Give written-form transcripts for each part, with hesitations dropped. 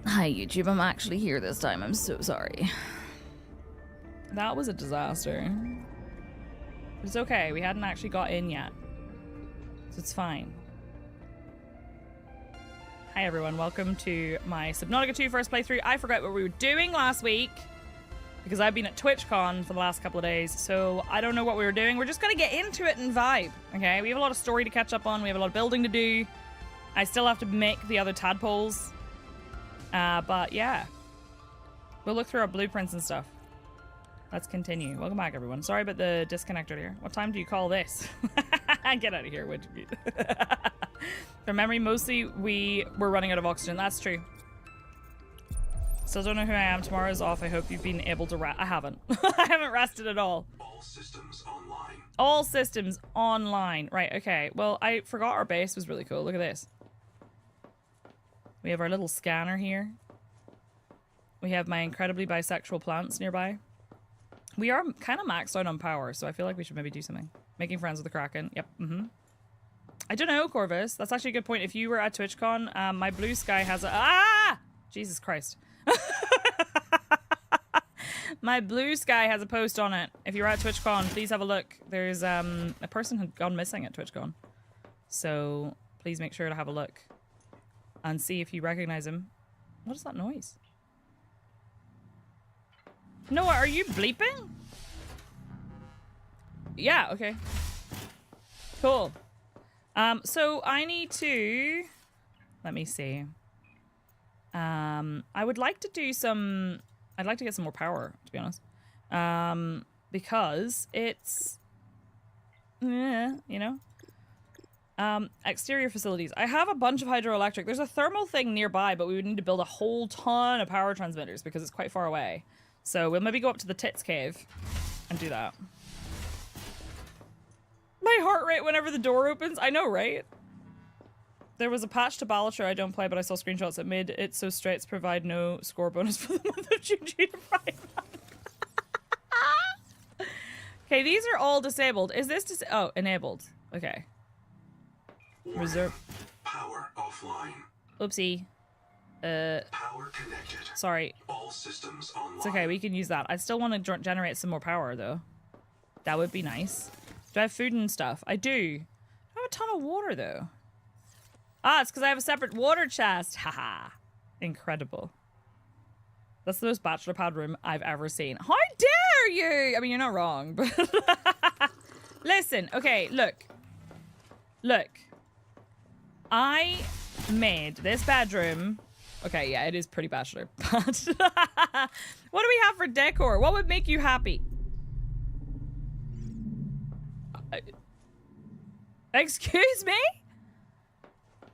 Hi, YouTube. I'm actually here this time. I'm so sorry. That was a disaster. It's okay. We hadn't actually got in yet. So it's fine. Hi, everyone. Welcome to my Subnautica 2 first playthrough. I forgot what we were doing last week because I've been at TwitchCon for the last couple of days, so I don't know what we were doing. We're just going to get into it and vibe, okay? We have a lot of story to catch up on. We have a lot of building to do. I still have to make the other tadpoles. But yeah. We'll look through our blueprints and stuff. Let's continue. Welcome back, everyone. Sorry about the disconnect earlier. What time do you call this? Get out of here, would you? From memory, mostly we were running out of oxygen. That's true. Still don't know who I am. Tomorrow's off. I hope you've been able to rest. I haven't. I haven't rested at all. All systems online. All systems online. Right, okay. Well, I forgot our base was really cool. Look at this. We have our little scanner here. We have my incredibly bisexual plants nearby. We are kind of maxed out on power, so I feel like we should maybe do something. Making friends with the Kraken. Yep. I don't know, Corvus. That's actually a good point. If you were at TwitchCon, my blue sky has a... Ah! Jesus Christ. My blue sky has a post on it. If you're at TwitchCon, please have a look. There's a person had gone missing at TwitchCon. So please make sure to have a look. And see if you recognize him. What is that noise? Noah, are you bleeping? Yeah, okay. Cool. So I need to... Let me see. I would like to do some... I'd like to get some more power, to be honest. Because it's... Yeah, you know? Exterior facilities. I have a bunch of hydroelectric. There's a thermal thing nearby, but we would need to build a whole ton of power transmitters because it's quite far away. So we'll maybe go up to the Tits Cave and do that. My heart rate whenever the door opens. I know, right? There was a patch to Balatro I don't play, but I saw screenshots that made it so straights provide no score bonus for the month of June to Pride. Okay, these are all disabled. Is this oh, enabled. Okay. Reserve. Power offline. Oopsie. Power connected. Sorry. All systems online. It's okay, we can use that. I still want to generate some more power, though. That would be nice. Do I have food and stuff? I do. I have a ton of water, though. Ah, it's because I have a separate water chest. Haha. Incredible. That's the most bachelor pad room I've ever seen. How dare you? I mean, you're not wrong, but... Listen, okay, look. Look. I made this bedroom... Okay, yeah, it is pretty bachelor, but... What do we have for decor? What would make you happy? Excuse me?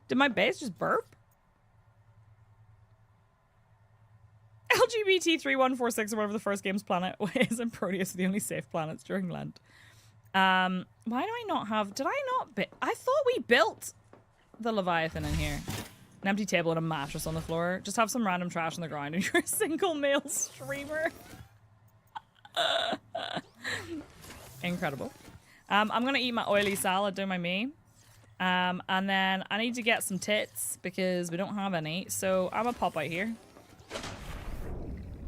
Did my base just burp? LGBT 3146 or whatever the first game's planet is, and Proteus are the only safe planets during Lent. Why do I not have... Did I not... I thought we built the Leviathan in here. An empty table and a mattress on the floor. Just have some random trash on the ground and you're a single male streamer. Incredible. I'm gonna eat my oily salad, don't mind me. And then I need to get some tits because we don't have any. So I'm gonna pop out here.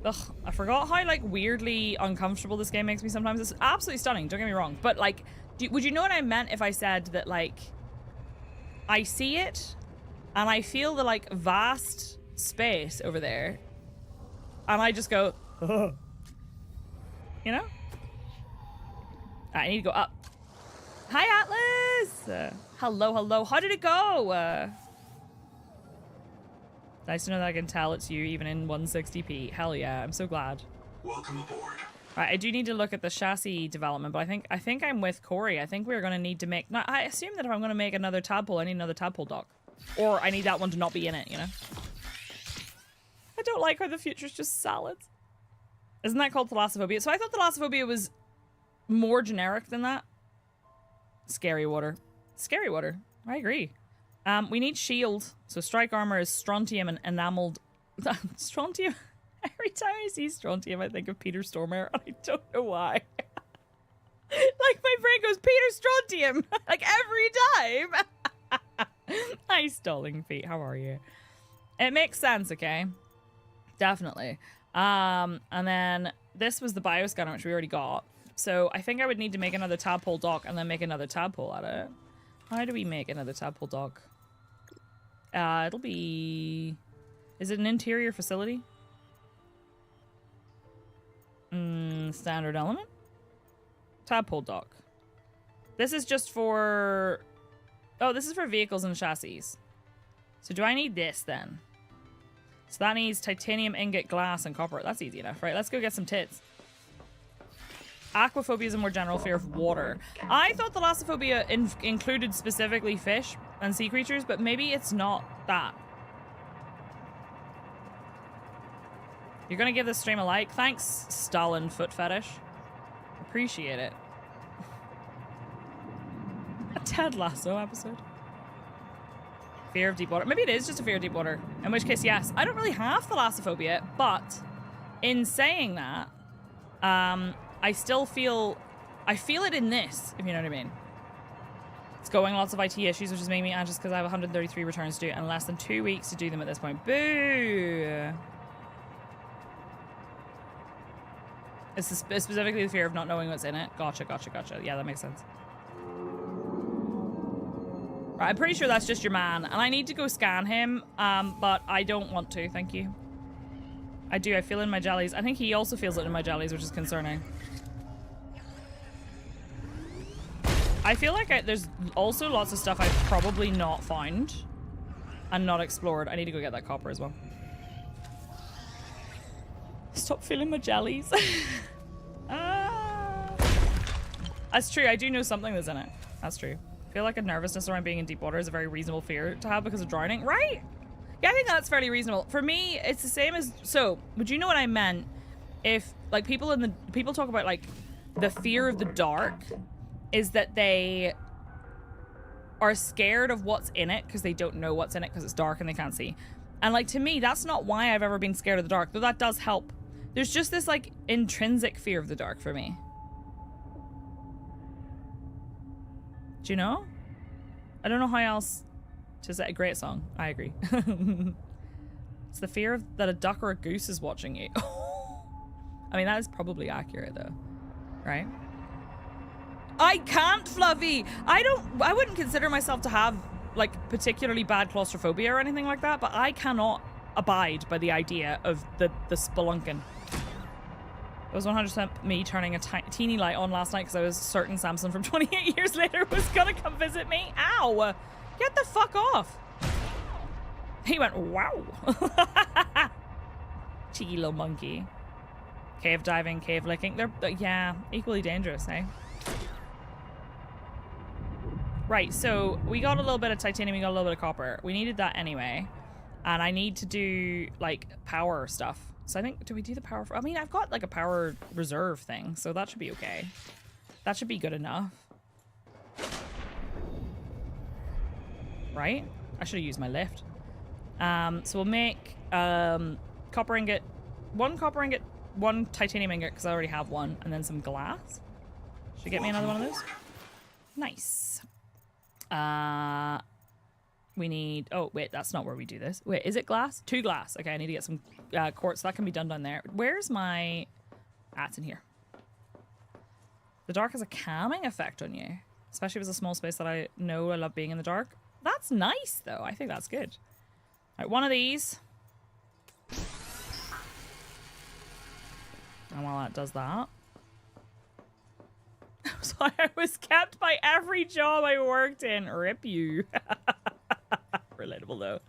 Ugh, I forgot how like weirdly uncomfortable this game makes me sometimes. It's absolutely stunning, don't get me wrong. But like, would you know what I meant if I said that like, I see it and I feel the like vast space over there and I just go, oh. You know? I need to go up. Hi, Atlas! Hello, hello. How did it go? Nice to know that I can tell it's you even in 160p. Hell yeah, I'm so glad. Welcome aboard. Right, I do need to look at the chassis development, but I think I'm with Corey. I think we're going to need to make... No, I assume that if I'm going to make another tadpole, I need another tadpole dock. Or I need that one to not be in it, you know? I don't like how the future's just salads. Isn't that called thalassophobia? So I thought thalassophobia was more generic than that. Scary water. Scary water. I agree. We need shield. So strike armor is strontium and enameled... Strontium? Every time I see strontium, I think of Peter Stormare, and I don't know why. Like, my brain goes, Peter Strontium! Like, every time! Hi, stalling feet. How are you? It makes sense, okay? Definitely. And then this was the bioscanner, which we already got. So I think I would need to make another tadpole dock and then make another tadpole out of it. How do we make another tadpole dock? It'll be... Is it an interior facility? Standard element? Tadpole dock. This is just for... Oh, this is for vehicles and chassis. So do I need this then? So that needs titanium, ingot, glass, and copper. That's easy enough, right? Let's go get some tits. Aquaphobia is a more general fear of water. I thought thalassophobia included specifically fish and sea creatures, but maybe it's not that. You're gonna give this stream a like? Thanks, Stalin Foot Fetish. Appreciate it. A Ted Lasso episode. Fear of deep water. Maybe it is just a fear of deep water. In which case, yes. I don't really have thalassophobia, but in saying that, I still feel... I feel it in this, if you know what I mean. It's going lots of IT issues, which is making me anxious because I have 133 returns to do and less than 2 weeks to do them at this point. Boo! It's specifically the fear of not knowing what's in it. Gotcha, gotcha, gotcha. Yeah, that makes sense. Right, I'm pretty sure that's just your man. And I need to go scan him, but I don't want to, thank you. I do, I feel it in my jellies. I think he also feels it in my jellies, which is concerning. I feel like there's also lots of stuff I've probably not found and not explored. I need to go get that copper as well. Stop feeling my jellies. That's true, I do know something that's in it. That's true. I feel like a nervousness around being in deep water is a very reasonable fear to have because of drowning. Right? Yeah, I think that's fairly reasonable. For me, it's the same as... So, would you know what I meant? If, like, people talk about, like, the fear of the dark is that they are scared of what's in it because they don't know what's in it because it's dark and they can't see. And, like, to me, that's not why I've ever been scared of the dark, though that does help. There's just this, like, intrinsic fear of the dark for me. Do you know? I don't know how else to say. A great song. I agree. It's the fear of that a duck or a goose is watching you. I mean, that is probably accurate, though. Right? I can't, Fluffy! I wouldn't consider myself to have, like, particularly bad claustrophobia or anything like that, but I cannot abide by the idea of the spelunking. It was 100% me turning a teeny light on last night because I was certain Samson from 28 years later was gonna come visit me. Ow! Get the fuck off! He went, wow! Cheeky little monkey. Cave diving, cave licking. They're, yeah, equally dangerous, eh? Right, so we got a little bit of titanium, we got a little bit of copper. We needed that anyway. And I need to do, like, power stuff. So I think, do we do the power? I mean, I've got, like, a power reserve thing, so that should be okay. That should be good enough. Right? I should have used my lift. So we'll make copper ingot, one titanium ingot, because I already have one, and then some glass. Should get me another one of those? Nice. We need... Oh, wait, that's not where we do this. Wait, is it glass? 2 glass. Okay, I need to get some quartz. That can be done down there. Where's my... Ah, it's in here. The dark has a calming effect on you. Especially if it's a small space that I know I love being in the dark. That's nice, though. I think that's good. All right, one of these. And while that does that... So I was kept by every job I worked in. Rip you. Relatable though.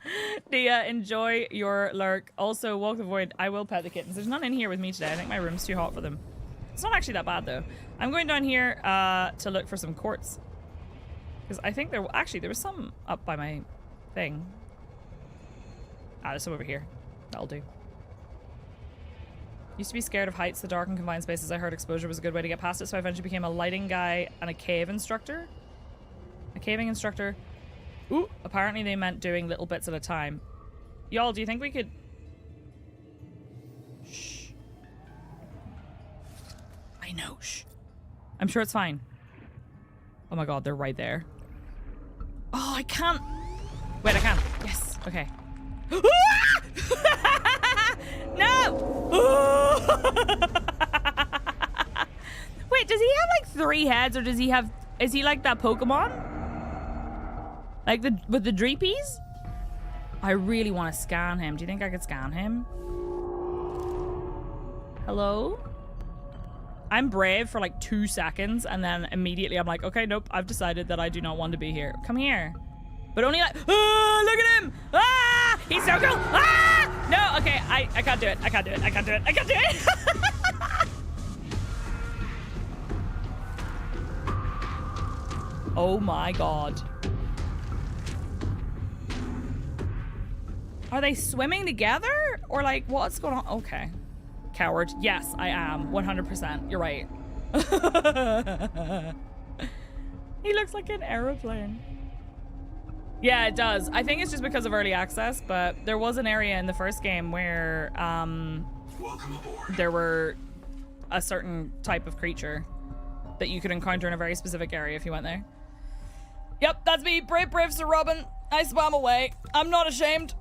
Dia, enjoy your lurk. Also, walk the void. I will pet the kittens. There's none in here with me today. I think my room's too hot for them. It's not actually that bad though. I'm going down here to look for some quartz. Because I think there was some up by my thing. Ah, there's some over here. That'll do. Used to be scared of heights, the dark and confined spaces. I heard exposure was a good way to get past it, so I eventually became a lighting guy and a cave instructor. A caving instructor. Ooh, apparently they meant doing little bits at a time. Y'all, do you think we could... Shh. I know, shh. I'm sure it's fine. Oh my god, they're right there. Oh, I can't... Wait, I can. Yes, okay. No! 3 heads, or does he have... Is he like that Pokemon? Like with the Dreepies? I really want to scan him. Do you think I could scan him? Hello? I'm brave for like 2 seconds, and then immediately I'm like, okay, nope, I've decided that I do not want to be here. Come here. But only like, ah, look at him! Ah! He's so cool! Ah! No, okay, I can't do it. I can't do it. I can't do it. I can't do it. Oh my god. Are they swimming together? Or like, what's going on? Okay. Coward. Yes, I am. 100%. You're right. He looks like an aeroplane. Yeah, it does. I think it's just because of early access, but there was an area in the first game where Welcome aboard. there were a certain type of creature that you could encounter in a very specific area if you went there. Yep, that's me. Brave Sir Robin. I swam away. I'm not ashamed.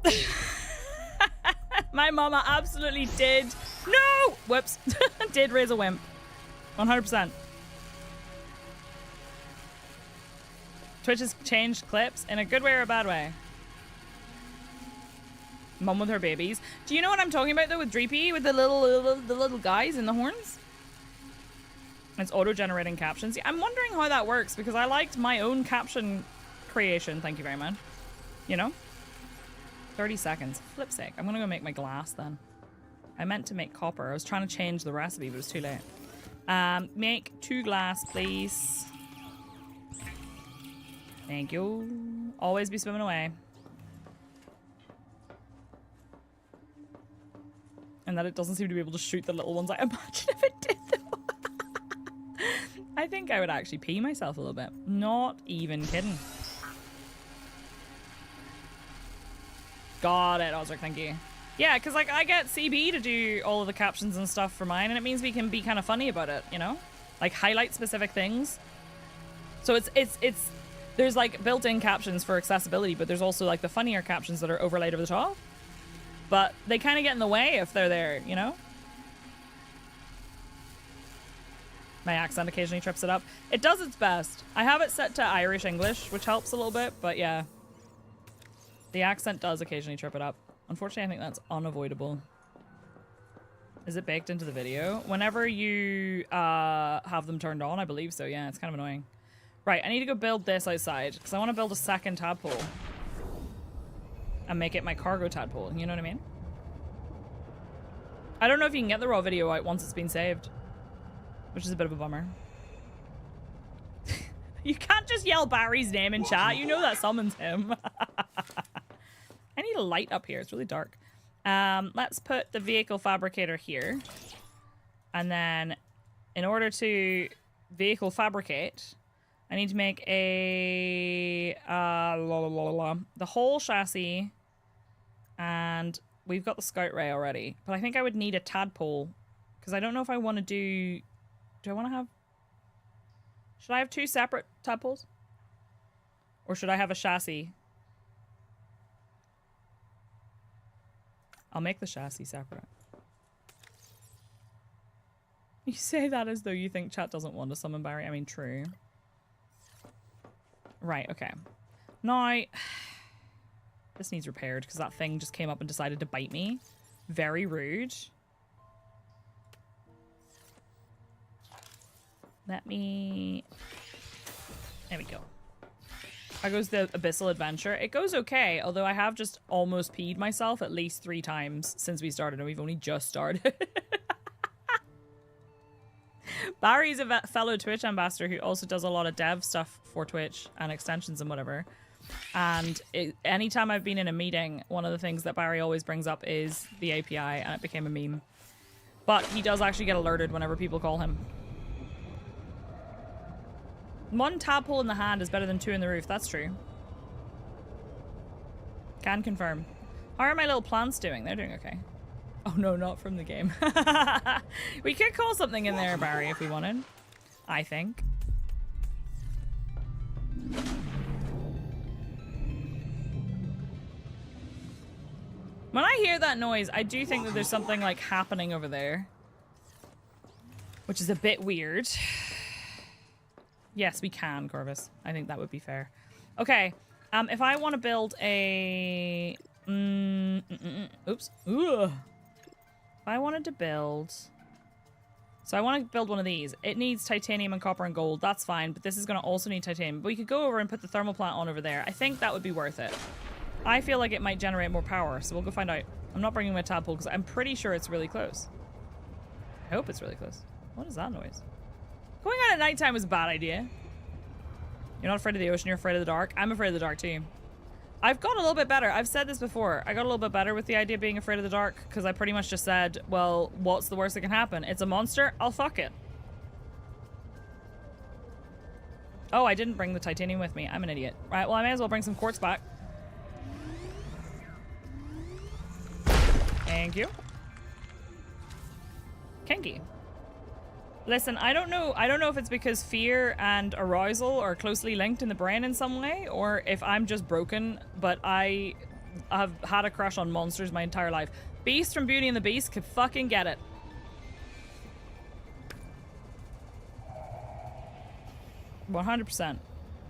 My mama absolutely did. No! Whoops. Did raise a wimp. 100%. Twitch has changed clips in a good way or a bad way. Mum with her babies. Do you know what I'm talking about though with Dreepy? With the little guys in the horns? It's auto-generating captions. I'm wondering how that works because I liked my own caption creation. Thank you very much. You know? 30 seconds. Flip's sake. I'm gonna go make my glass then. I meant to make copper. I was trying to change the recipe, but it was too late. Make 2 glass, please. Thank you. Always be swimming away. And that it doesn't seem to be able to shoot the little ones. I imagine if it did though. I think I would actually pee myself a little bit. Not even kidding. Got it, Ozric, thank you. Yeah, because like I get CB to do all of the captions and stuff for mine, and it means we can be kind of funny about it, you know? Like highlight specific things. So it's there's like built-in captions for accessibility, but there's also like the funnier captions that are overlaid over the top. But they kind of get in the way if they're there, you know? My accent occasionally trips it up. It does its best. I have it set to Irish English, which helps a little bit, but yeah. The accent does occasionally trip it up. Unfortunately, I think that's unavoidable. Is it baked into the video? Whenever you have them turned on, I believe so. Yeah, it's kind of annoying. Right, I need to go build this outside because I want to build a second tadpole and make it my cargo tadpole. You know what I mean? I don't know if you can get the raw video out once it's been saved, which is a bit of a bummer. You can't just yell Barry's name in chat. You know that summons him. I need a light up here. It's really dark. Let's put the vehicle fabricator here. And then in order to vehicle fabricate, I need to make a the whole chassis, and we've got the scout ray already. But I think I would need a tadpole because I don't know if I want to do I want to have... Should I have 2 separate tadpoles? Or should I have a chassis? I'll make the chassis separate. You say that as though you think chat doesn't want to summon Barry. I mean, true. Right, okay. Now, this needs repaired because that thing just came up and decided to bite me. Very rude. Let me... There we go. How goes the Abyssal Adventure? It goes okay, although I have just almost peed myself at least 3 times since we started, and we've only just started. Barry's a fellow Twitch ambassador who also does a lot of dev stuff for Twitch and extensions and whatever. And anytime I've been in a meeting, one of the things that Barry always brings up is the API, and it became a meme. But he does actually get alerted whenever people call him. 1 tadpole in the hand is better than 2 in the roof. That's true. Can confirm. How are my little plants doing? They're doing okay. Oh no, not from the game. We could call something in there, Barry, if we wanted. I think. When I hear that noise, I do think that there's something like happening over there. Which is a bit weird. Yes, we can, Corvus. I think that would be fair. Okay. If I want to build a... oops. Ugh. If I wanted to build... So I want to build one of these. It needs titanium and copper and gold. That's fine, but this is going to also need titanium. But we could go over and put the thermal plant on over there. I think that would be worth it. I feel like it might generate more power, so we'll go find out. I'm not bringing my tadpole because I'm pretty sure it's really close. I hope it's really close. What is that noise? Going out at nighttime was a bad idea. You're not afraid of the ocean, you're afraid of the dark. I'm afraid of the dark too. I've got a little bit better. I've said this before. I got a little bit better with the idea of being afraid of the dark because I pretty much just said, well, what's the worst that can happen? It's a monster. I'll fuck it. Oh, I didn't bring the titanium with me. I'm an idiot. Right, well, I may as well bring some quartz back. Thank you. Kenki. Listen, I don't know if it's because fear and arousal are closely linked in the brain in some way, or if I'm just broken, but I have had a crush on monsters my entire life. Beast from Beauty and the Beast could fucking get it. "100%.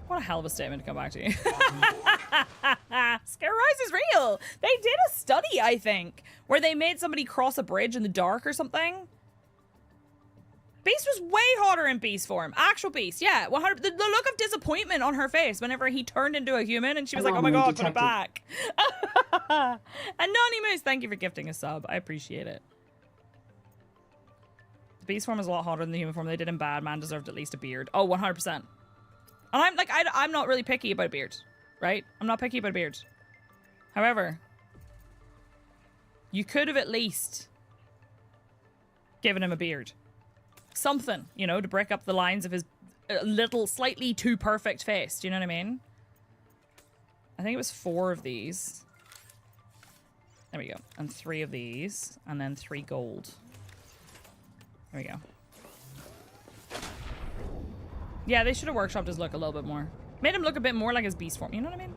What a hell of a statement to come back to. Scare Rise is real. They did a study, I think, where they made somebody cross a bridge in the dark or something. Beast was way hotter in beast form. Actual Beast, yeah. 100. The look of disappointment on her face whenever he turned into a human, and she was like, "Oh my god, put it back." Anonymous, thank you for gifting a sub. I appreciate it. The beast form is a lot hotter than the human form. They did him bad. Man deserved at least a beard. Oh, 100%. And I'm like, I'm not really picky about beards, right? I'm not picky about beards. However, you could have at least given him a beard. Something, you know, to break up the lines of his little, slightly too perfect face. Do you know what I mean? I think it was 4 of these. There we go. And 3 of these. And then 3 gold. There we go. Yeah, they should have workshopped his look a little bit more. Made him look a bit more like his beast form. You know what I mean?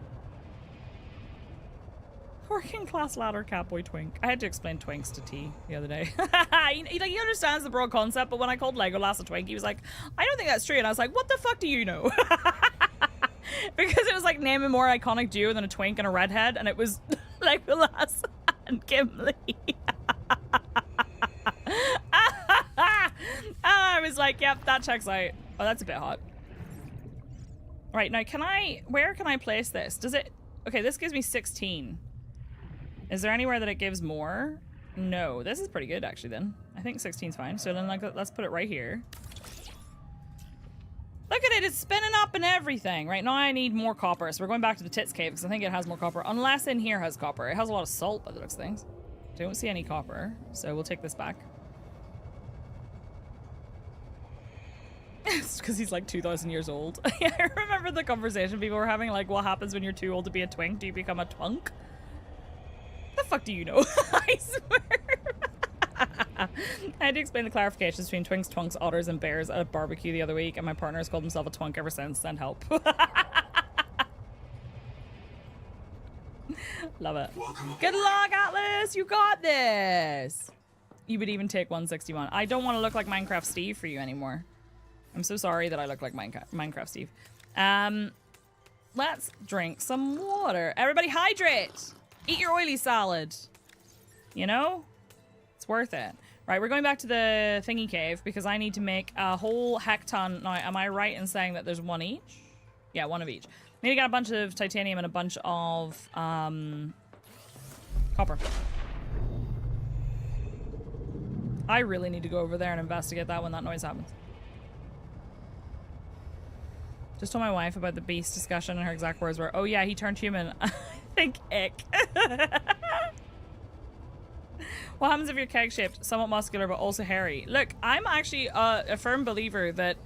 Working class ladder catboy twink. I had to explain twinks to T the other day. he understands the broad concept, but when I called Legolas a twink, he was like, "I don't think that's true." And I was like, "What the fuck do you know?" Because it was like name a more iconic duo than a twink and a redhead, and it was Legolas and Gimli. I was like, "Yep, that checks out." Oh, that's a bit hot. Right, now where can I place this? Does it, okay, this gives me 16. Is there anywhere that it gives more? No, this is pretty good actually then. I think 16's fine. So then like, let's put it right here. Look at it, it's spinning up and everything. Right now I need more copper. So we're going back to the Tits Cave because I think it has more copper. Unless in here has copper. It has a lot of salt by the looks of things. Don't see any copper. So we'll take this back. It's because he's like 2,000 years old. I remember the conversation people were having, like, what happens when you're too old to be a twink? Do you become a twunk? The fuck do you know? I swear. I had to explain the clarifications between twinks, twunks, otters, and bears at a barbecue the other week, and my partner has called himself a twunk ever since. Send help. Love it. Good luck, Atlas. You got this. You would even take 161. I don't want to look like Minecraft Steve for you anymore. I'm so sorry that I look like Minecraft Steve. Let's drink some water. Everybody hydrate. Eat your oily salad. You know? It's worth it. Right, we're going back to the thingy cave because I need to make a whole hecton. Now, am I right in saying that there's 1 each? Yeah, 1 of each. Need to get a bunch of titanium and a bunch of copper. I really need to go over there and investigate that when that noise happens. Just told my wife about the beast discussion and her exact words were, "Oh yeah, he turned human." I think ick. What happens if you're keg-shaped, somewhat muscular, but also hairy? Look, I'm actually a firm believer that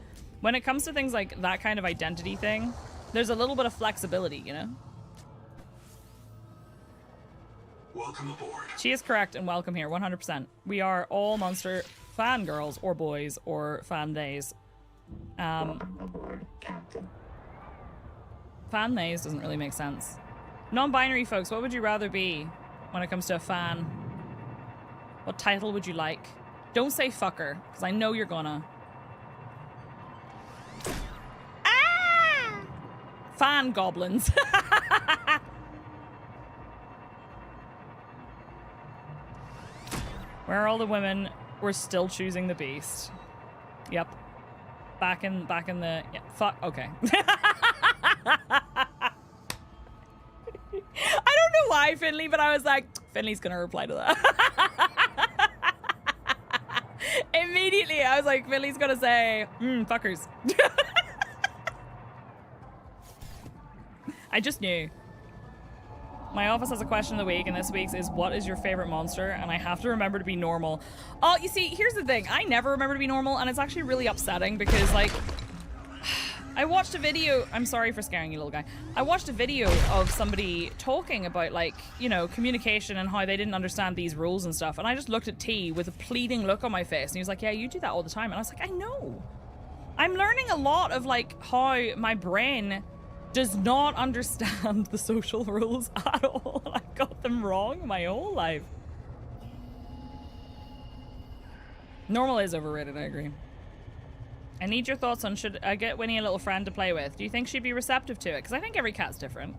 when it comes to things like that kind of identity thing, there's a little bit of flexibility, you know? Welcome aboard. She is correct and welcome here, 100%. We are all monster fangirls or boys or fan days. Fan maze doesn't really make sense. Non-binary folks, what would you rather be when it comes to a fan? What title would you like? Don't say fucker, because I know you're gonna. Fan goblins. Where are all the women? We're still choosing the beast. Yep. Back in the... Yeah, fuck. Okay. I don't know why, Finley, but I was like, Finley's gonna reply to that. Immediately, I was like, Finley's gonna say, fuckers. I just knew. My office has a question of the week, and this week's is, what is your favorite monster? And I have to remember to be normal. Oh, you see, here's the thing. I never remember to be normal, and it's actually really upsetting because, like, I watched a video. I'm sorry for scaring you, little guy. I watched a video of somebody talking about, like, you know, communication and how they didn't understand these rules and stuff. And I just looked at T with a pleading look on my face, and he was like, yeah, you do that all the time. And I was like, I know. I'm learning a lot of, like, how my brain does not understand the social rules at all. I got them wrong my whole life. Normal is overrated, I agree. I need your thoughts on, should I get Winnie a little friend to play with? Do you think she'd be receptive to it? Because I think every cat's different.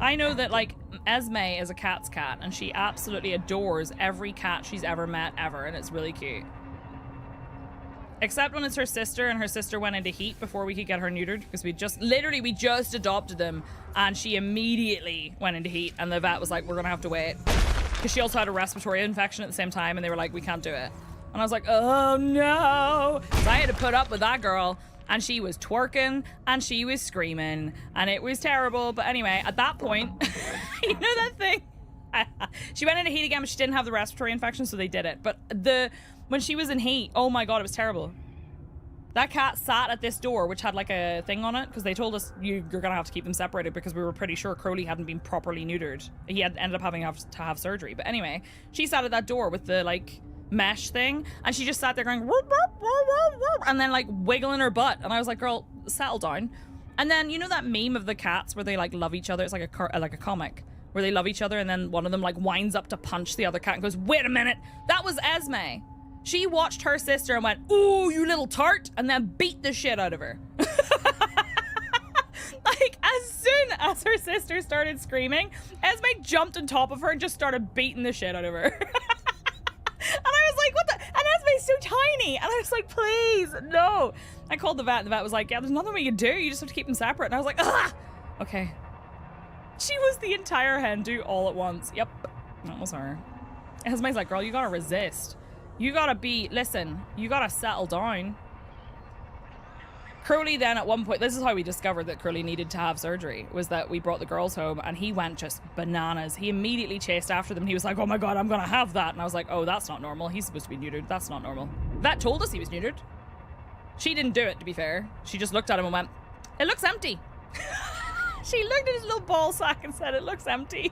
I know that, like, Esme is a cat's cat, and she absolutely adores every cat she's ever met ever, and it's really cute. Except when it's her sister, and her sister went into heat before we could get her neutered, because we just adopted them, and she immediately went into heat, and the vet was like, we're gonna have to wait. Because she also had a respiratory infection at the same time, and they were like, we can't do it. And I was like, oh no. So I had to put up with that girl, and she was twerking, and she was screaming, and it was terrible. But anyway, at that point, you know that thing? She went into heat again, but she didn't have the respiratory infection, so they did it. But when she was in heat, oh my god, it was terrible. That cat sat at this door, which had like a thing on it, because they told us you're gonna have to keep them separated because we were pretty sure Crowley hadn't been properly neutered. He had ended up having to have surgery. But anyway, she sat at that door with the like mesh thing, and she just sat there going whoop, whoop, whoop, whoop, whoop, and then like wiggling her butt, and I was like, girl, settle down. And then you know that meme of the cats where they like love each other? It's like a comic where they love each other, and then one of them like winds up to punch the other cat and goes, wait a minute, that was Esme. She watched her sister and went, ooh, you little tart, and then beat the shit out of her. Like, as soon as her sister started screaming, Esme jumped on top of her and just started beating the shit out of her. And I was like, what the? And Esme's so tiny. And I was like, please, no. I called the vet, and the vet was like, yeah, there's nothing we can do. You just have to keep them separate. And I was like, ah! Okay. She was the entire hen do all at once. Yep. That was her. Esme's like, girl, you gotta resist. You gotta listen, you gotta settle down. Crowley then at one point, this is how we discovered that Crowley needed to have surgery, was that we brought the girls home and he went just bananas. He immediately chased after them. He was like, oh my god, I'm gonna have that. And I was like, oh, that's not normal. He's supposed to be neutered. That's not normal. That told us he was neutered. She didn't do it, to be fair. She just looked at him and went, it looks empty. She looked at his little ball sack and said, it looks empty.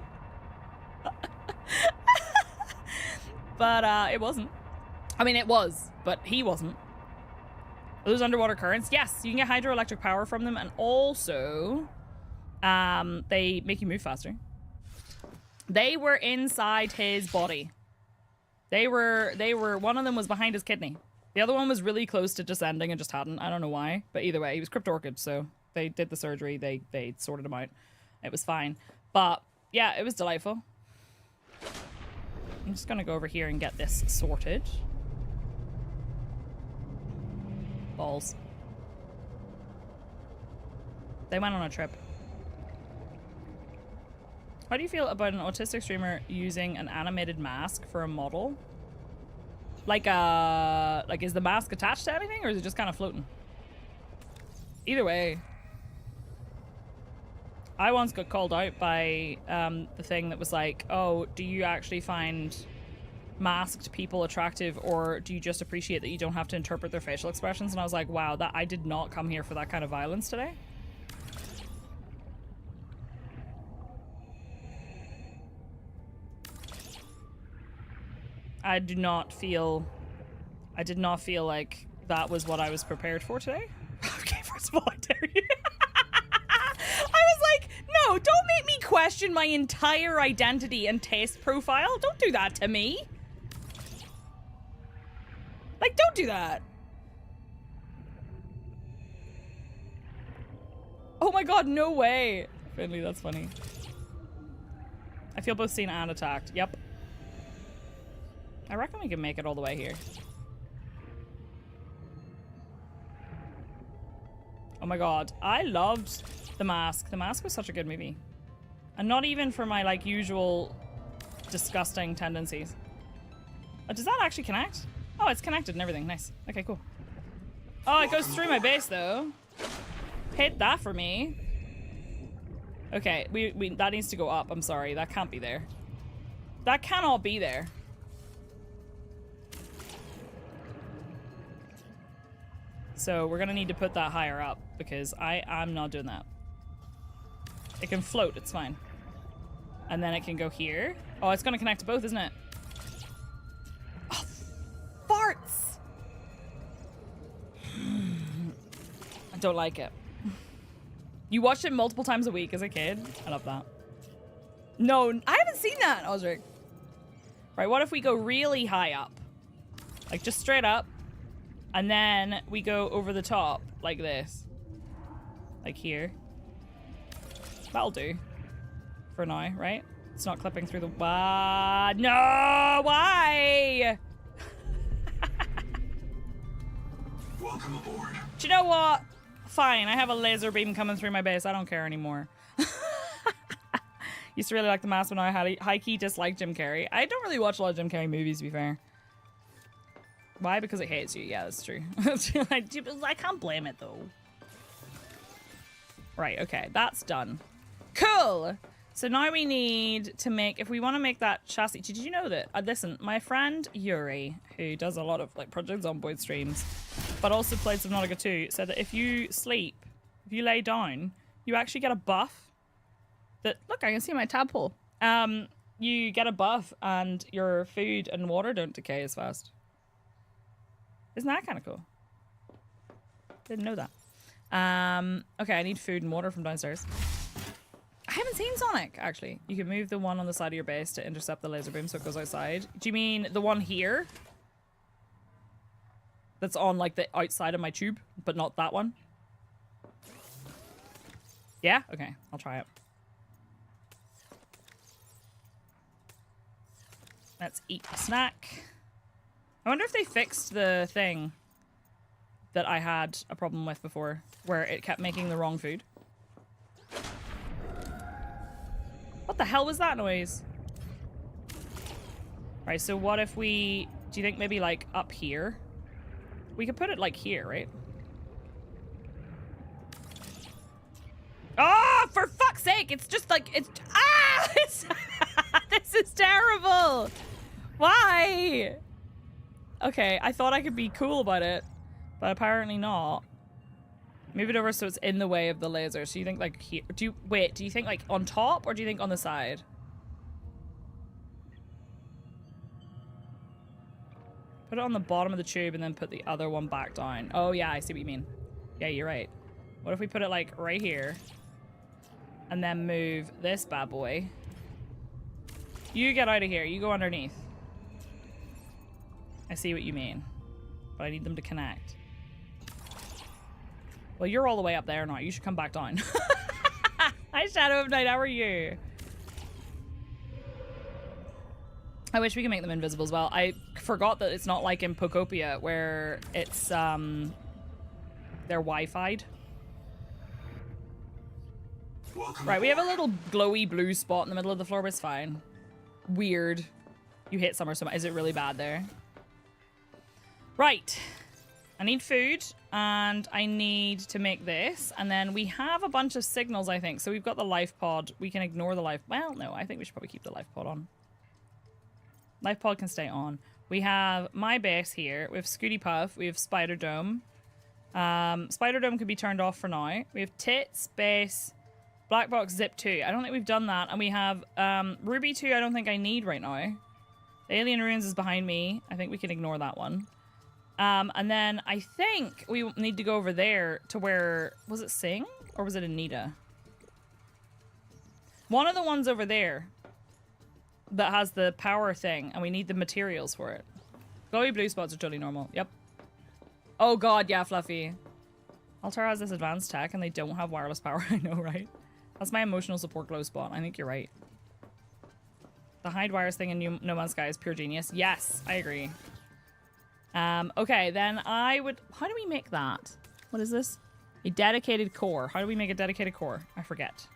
But it wasn't. I mean, it was, but he wasn't. Those underwater currents, yes, you can get hydroelectric power from them, and also they make you move faster. They were inside his body. They were one of them was behind his kidney. The other one was really close to descending and just hadn't. I don't know why, but either way, he was cryptorchid, so they did the surgery. They sorted him out. It was fine. But yeah, it was delightful. I'm just gonna go over here and get this sorted. Balls. They went on a trip. How do you feel about an autistic streamer using an animated mask for a model? Like is the mask attached to anything, or is it just kind of floating? Either way. I once got called out by the thing that was like, oh, do you actually find masked people attractive, or do you just appreciate that you don't have to interpret their facial expressions? And I was like, wow, that I did not come here for that kind of violence today. I did not feel like that was what I was prepared for today. Okay, first of all, I dare you. I was like, no, don't make me question my entire identity and taste profile. Don't do that to me. Like, don't do that. Oh my god, no way. Finley, that's funny. I feel both seen and attacked. Yep. I reckon we can make it all the way here. Oh my god. I loved The Mask. The Mask was such a good movie. And not even for my, like, usual disgusting tendencies. Does that actually connect? Oh, it's connected and everything. Nice. Okay, cool. Oh, it goes through my base, though. Hit that for me. Okay, that needs to go up. I'm sorry. That can't be there. That cannot be there. So we're gonna need to put that higher up because I'm not doing that. It can float, it's fine. And then it can go here. Oh, it's gonna connect to both, isn't it? Oh, farts! I don't like it. You watched it multiple times a week as a kid? I love that. No, I haven't seen that, Osric. Right, what if we go really high up? Like, just straight up. And then we go over the top, like this. Like here. That'll do. For now, right? It's not clipping through the... no! Why? Welcome aboard. Do you know what? Fine, I have a laser beam coming through my base. I don't care anymore. Used to really like The Mask when I had high-key dislike Jim Carrey. I don't really watch a lot of Jim Carrey movies, to be fair. Why? Because it hates you. Yeah, that's true. I can't blame it, though. Right, okay. That's done. Cool! So now we need to make... If we want to make that chassis... Did you know that... listen, my friend Yuri, who does a lot of like Project Zomboid streams, but also played Subnautica 2, said that if you sleep, if you lay down, you actually get a buff. That... Look, I can see my tadpole. You get a buff and your food and water don't decay as fast. Isn't that kind of cool? Didn't know that. Okay, I need food and water from downstairs. I haven't seen Sonic, actually. You can move the one on the side of your base to intercept the laser beam so it goes outside. Do you mean the one here? That's on, like, the outside of my tube, but not that one? Yeah? Okay, I'll try it. Let's eat a snack. I wonder if they fixed the thing that I had a problem with before, where it kept making the wrong food. What the hell was that noise? Right, so what if we... Do you think maybe, like, up here? We could put it, like, here, right? Oh, for fuck's sake! It's just, like, it's... Ah! It's this is terrible! Why? Okay, I thought I could be cool about it, but apparently not. Move it over so it's in the way of the laser. So you think like here? Do you think like on top or do you think on the side? Put it on the bottom of the tube and then put the other one back down. Oh yeah, I see what you mean. Yeah, you're right. What if we put it like right here and then move this bad boy? You get out of here. You go underneath. I see what you mean, but I need them to connect. Well, you're all the way up there now. You should come back down. Hi, Shadow of Night. How are you? I wish we could make them invisible as well. I forgot that it's not like in Pocopia where it's, they're Wi-Fi'd. Right, we have a little glowy blue spot in the middle of the floor, but it's fine. Weird. You hit somewhere so much. Is it really bad there? Right. I need food, and I need to make this, and then we have a bunch of signals, I think. So we've got the life pod. We can ignore the life... Well, no, I think we should probably keep the life pod on. Life pod can stay on. We have my base here. We have Scooty Puff. We have Spider Dome. Spider Dome could be turned off for now. We have Tits, Base, Black Box, Zip 2. I don't think we've done that. And we have Ruby 2 I don't think I need right now. The Alien Ruins is behind me. I think we can ignore that one. And then I think we need to go over there to where... Was it Sing? Or was it Anita? One of the ones over there that has the power thing, and we need the materials for it. Glowy blue spots are totally normal. Yep. Oh god, yeah, Fluffy. Altair has this advanced tech and they don't have wireless power. I know, right? That's my emotional support glow spot. I think you're right. The hide wires thing in No Man's Sky is pure genius. Yes, I agree. Okay, then I would... How do we make that? What is this? A dedicated core. How do we make a dedicated core? I forget.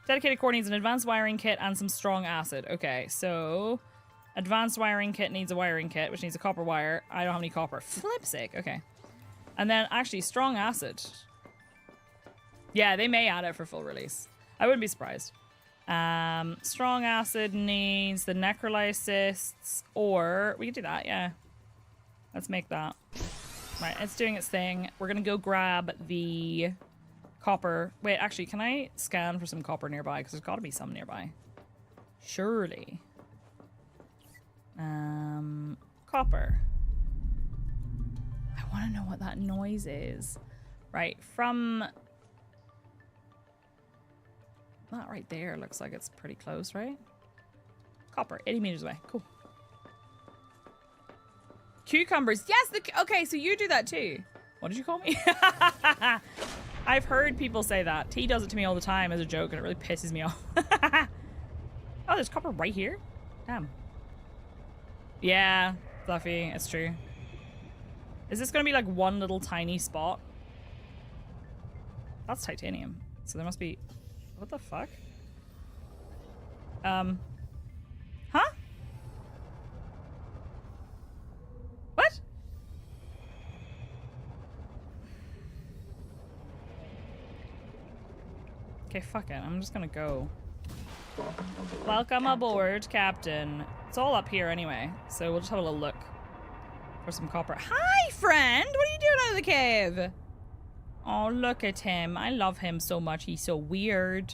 Dedicated core needs an advanced wiring kit and some strong acid. Okay, so... Advanced wiring kit needs a wiring kit, which needs a copper wire. I don't have any copper. Flip's sake. Okay. And then, actually, strong acid. Yeah, they may add it for full release. I wouldn't be surprised. Strong acid needs the necrolysis, or... We could do that, yeah. Let's make that. Right, it's doing its thing. We're gonna go grab the copper. Wait, actually, can I scan for some copper nearby? Because there's got to be some nearby. Surely. Copper. I want to know what that noise is. Right, from... That right there looks like it's pretty close, right? Copper, 80 meters away. Cool. Cucumbers. Yes, okay, so you do that too. What did you call me? I've heard people say that. T does it to me all the time as a joke, and it really pisses me off. Oh, there's copper right here? Damn. Yeah, Fluffy, it's true. Is this gonna be like one little tiny spot? That's titanium. So there must be... What the fuck? Huh? What? Okay, fuck it. I'm just gonna go. Welcome aboard, Captain. It's all up here anyway, so we'll just have a little look for some copper. Hi, friend! What are you doing out of the cave? Oh, look at him. I love him so much. He's so weird.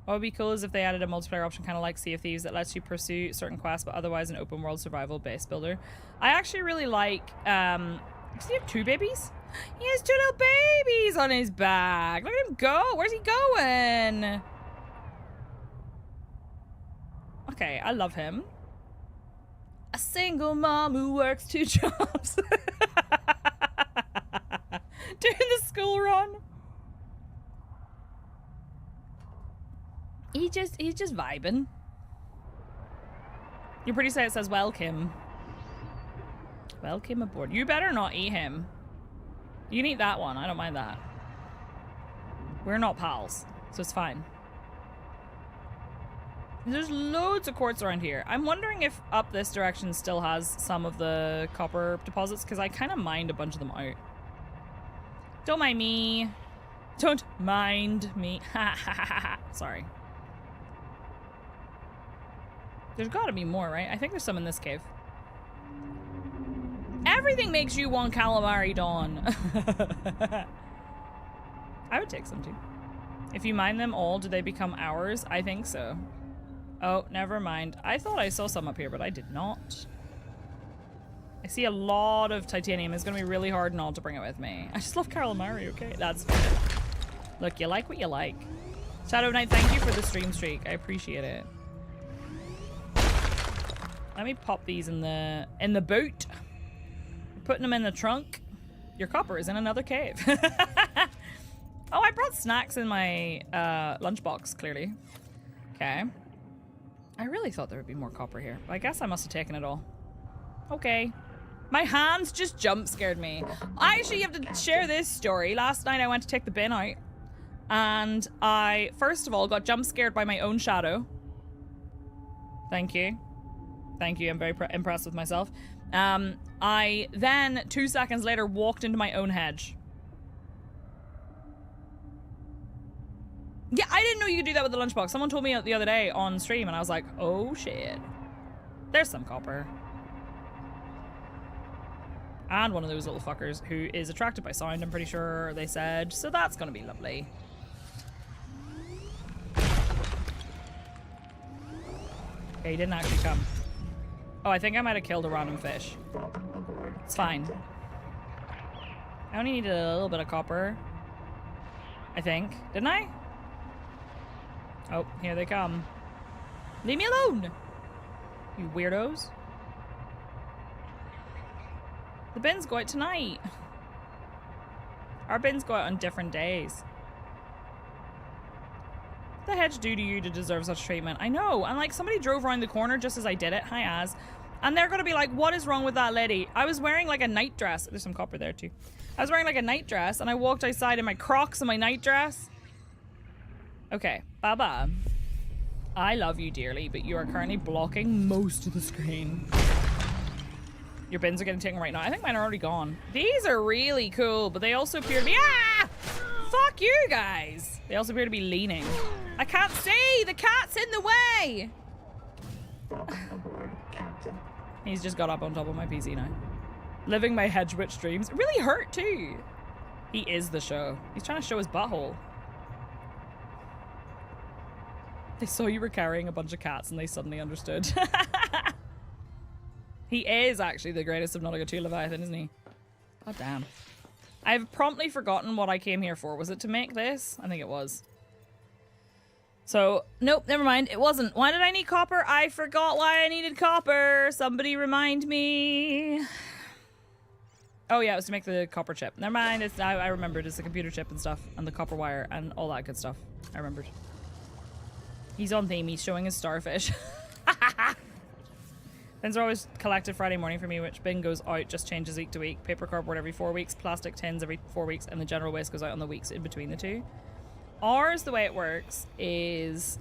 What would be cool is if they added a multiplayer option kind of like Sea of Thieves that lets you pursue certain quests, but otherwise an open world survival base builder. I actually really like, does he have 2 babies? He has 2 little babies on his back. Look at him go. Where's he going? Okay, I love him. A single mom who works 2 jobs. Doing the school run. He's just vibing. You're pretty say it says welcome. Welcome aboard. You better not eat him. You can eat that one. I don't mind that. We're not pals, so it's fine. There's loads of quartz around here. I'm wondering if up this direction still has some of the copper deposits, because I kind of mined a bunch of them out. Don't mind me. Don't mind me. Ha ha ha ha. Sorry. There's got to be more, right? I think there's some in this cave. Everything makes you want calamari, Dawn. I would take some too. If you mine them all, do they become ours? I think so. Oh, never mind. I thought I saw some up here, but I did not. I see a lot of titanium. It's going to be really hard not to bring it with me. I just love calamari, okay? That's fine. Look, you like what you like. Shadow Knight, thank you for the stream streak. I appreciate it. Let me pop these in the boot. Putting them in the trunk. Your copper is in another cave. Oh, I brought snacks in my lunchbox, clearly. Okay. I really thought there would be more copper here. But I guess I must have taken it all. Okay. My hands just jump scared me. I actually have to share this story. Last night I went to take the bin out. And I, first of all, got jump scared by my own shadow. Thank you. Thank you. I'm very impressed with myself. I then, 2 seconds later, walked into my own hedge. Yeah, I didn't know you could do that with the lunchbox. Someone told me the other day on stream, and I was like, oh shit. There's some copper. And one of those little fuckers who is attracted by sound, I'm pretty sure they said. So that's gonna be lovely. Okay, he didn't actually come. Oh, I think I might have killed a random fish. It's fine. I only needed a little bit of copper. I think. Didn't I? Oh, here they come. Leave me alone! You weirdos. The bins go out tonight. Our bins go out on different days. What the hedge do to you to deserve such treatment? I know. And like somebody drove around the corner just as I did it. Hi, Az. And they're going to be like, what is wrong with that lady? I was wearing like a night dress. There's some copper there too. I was wearing like a night dress and I walked outside in my Crocs and my night dress. Okay. Baba. I love you dearly, but you are currently blocking most of the screen. Your bins are getting taken right now. I think mine are already gone. These are really cool, but they also appear to be... Ah! Fuck you guys. They also appear to be leaning. I can't see! The cat's in the way! He's just got up on top of my PC now. Living my hedge witch dreams. It really hurt too. He is the show. He's trying to show his butthole. They saw you were carrying a bunch of cats and they suddenly understood. He is actually the greatest Subnautica 2 Leviathan, isn't he? God damn. I've promptly forgotten what I came here for. Was it to make this? I think it was. So, nope, never mind. It wasn't. Why did I need copper? I forgot why I needed copper. Somebody remind me. Oh yeah, it was to make the copper chip. Never mind. It's I remembered. It's the computer chip and stuff, and the copper wire and all that good stuff. I remembered. He's on theme. He's showing his starfish. Bins are always collected Friday morning for me, which bin goes out, just changes week to week. Paper cardboard every 4 weeks, plastic tins every 4 weeks, and the general waste goes out on the weeks in between the two. Ours, the way it works is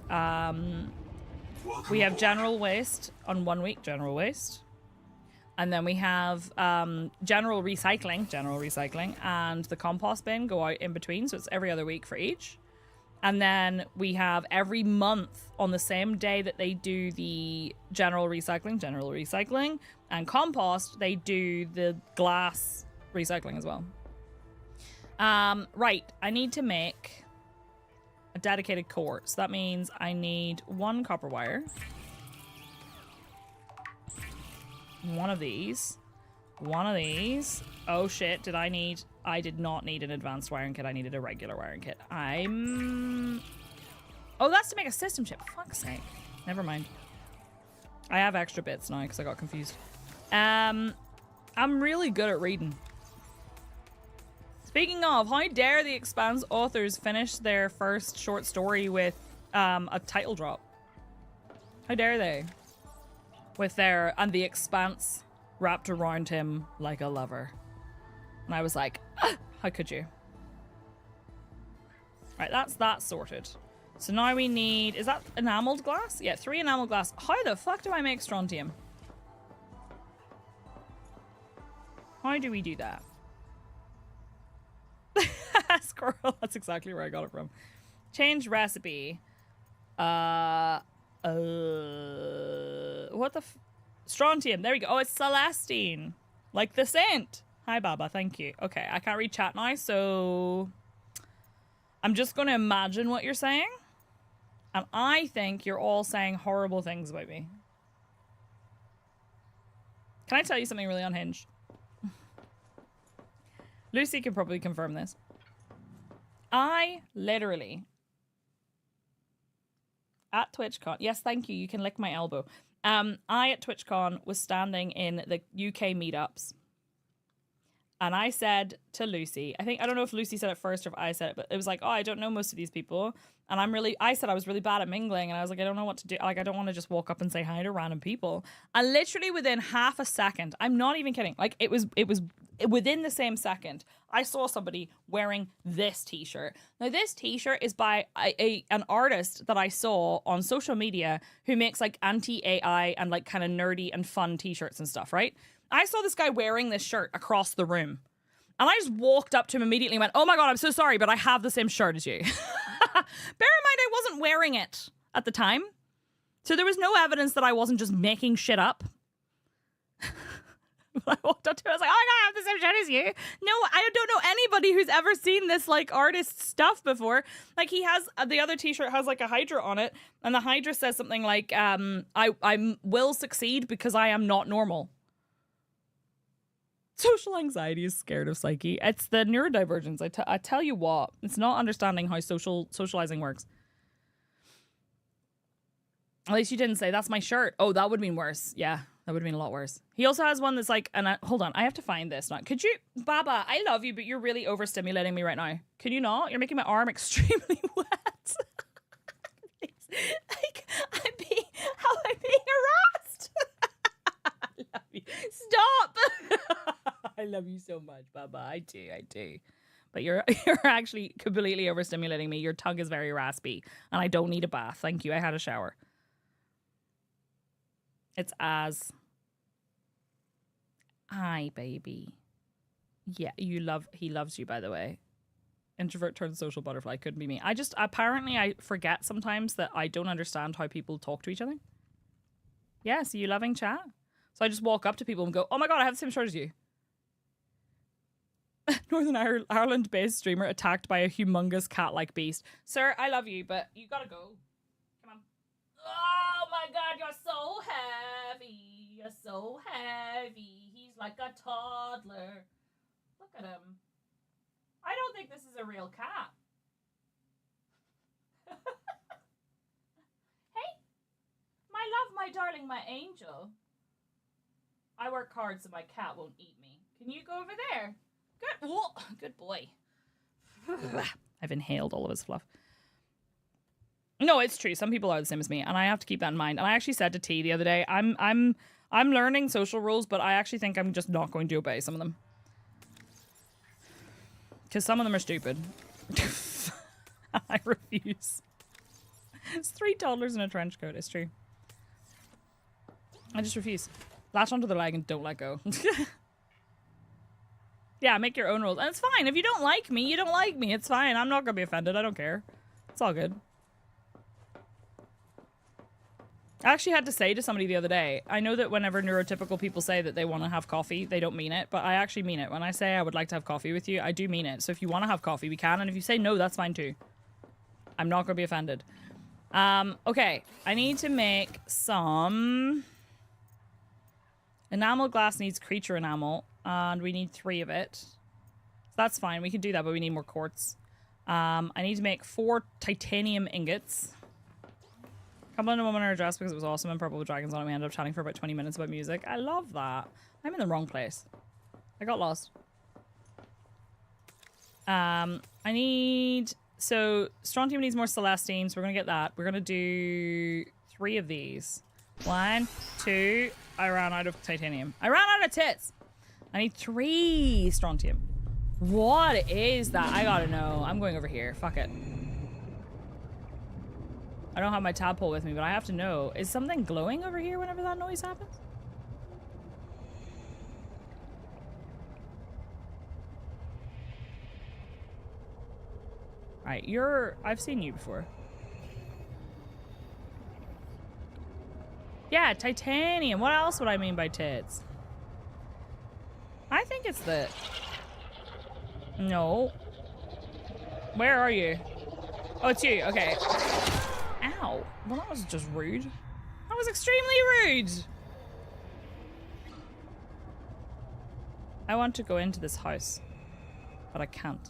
we have general waste on 1 week, general waste. And then we have general recycling, and the compost bin go out in between, so it's every other week for each. And then we have every month on the same day that they do the general recycling, and compost, they do the glass recycling as well. Right, I need to make a dedicated core. So that means I need 1 copper wire. One of these. Oh shit, I did not need an advanced wiring kit. I needed a regular wiring kit. Oh, that's to make a system chip. Fuck's sake. Never mind. I have extra bits now because I got confused. I'm really good at reading. Speaking of, how dare the Expanse authors finish their first short story with a title drop? How dare they? With their, and the Expanse wrapped around him like a lover. And I was like, ah, how could you? Right, that's that sorted. So now we need, is that enameled glass? Yeah, 3 enameled glass. How the fuck do I make strontium? How do we do that? Squirrel, that's exactly where I got it from. Change recipe. What the strontium, there we go. Oh, it's Celestine. Like the saint. Hi, Baba, thank you. Okay, I can't read chat now, so I'm just going to imagine what you're saying. And I think you're all saying horrible things about me. Can I tell you something really unhinged? Lucy can probably confirm this. I literally, at TwitchCon, yes, thank you, you can lick my elbow. I at TwitchCon was standing in the UK meetups. And I said to Lucy, I don't know if Lucy said it first or if I said it, but it was like, oh, I don't know most of these people. And I said I was really bad at mingling. And I was like, I don't know what to do. Like, I don't want to just walk up and say hi to random people. And literally within half a second, I'm not even kidding. Like, it was within the same second, I saw somebody wearing this t-shirt. Now, this t-shirt is by an artist that I saw on social media who makes like anti-AI and like kind of nerdy and fun t-shirts and stuff, right? I saw this guy wearing this shirt across the room. And I just walked up to him immediately and went, oh my God, I'm so sorry, but I have the same shirt as you. Bear in mind, I wasn't wearing it at the time. So there was no evidence that I wasn't just making shit up. I walked up to him, I was like, oh my God, I have the same shirt as you. No, I don't know anybody who's ever seen this like artist stuff before. Like he has, the other t-shirt has like a Hydra on it. And the Hydra says something like, I will succeed because I am not normal. Social anxiety is scared of psyche. It's the neurodivergence. I tell you what, it's not understanding how socializing works. At least you didn't say, that's my shirt. Oh, that would mean worse. Yeah. That would have been a lot worse. He also has one that's like, and hold on, I have to find this now. Could you, Baba, I love you, but you're really overstimulating me right now. Can you not? You're making my arm extremely wet. Like, how am I being harassed? I love you. Stop. I love you so much, Baba. I do. But you're actually completely overstimulating me. Your tongue is very raspy, and I don't need a bath. Thank you. I had a shower. It's as. Hi, baby. Yeah, he loves you, by the way. Introvert turns social butterfly. Couldn't be me. Apparently I forget sometimes that I don't understand how people talk to each other. Yeah, so you loving chat? So I just walk up to people and go, oh my God, I have the same shirt as you. Northern Ireland-based streamer attacked by a humongous cat-like beast. Sir, I love you, but you gotta go. Come on. Oh my God, you're so heavy. You're so heavy. He's like a toddler. Look at him. I don't think this is a real cat. Hey, my love, my darling, my angel. I work hard so my cat won't eat me. Can you go over there? Good. Whoa, good boy. I've inhaled all of his fluff. No, it's true. Some people are the same as me, and I have to keep that in mind. And I actually said to T the other day, I'm learning social rules, but I actually think I'm just not going to obey some of them. Because some of them are stupid. I refuse. It's 3 toddlers in a trench coat. It's true. I just refuse. Latch onto the leg and don't let go. Yeah, make your own rules. And it's fine. If you don't like me, you don't like me. It's fine. I'm not going to be offended. I don't care. It's all good. I actually had to say to somebody the other day, I know that whenever neurotypical people say that they want to have coffee, they don't mean it, but I actually mean it. When I say I would like to have coffee with you, I do mean it. So if you want to have coffee, we can. And if you say no, that's fine too. I'm not going to be offended. Okay. I need to make some... Enamel glass needs creature enamel, and we need 3 of it. So that's fine. We can do that, but we need more quartz. I need to make 4 titanium ingots. Compliment a woman in her dress because it was awesome and purple with dragons on it. We ended up chatting for about 20 minutes about music. I love that. I'm in the wrong place. I got lost. I need... So, strontium needs more celestine, so we're going to get that. We're going to do 3 of these. 1, 2... I ran out of titanium. I ran out of tits! I need 3 strontium. What is that? I gotta know. I'm going over here. Fuck it. I don't have my tadpole with me, but I have to know. Is something glowing over here whenever that noise happens? Right, I've seen you before. Yeah, titanium. What else would I mean by tits? I think it's the... No. Where are you? Oh, it's you. Okay. Ow. Well, that was just rude. That was extremely rude. I want to go into this house, but I can't.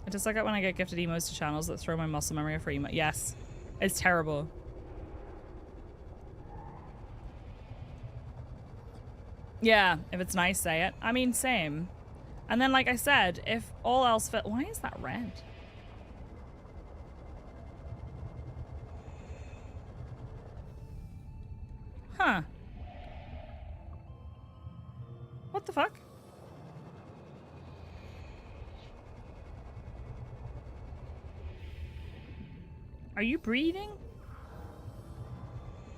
I just like it when I get gifted emotes to channels that throw my muscle memory for emo. Yes. It's terrible. Yeah, if it's nice, say it. I mean, same. And then, like I said, if all else fit... Why is that red? Huh. What the fuck? Are you breathing?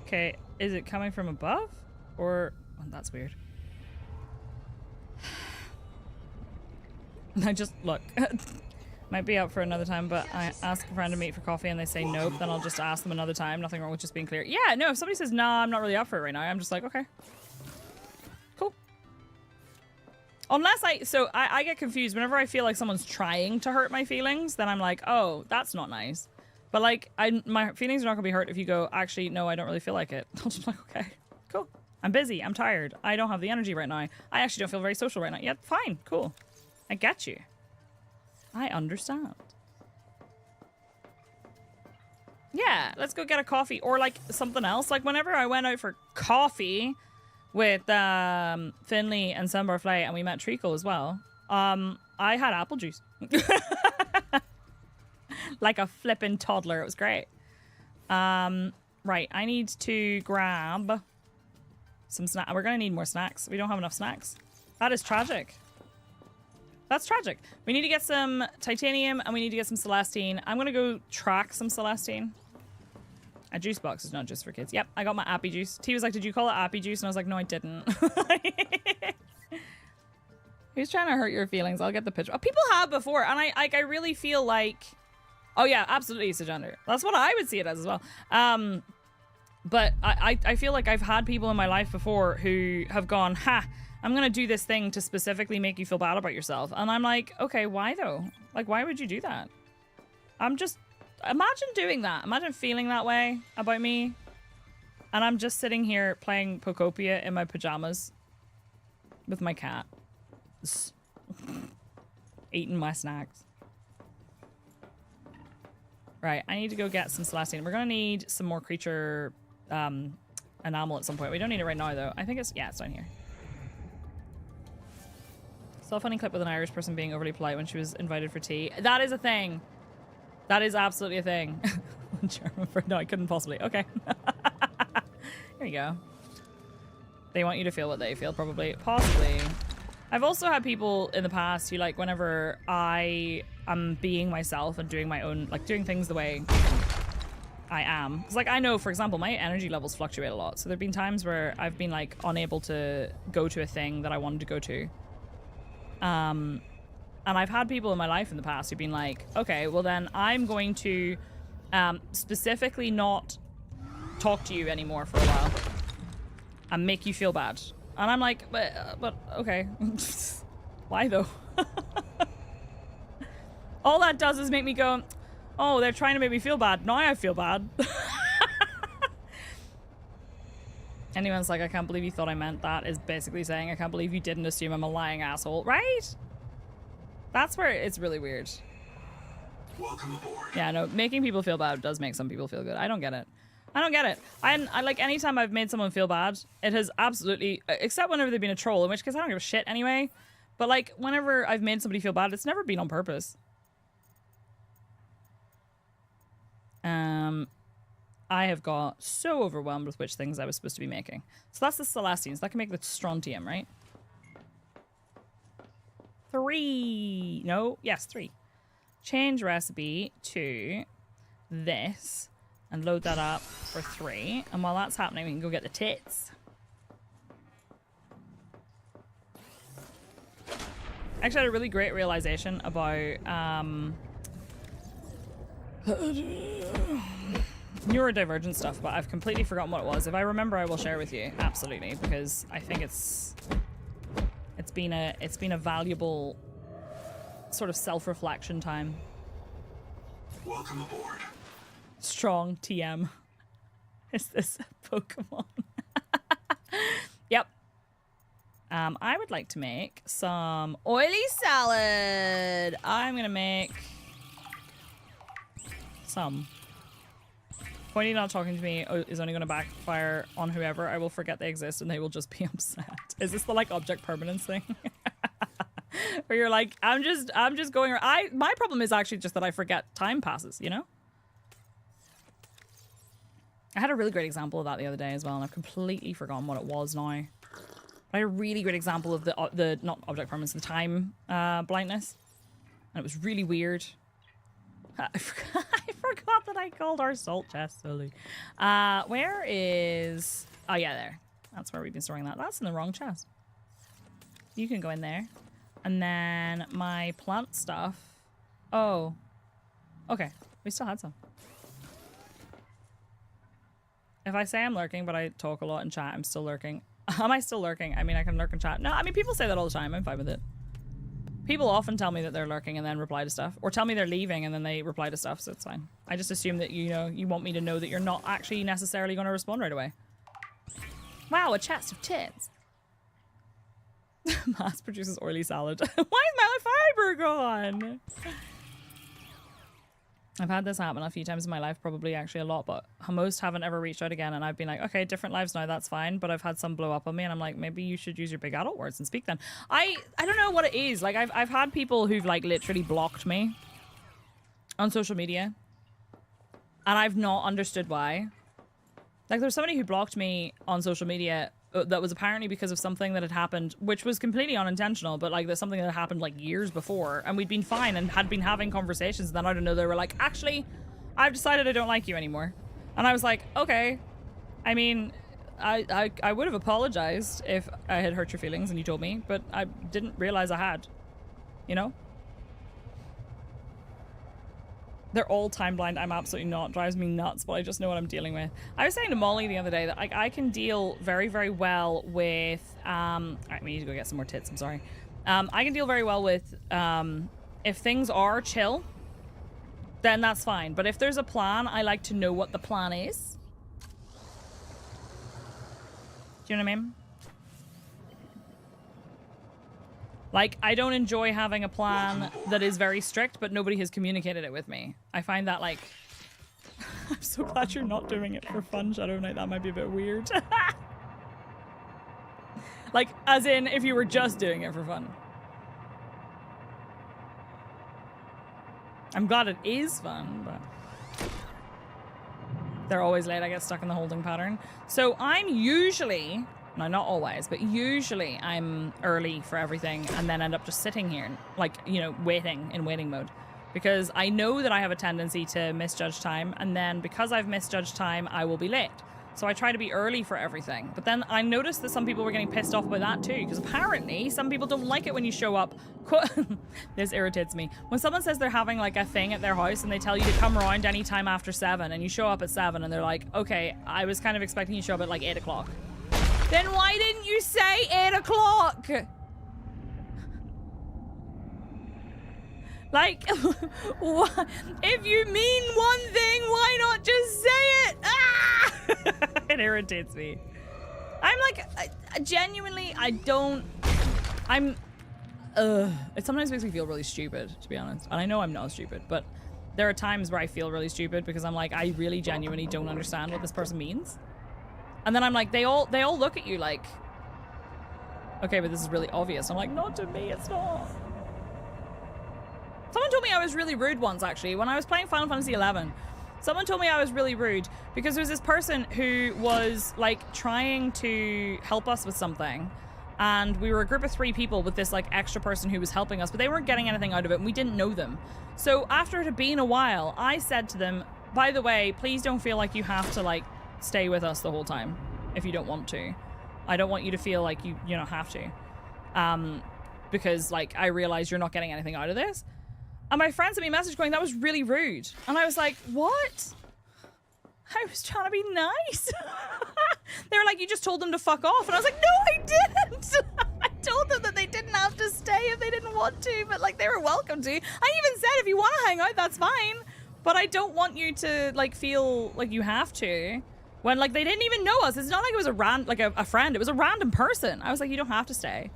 Okay, is it coming from above? Or... Oh, that's weird. I just... Look. Might be out for another time, but I ask a friend to meet for coffee and they say nope, then I'll just ask them another time. Nothing wrong with just being clear. Yeah, no, if somebody says, nah, I'm not really up for it right now, I'm just like, okay. Cool. Unless I get confused. Whenever I feel like someone's trying to hurt my feelings, then I'm like, oh, that's not nice. But like, my feelings are not gonna be hurt if you go, actually, no, I don't really feel like it. I'll just be like, okay, cool. I'm busy, I'm tired. I don't have the energy right now. I actually don't feel very social right now. Yeah, fine, cool. I get you. I understand. Yeah, let's go get a coffee or like something else. Like whenever I went out for coffee with Finley and Sunbar Flight and we met Treacle as well, I had apple juice. Like a flippin' toddler. It was great. Right, I need to grab some snacks. We're going to need more snacks. We don't have enough snacks. That is tragic. That's tragic. We need to get some titanium and we need to get some Celestine. I'm going to go track some Celestine. A juice box is not just for kids. Yep, I got my appy juice. T was like, did you call it appy juice? And I was like, no, I didn't. Who's trying to hurt your feelings? I'll get the picture. Oh, people have before. And I really feel like... Oh, yeah, absolutely, Sejender. That's what I would see it as well. But I feel like I've had people in my life before who have gone, ha, I'm going to do this thing to specifically make you feel bad about yourself. And I'm like, okay, why though? Like, why would you do that? Imagine doing that. Imagine feeling that way about me. And I'm just sitting here playing Pokopia in my pajamas with my cat. Eating my snacks. Right, I need to go get some Celestine. We're going to need some more creature enamel at some point. We don't need it right now, though. I think it's... Yeah, it's down here. Saw a funny clip with an Irish person being overly polite when she was invited for tea. That is a thing. That is absolutely a thing. German for... No, I couldn't possibly. Okay. Here you go. They want you to feel what they feel, probably. Possibly. I've also had people in the past who, like, whenever I am being myself and doing my own, like, doing things the way I am. Because, like, I know, for example, my energy levels fluctuate a lot. So there have been times where I've been, like, unable to go to a thing that I wanted to go to. And I've had people in my life in the past who've been like, okay, well then I'm going to specifically not talk to you anymore for a while and make you feel bad. And I'm like, but okay. Why though? All that does is make me go, oh, they're trying to make me feel bad. Now I feel bad. Anyone's like, I can't believe you thought I meant that is basically saying, I can't believe you didn't assume I'm a lying asshole. Right? That's where it's really weird. Welcome aboard. Yeah, no, making people feel bad does make some people feel good. I don't get it. I don't get it. I like, anytime I've made someone feel bad, it has absolutely, except whenever they've been a troll, in which case I don't give a shit anyway. But like, whenever I've made somebody feel bad, it's never been on purpose. I have got so overwhelmed with which things I was supposed to be making. So that's the Celestines. That can make the strontium, right? 3. No, yes, 3. Change recipe to this and load that up for 3. And while that's happening, we can go get the tits. Actually, I had a really great realization about neurodivergent stuff, but I've completely forgotten what it was. If I remember, I will share with you. Absolutely, because I think it's been a valuable sort of self-reflection time. Welcome aboard. Strong TM. Is this a Pokemon? Yep. I would like to make some oily salad. I'm gonna make some. Pointy not talking to me is only going to backfire on whoever. I will forget they exist and they will just be upset. Is this the like object permanence thing? Where you're like, I'm just going. My problem is actually just that I forget time passes. You know. I had a really great example of that the other day as well, and I've completely forgotten what it was now. I had a really great example of the not object permanence, the time blindness, and it was really weird. I forgot that I called our salt chest silly. Where is... Oh, yeah, there. That's where we've been storing that. That's in the wrong chest. You can go in there. And then my plant stuff... Oh. Okay. We still had some. If I say I'm lurking, but I talk a lot in chat, I'm still lurking. Am I still lurking? I mean, I can lurk in chat. No, I mean, people say that all the time. I'm fine with it. People often tell me that they're lurking and then reply to stuff, or tell me they're leaving and then they reply to stuff, so it's fine. I just assume that, you know, you want me to know that you're not actually necessarily going to respond right away. Wow, a chest of tits. Mass produces oily salad. Why is my fiber gone? I've had this happen a few times in my life, probably actually a lot, but most haven't ever reached out again. And I've been like, okay, different lives now, that's fine. But I've had some blow up on me, and I'm like, maybe you should use your big adult words and speak then. I don't know what it is. Like, I've had people who've like literally blocked me on social media, and I've not understood why. Like, there's somebody who blocked me on social media that was apparently because of something that had happened, which was completely unintentional, but like there's something that happened like years before, and we'd been fine and had been having conversations, and then I don't know, they were like, actually, I've decided I don't like you anymore. And I was like, okay. I mean, I would have apologized if I had hurt your feelings and you told me, but I didn't realize I had, you know? They're all time blind. I'm absolutely not. Drives me nuts, but I just know what I'm dealing with. I was saying to Molly the other day that I can deal very, very well with... Alright, we need to go get some more tits. I'm sorry. I can deal very well with... if things are chill, then that's fine. But if there's a plan, I like to know what the plan is. Do you know what I mean? Like, I don't enjoy having a plan that is very strict, but nobody has communicated it with me. I find that, like... I'm so glad you're not doing it for fun, Shadow Knight. That might be a bit weird. Like, as in, if you were just doing it for fun. I'm glad it is fun, but... They're always late. I get stuck in the holding pattern. So I'm usually... No, not always, but usually I'm early for everything and then end up just sitting here, like, you know, waiting in waiting mode. Because I know that I have a tendency to misjudge time, and then because I've misjudged time, I will be late. So I try to be early for everything. But then I noticed that some people were getting pissed off about that too, because apparently some people don't like it when you show up. This irritates me. When someone says they're having like a thing at their house and they tell you to come around anytime after 7, and you show up at 7 and they're like, okay, I was kind of expecting you to show up at like 8 o'clock. Then why didn't you say 8 o'clock? Like, what? If you mean one thing, why not just say it? Ah! It irritates me. I'm like, genuinely, I don't, it sometimes makes me feel really stupid, to be honest. And I know I'm not stupid, but there are times where I feel really stupid because I'm like, I really genuinely don't understand what this person means. And then I'm like, they all look at you like, okay, but this is really obvious. I'm like, not to me, it's not. Someone told me I was really rude once, actually, when I was playing Final Fantasy XI. Someone told me I was really rude because there was this person who was like trying to help us with something. And we were a group of 3 people with this like extra person who was helping us, but they weren't getting anything out of it and we didn't know them. So after it had been a while, I said to them, by the way, please don't feel like you have to like stay with us the whole time if you don't want to. I don't want you to feel like you don't have to. Because like I realize you're not getting anything out of this. And my friend sent me a message going, that was really rude. And I was like, what? I was trying to be nice. They were like, you just told them to fuck off. And I was like, no, I didn't. I told them that they didn't have to stay if they didn't want to, but like they were welcome to. I even said, if you want to hang out, that's fine. But I don't want you to like feel like you have to. When like they didn't even know us. It's not like it was a friend. It was a random person. I was like, you don't have to stay.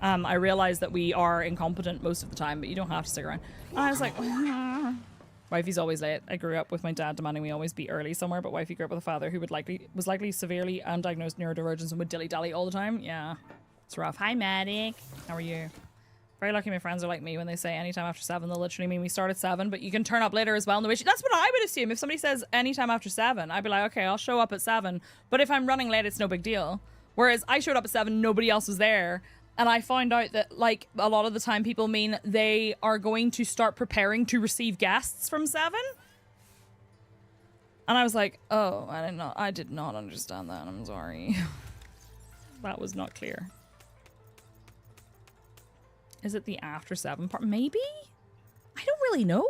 I realized that we are incompetent most of the time, but you don't have to stick around. And I was like, wifey's always late. I grew up with my dad demanding we always be early somewhere, but wifey grew up with a father who was likely severely undiagnosed neurodivergence and would dilly-dally all the time. Yeah, it's rough. Hi, Maddie. How are you? Very lucky my friends are like me when they say anytime after 7, they'll literally mean we start at 7, but you can turn up later as well. That's what I would assume. If somebody says anytime after 7, I'd be like, okay, I'll show up at 7, but if I'm running late, it's no big deal. Whereas I showed up at 7, nobody else was there. And I found out that, like, a lot of the time people mean they are going to start preparing to receive guests from 7. And I was like, oh, I did not understand that. I'm sorry. That was not clear. Is it the after 7 part? Maybe? I don't really know.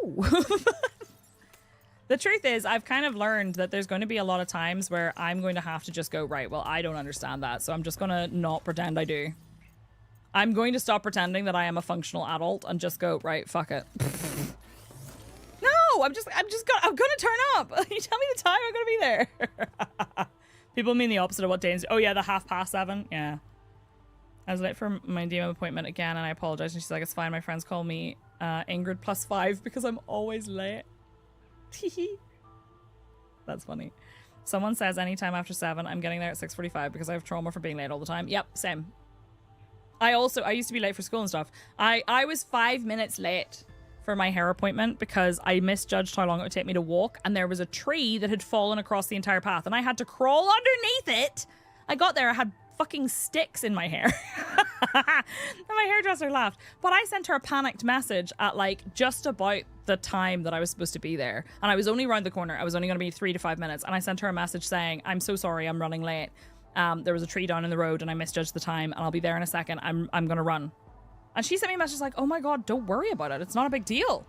The truth is, I've kind of learned that there's going to be a lot of times where I'm going to have to just go, right, well, I don't understand that. So I'm just going to not pretend I do. I'm going to stop pretending that I am a functional adult and just go, right, fuck it. No, I'm gonna turn up. You tell me the time, I'm gonna be there. People mean the opposite of what Dane's. Oh yeah, the 7:30. Yeah. I was late for my DM appointment again and I apologize. And she's like, it's fine. My friends call me Ingrid +5 because I'm always late. That's funny. Someone says anytime after 7, I'm getting there at 6:45 because I have trauma for being late all the time. Yep, same. I used to be late for school and stuff. I was 5 minutes late for my hair appointment because I misjudged how long it would take me to walk, and there was a tree that had fallen across the entire path and I had to crawl underneath it. I got there, I had fucking sticks in my hair. And my hairdresser laughed. But I sent her a panicked message at like just about the time that I was supposed to be there. And I was only around the corner. I was only going to be 3 to 5 minutes. And I sent her a message saying, I'm so sorry, I'm running late. There was a tree down in the road and I misjudged the time and I'll be there in a second. I'm going to run. And she sent me a message like, oh my God, don't worry about it. It's not a big deal.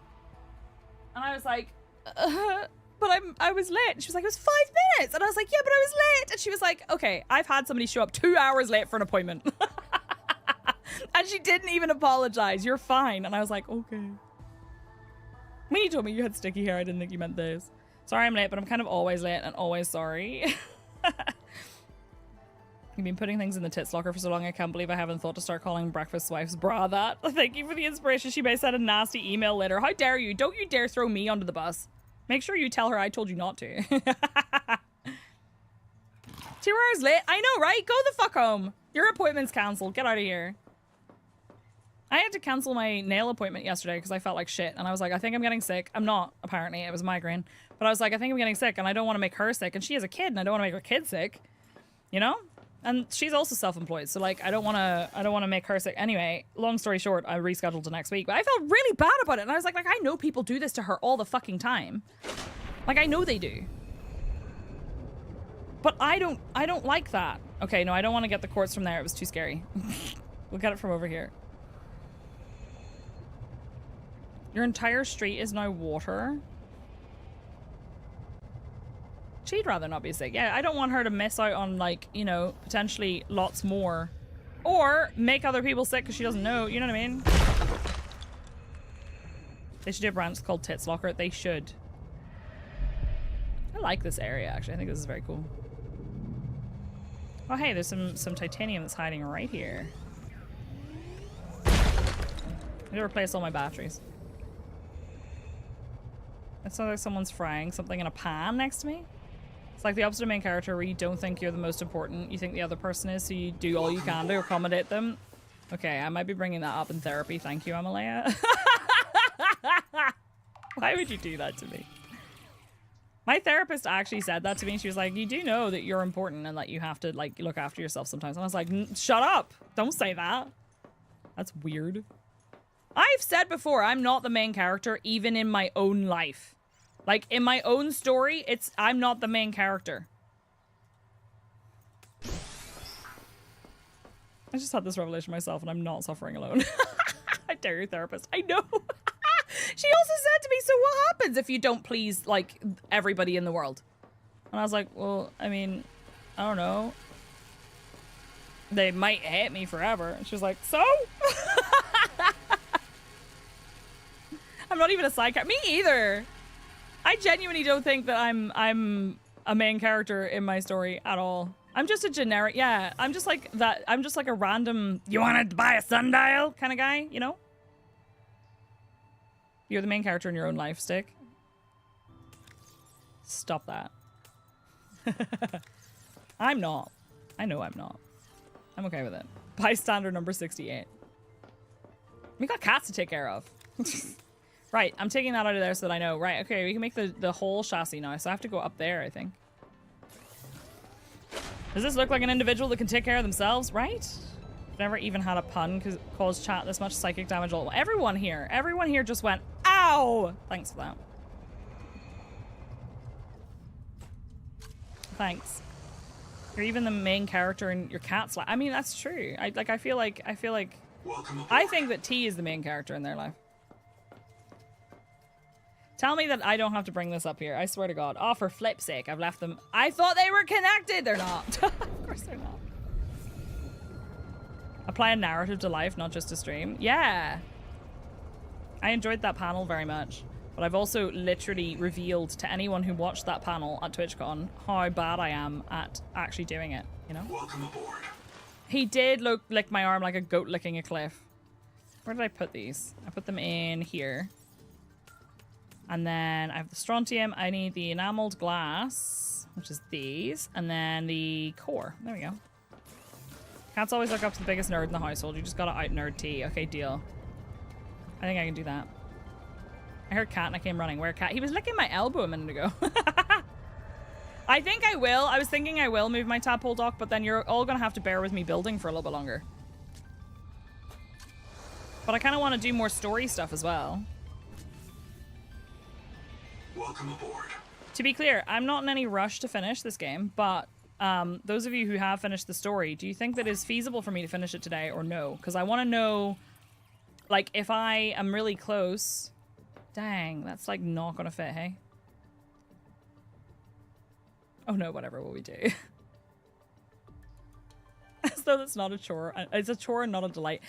And I was like, but I was late. And she was like, it was 5 minutes. And I was like, yeah, but I was late. And she was like, okay, I've had somebody show up 2 hours late for an appointment. And she didn't even apologize. You're fine. And I was like, okay. When you told me you had sticky hair, I didn't think you meant this. Sorry I'm late, but I'm kind of always late and always sorry. You've been putting things in the tits locker for so long, I can't believe I haven't thought to start calling breakfast wives bra that. Thank you for the inspiration. She may send a nasty email later. How dare you? Don't you dare throw me under the bus. Make sure you tell her I told you not to. 2 hours late? I know, right? Go the fuck home. Your appointment's cancelled. Get out of here. I had to cancel my nail appointment yesterday because I felt like shit. And I was like, I think I'm getting sick. I'm not, apparently. It was migraine. But I was like, I think I'm getting sick and I don't want to make her sick. And she has a kid and I don't want to make her kid sick. You know? And she's also self-employed. So like, I don't want to make her sick. Anyway, long story short, I rescheduled to next week. But I felt really bad about it. And I was like, I know people do this to her all the fucking time. Like, I know they do. But I don't like that. Okay, no, I don't want to get the quartz from there. It was too scary. We'll get it from over here. Your entire street is now water. She'd rather not be sick. Yeah, I don't want her to miss out on, like, you know, potentially lots more. Or make other people sick because she doesn't know. You know what I mean? They should do a branch called Tits Locker. They should. I like this area, actually. I think this is very cool. Oh, hey, there's some titanium that's hiding right here. I need to replace all my batteries. It sounds like someone's frying something in a pan next to me. It's like the opposite of main character where you don't think you're the most important. You think the other person is, so you do all you can to accommodate them. Okay, I might be bringing that up in therapy. Thank you, Amalea. Why would you do that to me? My therapist actually said that to me. She was like, you do know that you're important and that you have to, like, look after yourself sometimes. And I was like, shut up. Don't say that. That's weird. I've said before, I'm not the main character, even in my own life. Like, in my own story, I'm not the main character. I just had this revelation myself and I'm not suffering alone. I dare you, therapist. I know. She also said to me, so what happens if you don't please, like, everybody in the world? And I was like, well, I mean, I don't know. They might hate me forever. And she was like, so? I'm not even a side character. Me either. I genuinely don't think that I'm a main character in my story at all. I'm just a generic, yeah. I'm just like that. I'm just like a random, you want to buy a sundial kind of guy, you know? You're the main character in your own life, Stick. Stop that. I'm not. I know I'm not. I'm okay with it. Bystander number 68. We got cats to take care of. Right, I'm taking that out of there so that I know. Right, okay, we can make the whole chassis now. So I have to go up there, I think. Does this look like an individual that can take care of themselves? Right? I've never even had a pun cause chat this much psychic damage. Everyone here just went, ow! Thanks for that. Thanks. You're even the main character in your cat's life. I mean, that's true. I feel like I think that T is the main character in their life. Tell me that I don't have to bring this up here. I swear to God. Oh, for flip's sake, I've left them. I thought they were connected. They're not. Of course they're not. Apply a narrative to life, not just a stream. Yeah. I enjoyed that panel very much. But I've also literally revealed to anyone who watched that panel at TwitchCon how bad I am at actually doing it, you know? Welcome aboard. He did lick my arm like a goat licking a cliff. Where did I put these? I put them in here. And then I have the strontium. I need the enameled glass, which is these. And then the core. There we go. Cats always look up to the biggest nerd in the household. You just gotta out-nerd T. Okay, deal. I think I can do that. I heard cat and I came running. Where cat? He was licking my elbow a minute ago. I think I will. I was thinking I will move my tadpole dock, but then you're all gonna have to bear with me building for a little bit longer. But I kind of want to do more story stuff as well. Welcome aboard. To be clear, I'm not in any rush to finish this game, but those of you who have finished the story, do you think that it's feasible for me to finish it today or no? Because I want to know, like, if I am really close. Dang, that's like not gonna fit, hey? Oh no, whatever will we do? As though that's not a chore. It's a chore and not a delight.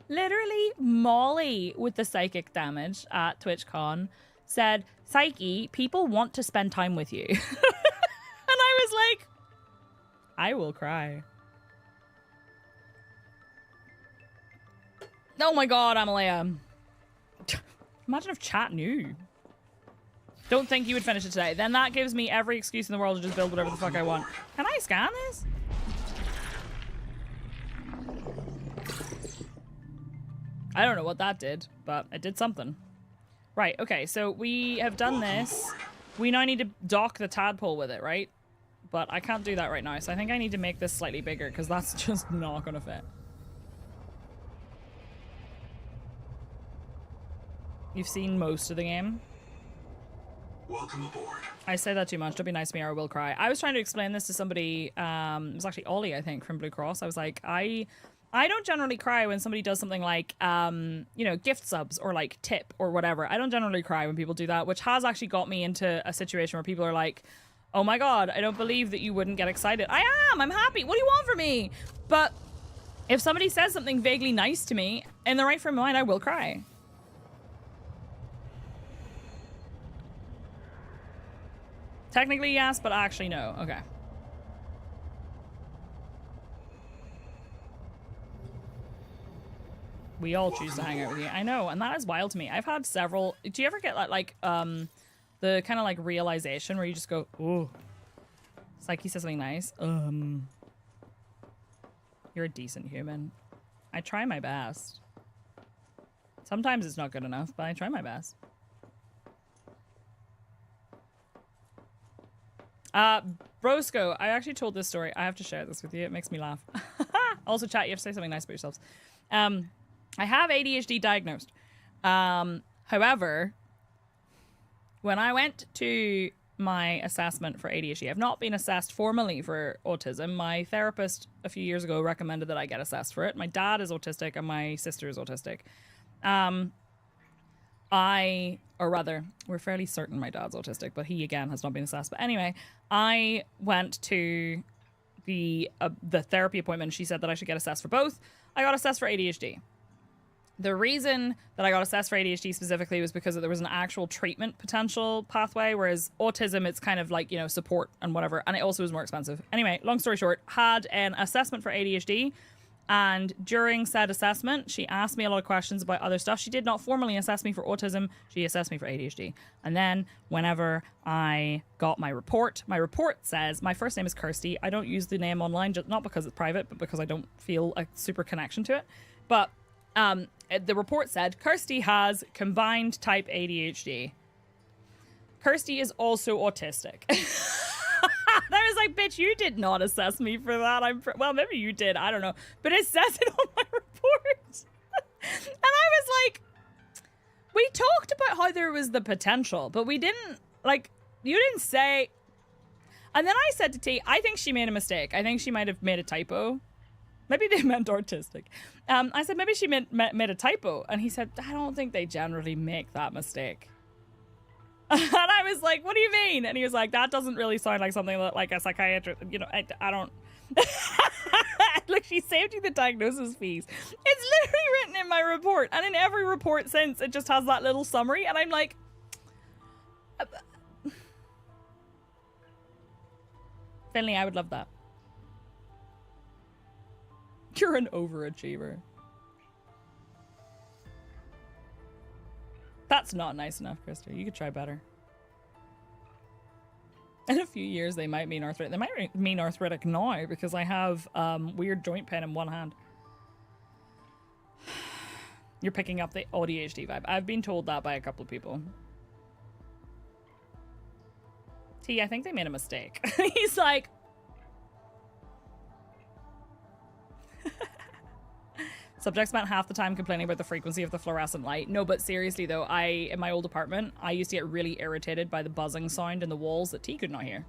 Literally, Molly with the psychic damage at TwitchCon said, Psyche, people want to spend time with you. And I was like, I will cry. Oh my god, Amalia. Imagine if chat knew. Don't think you would finish it today. Then that gives me every excuse in the world to just build whatever the fuck I want. Can I scan this? I don't know what that did, but it did something. Right, okay, so we have done this. We now need to dock the tadpole with it, right? But I can't do that right now, so I think I need to make this slightly bigger because that's just not gonna fit. You've seen most of the game. Welcome aboard. I say that too much. Don't be nice to me or I will cry. I was trying to explain this to somebody. It was actually Ollie, I think, from Blue Cross. I was like, I don't generally cry when somebody does something like, you know, gift subs or like tip or whatever. I don't generally cry when people do that, which has actually got me into a situation where people are like, oh my god, I don't believe that you wouldn't get excited. I am. I'm happy. What do you want from me? But if somebody says something vaguely nice to me, in the right frame of mind, I will cry. Technically, yes, but actually, no. Okay. We all choose to hang out with you. I know, and that is wild to me. I've had several... Do you ever get, like the kind of, like, realization where you just go, ooh. Psyche says something nice. You're a decent human. I try my best. Sometimes it's not good enough, but I try my best. Brosco, I actually told this story. I have to share this with you. It makes me laugh. Also, chat, you have to say something nice about yourselves. I have ADHD diagnosed. However, when I went to my assessment for ADHD, I've not been assessed formally for autism. My therapist a few years ago recommended that I get assessed for it. My dad is autistic and my sister is autistic. Or rather, we're fairly certain my dad's autistic, but he, again, has not been assessed. But anyway, I went to the therapy appointment. She said that I should get assessed for both. I got assessed for ADHD. The reason that I got assessed for ADHD specifically was because there was an actual treatment potential pathway, whereas autism, it's kind of like, you know, support and whatever, and it also was more expensive. Anyway, long story short, had an assessment for ADHD. And during said assessment, she asked me a lot of questions about other stuff. She did not formally assess me for autism. She assessed me for ADHD. And then whenever I got my report says, my first name is Kirsty. I don't use the name online, just not because it's private, but because I don't feel a super connection to it. But the report said, Kirsty has combined type ADHD. Kirsty is also autistic. I was like, bitch, you did not assess me for that. Well, maybe you did. I don't know. But it says it on my report. And I was like, we talked about how there was the potential, but we didn't, like, you didn't say. And then I said to T, I think she made a mistake. I think she might have made a typo. Maybe they meant autistic. I said, maybe she made a typo. And he said, I don't think they generally make that mistake. And I was like, what do you mean? And he was like, that doesn't really sound like something that, like, a psychiatrist, you know, I don't. Look, she saved you the diagnosis fees. It's literally written in my report. And in every report since, it just has that little summary. And I'm like, Finley, I would love that. You're an overachiever. That's not nice enough, Krista. You could try better. In a few years, they might mean arthritic. They might mean arthritic now because I have weird joint pain in one hand. You're picking up the ADHD vibe. I've been told that by a couple of people. T, I think they made a mistake. He's like... Subject spent half the time complaining about the frequency of the fluorescent light. No, but seriously though, in my old apartment, I used to get really irritated by the buzzing sound in the walls that T could not hear.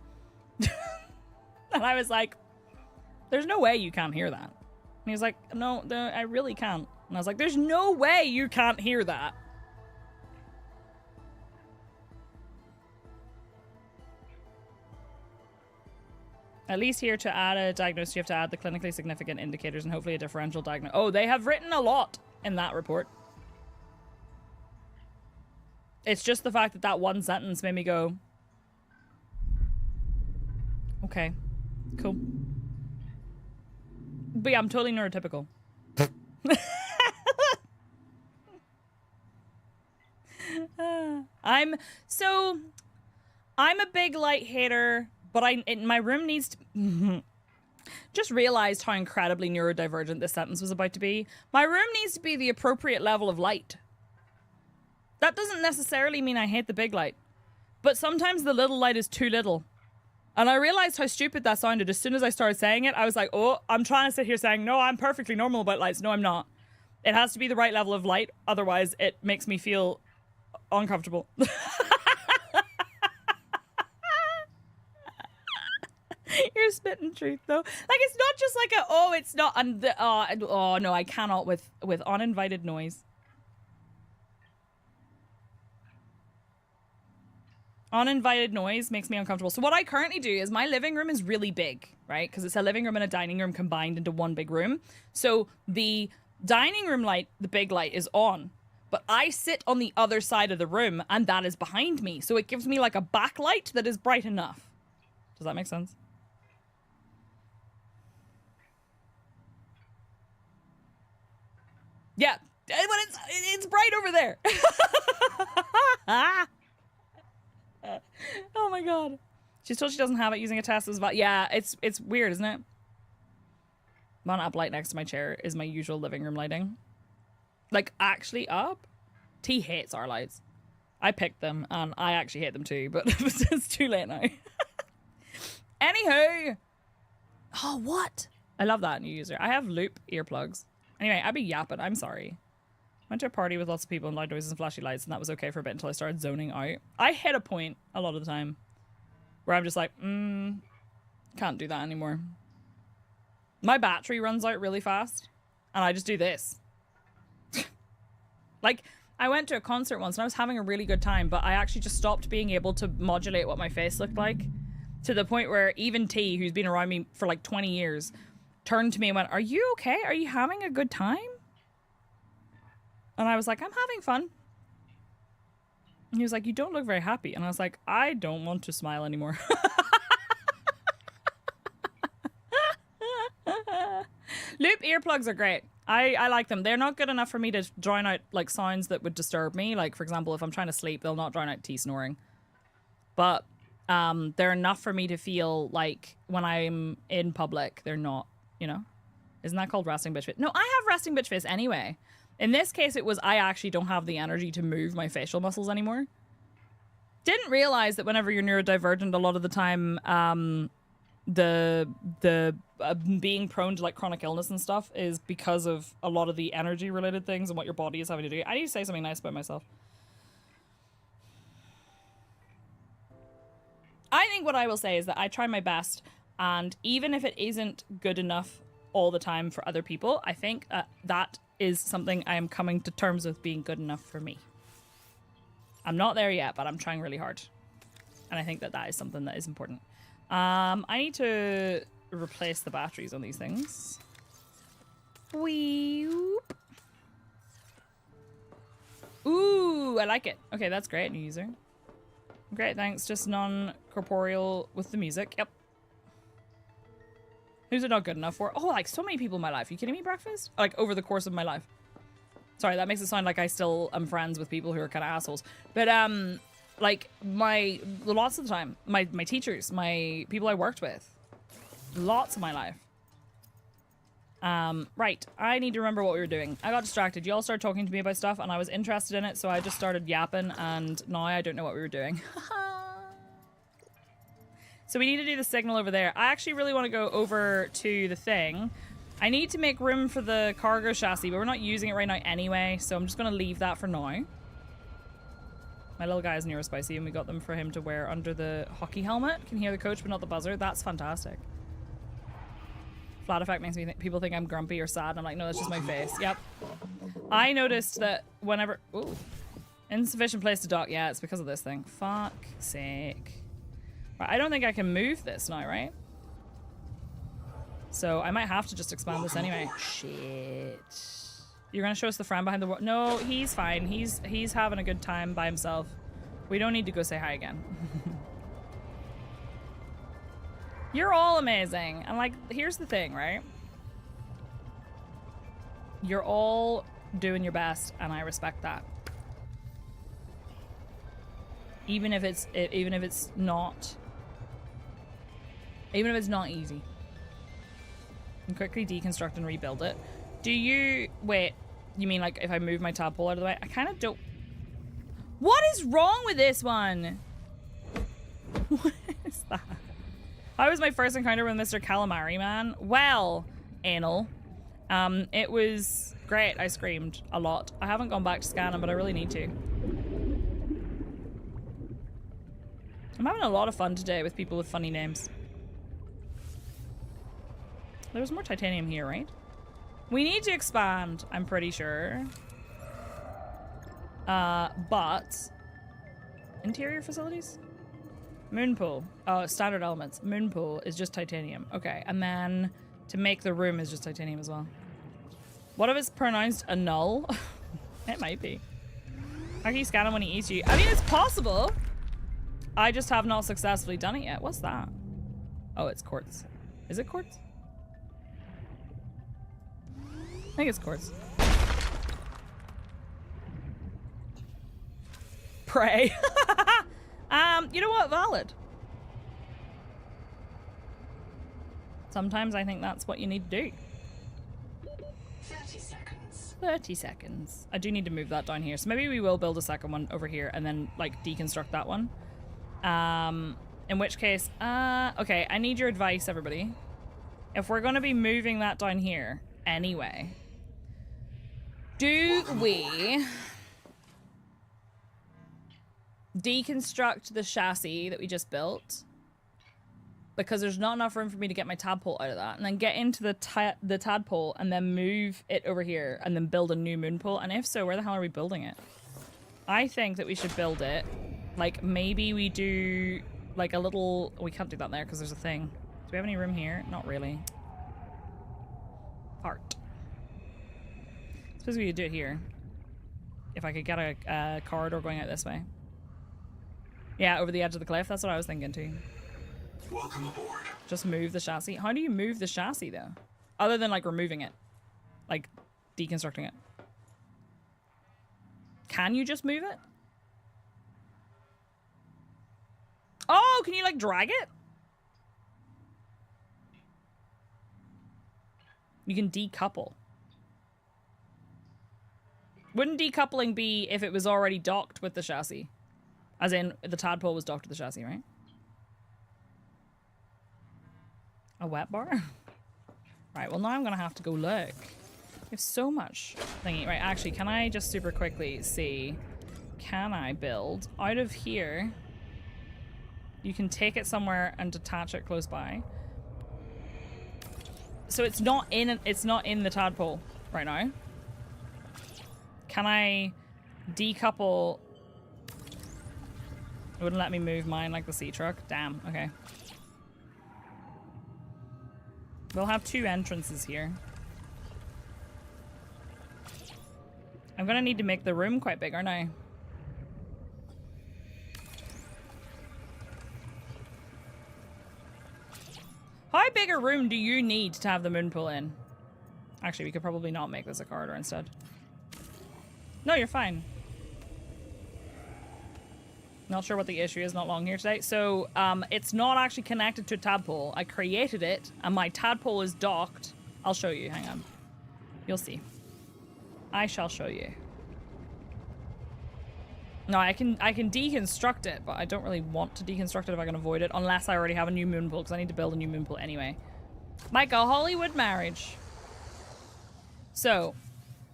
And I was like, there's no way you can't hear that. And he was like, no, I really can't. And I was like, there's no way you can't hear that. At least here to add a diagnosis, you have to add the clinically significant indicators and hopefully a differential diagnosis. Oh, they have written a lot in that report. It's just the fact that that one sentence made me go, okay, cool. But yeah, I'm totally neurotypical. I'm a big light hater. But my room needs to... Just realized how incredibly neurodivergent this sentence was about to be. My room needs to be the appropriate level of light. That doesn't necessarily mean I hate the big light. But sometimes the little light is too little. And I realized how stupid that sounded as soon as I started saying it. I was like, oh, I'm trying to sit here saying, no, I'm perfectly normal about lights. No, I'm not. It has to be the right level of light. Otherwise, it makes me feel uncomfortable. You're spitting truth though. Like, it's not just like a, oh, it's not, oh no, I cannot with uninvited noise. Uninvited noise makes me uncomfortable. So what I currently do is my living room is really big, right? Because it's a living room and a dining room combined into one big room. So the dining room light, the big light, is on. But I sit on the other side of the room and that is behind me. So it gives me like a backlight that is bright enough. Does that make sense? Yeah, but it's bright over there. Oh my god. She's told she doesn't have it using a test as well. Yeah, it's weird, isn't it? One up light next to my chair is my usual living room lighting. Like, actually up? T hates our lights. I picked them, and I actually hate them too, but it's too late now. Anywho. Oh, what? I love that new user. I have loop earplugs. Anyway, I'd be yapping. I'm sorry. Went to a party with lots of people and loud noises and flashy lights, and that was okay for a bit until I started zoning out. I hit a point a lot of the time where I'm just like, can't do that anymore. My battery runs out really fast, and I just do this. Like, I went to a concert once, and I was having a really good time, but I actually just stopped being able to modulate what my face looked like, to the point where even T, who's been around me for like 20 years, turned to me and went, are you okay? Are you having a good time? And I was like, I'm having fun. And he was like, you don't look very happy. And I was like, I don't want to smile anymore. Loop earplugs are great. I like them. They're not good enough for me to drown out like sounds that would disturb me. Like, for example, if I'm trying to sleep, they'll not drown out T snoring. But they're enough for me to feel like when I'm in public, they're not, you know? Isn't that called resting bitch face? No, I have resting bitch face anyway. In this case, it was I actually don't have the energy to move my facial muscles anymore. Didn't realize that whenever you're neurodivergent, a lot of the time, the being prone to like chronic illness and stuff is because of a lot of the energy related things and what your body is having to do. I need to say something nice about myself. I think what I will say is that I try my best, and even if it isn't good enough all the time for other people, I think that is something I am coming to terms with being good enough for me. I'm not there yet, but I'm trying really hard. And I think that that is something that is important. I need to replace the batteries on these things. Weep. Ooh, I like it. Okay, that's great, new user. Great, thanks. Just non-corporeal with the music. Yep. Who's it not good enough for? Oh, like so many people in my life. Are you kidding me, breakfast? Like over the course of my life. Sorry, that makes it sound like I still am friends with people who are kind of assholes. But, like, lots of the time, my teachers, my people I worked with, lots of my life. Right, I need to remember what we were doing. I got distracted. You all started talking to me about stuff, and I was interested in it, so I just started yapping, and now I don't know what we were doing. So we need to do the signal over there. I actually really want to go over to the thing. I need to make room for the cargo chassis, but we're not using it right now anyway, so I'm just going to leave that for now. My little guy is neurospicy, and we got them for him to wear under the hockey helmet. Can hear the coach, but not the buzzer. That's fantastic. Flat effect makes me people think I'm grumpy or sad. I'm like, no, that's just my face. Yep. I noticed that whenever... Ooh. Insufficient place to dock. Yeah, it's because of this thing. Fuck sake. Right, I don't think I can move this now, right? So I might have to just expand this anyway. Shit. You're gonna show us the friend behind the wall? No, he's fine. He's having a good time by himself. We don't need to go say hi again. You're all amazing. And like, here's the thing, right? You're all doing your best, and I respect that. Even if it's not easy. And quickly deconstruct and rebuild it. Do you... Wait, you mean like if I move my tadpole out of the way? I kind of don't... What is wrong with this one? What is that? How was my first encounter with Mr. Calamari Man? Well, anal. It was great. I screamed a lot. I haven't gone back to scan him, but I really need to. I'm having a lot of fun today with people with funny names. There was more titanium here, right? We need to expand, I'm pretty sure. But... Interior facilities? Moonpool. Oh, standard elements. Moonpool is just titanium. Okay, and then to make the room is just titanium as well. What if it's pronounced a null? It might be. How can you scan him when he eats you? I mean, it's possible. I just have not successfully done it yet. What's that? Oh, it's quartz. Is it quartz? I think it's quartz. Pray. You know what? Valid. Sometimes I think that's what you need to do. 30 seconds. 30 seconds. I do need to move that down here. So maybe we will build a second one over here and then like deconstruct that one. In which case, okay, I need your advice, everybody. If we're going to be moving that down here anyway, do we deconstruct the chassis that we just built? Because there's not enough room for me to get my tadpole out of that, and then get into the tadpole and then move it over here and then build a new moonpool. And if so, where the hell are we building it? I think that we should build it. Like, maybe we do like a little... We can't do that there because there's a thing. Do we have any room here? Not really. Art. I suppose we could do it here. If I could get a corridor going out this way. Yeah, over the edge of the cliff. That's what I was thinking too. Welcome aboard. Just move the chassis. How do you move the chassis though? Other than like removing it. Like deconstructing it. Can you just move it? Oh, can you like drag it? You can decouple. Wouldn't decoupling be if it was already docked with the chassis? As in, the tadpole was docked with the chassis, right? A wet bar? Right, well now I'm gonna have to go look. We have so much thingy. Right, actually, can I just super quickly see, can I build out of here? You can take it somewhere and detach it close by. So it's not in the tadpole right now. Can I decouple? It wouldn't let me move mine like the sea truck. Damn, okay. We'll have two entrances here. I'm gonna need to make the room quite big, aren't I? How big a room do you need to have the moonpool in? Actually, we could probably not make this a corridor instead. No, you're fine. Not sure what the issue is, not long here today. So, it's not actually connected to a tadpole. I created it, and my tadpole is docked. I'll show you, hang on. You'll see. I shall show you. No, I can deconstruct it, but I don't really want to deconstruct it if I can avoid it, unless I already have a new moon pool, because I need to build a new moon pool anyway. Like a Hollywood marriage. So,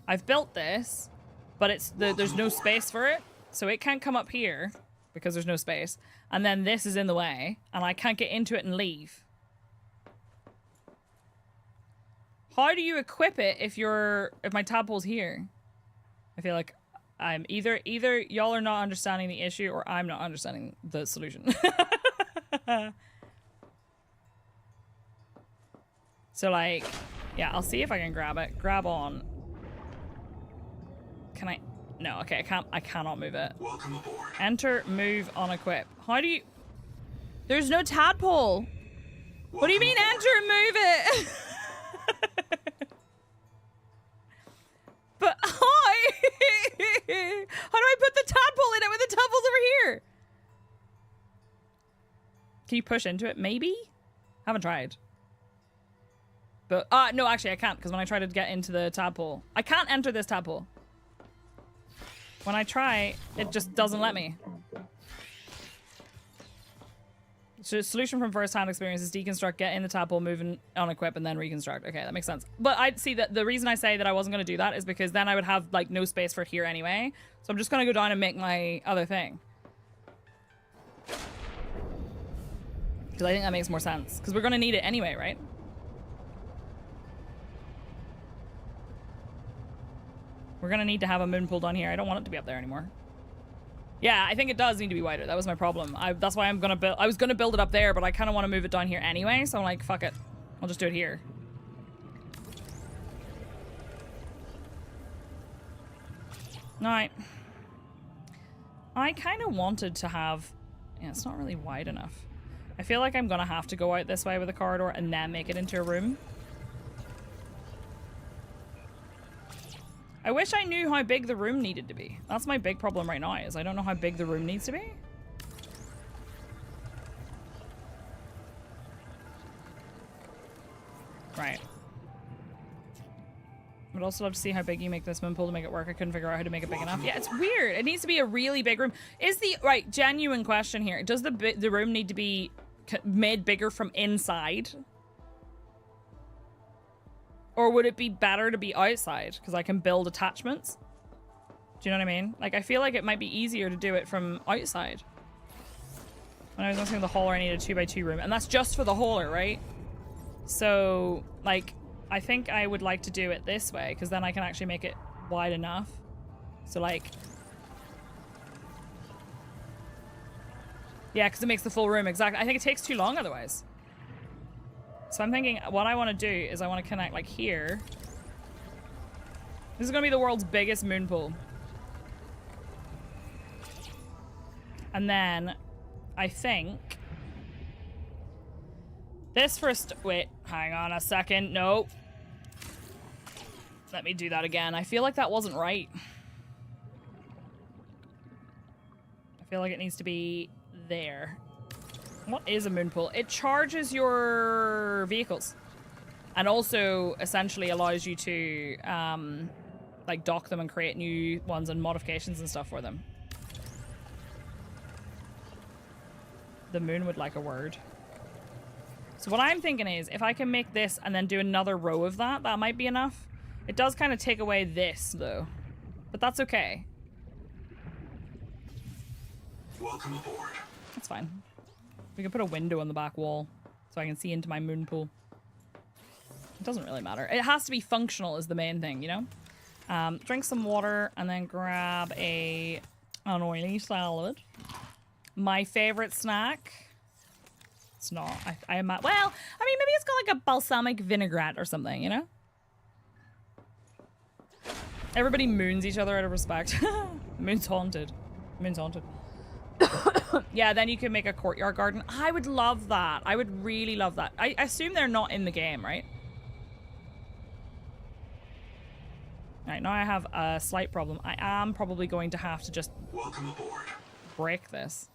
I've built this, but there's no space for it, so it can't come up here because there's no space, and then this is in the way, and I can't get into it and leave. How do you equip it if my tadpole's here? I feel like I'm either y'all are not understanding the issue or I'm not understanding the solution. So like, yeah, I'll see if I can grab it. Grab on. Can I? No, okay, I cannot move it. Welcome aboard. Enter, move, unequip. How do you? There's no tadpole. What do you mean enter and move it? But how? How do I put the tadpole in it when the tadpole's over here? Can you push into it? Maybe? Haven't tried. But, no, actually I can't, because when I try to get into the tadpole, I can't enter this tadpole. When I try, it just doesn't let me. So solution from first-hand experience is deconstruct, get in the tadpole, move and unequip, and then reconstruct. Okay, that makes sense. But I see that the reason I say that I wasn't going to do that is because then I would have like no space for here anyway. So I'm just going to go down and make my other thing. Because I think that makes more sense. Because we're going to need it anyway, right? We're going to need to have a moon pool down here. I don't want it to be up there anymore. Yeah, I think it does need to be wider. That was my problem. That's why I'm gonna build. I was gonna build it up there, but I kind of want to move it down here anyway. So I'm like, fuck it. I'll just do it here. Alright. I kind of wanted to have... Yeah, it's not really wide enough. I feel like I'm gonna have to go out this way with a corridor and then make it into a room. I wish I knew how big the room needed to be. That's my big problem right now, is I don't know how big the room needs to be. Right. I'd also love to see how big you make this moon pool to make it work. I couldn't figure out how to make it big enough. Yeah, it's weird. It needs to be a really big room. Is the... Right, genuine question here. Does the room need to be made bigger from inside? Or would it be better to be outside? Because I can build attachments. Do you know what I mean? Like, I feel like it might be easier to do it from outside. When I was listening to the hauler, I need a 2x2 room. And that's just for the hauler, right? So, like, I think I would like to do it this way. Because then I can actually make it wide enough. So, like... Yeah, because it makes the full room. Exactly. I think it takes too long otherwise. So I'm thinking what I want to do is I want to connect like here. This is going to be the world's biggest moon pool. And then I think this first... Wait, hang on a second. No. Let me do that again. I feel like that wasn't right. I feel like it needs to be there. What is a moon pool? It charges your vehicles and also essentially allows you to like dock them and create new ones and modifications and stuff for them. The moon would like a word. So what I'm thinking is if I can make this and then do another row of that, that might be enough. It does kind of take away this though, but that's okay. Welcome aboard. That's fine. We can put a window on the back wall so I can see into my moon pool. It doesn't really matter. It has to be functional is the main thing, you know? Drink some water and then grab an oily salad. My favorite snack. It's not. I am. Well, I mean, maybe it's got like a balsamic vinaigrette or something, you know? Everybody moons each other out of respect. Moon's haunted. Moon's haunted. Yeah, then you can make a courtyard garden. I would love that. I would really love that. I assume they're not in the game, right? Right, now I have a slight problem. I am probably going to have to just Welcome aboard. break this.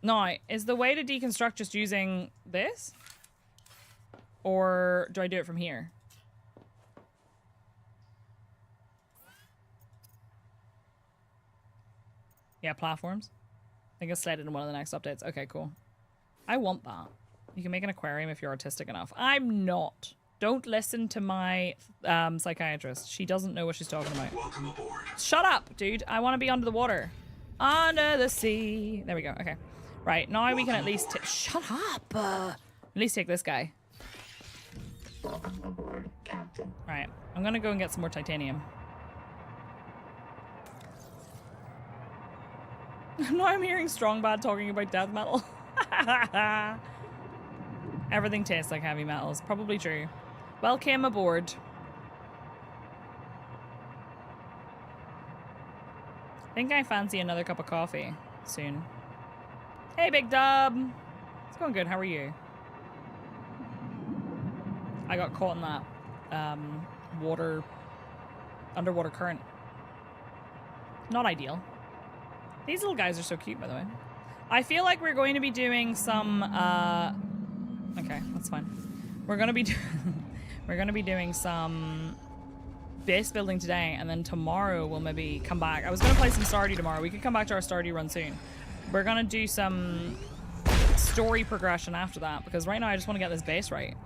Now, is the way to deconstruct just using this? Or do I do it from here? Yeah, platforms. I think it's slated in one of the next updates. Okay, cool. I want that. You can make an aquarium if you're artistic enough. I'm not. Don't listen to my psychiatrist. She doesn't know what she's talking about. Welcome aboard. Shut up, dude. I want to be under the water. Under the sea. There we go. Okay. Right. Now we can at least... Shut up. At least take this guy. Right. I'm going to go and get some more titanium. Now I'm hearing Strong Bad talking about death metal. Everything tastes like heavy metals. Probably true. Welcome aboard. I think I fancy another cup of coffee soon. Hey, Big Dub. It's going good. How are you? I got caught in that underwater current. Not ideal. These little guys are so cute, by the way. I feel like we're going to be doing some, okay, that's fine. We're going to be, we're going to be doing some base building today, and then tomorrow we'll maybe come back. I was going to play some Stardew tomorrow. We could come back to our Stardew run soon. We're going to do some story progression after that, because right now I just want to get this base right.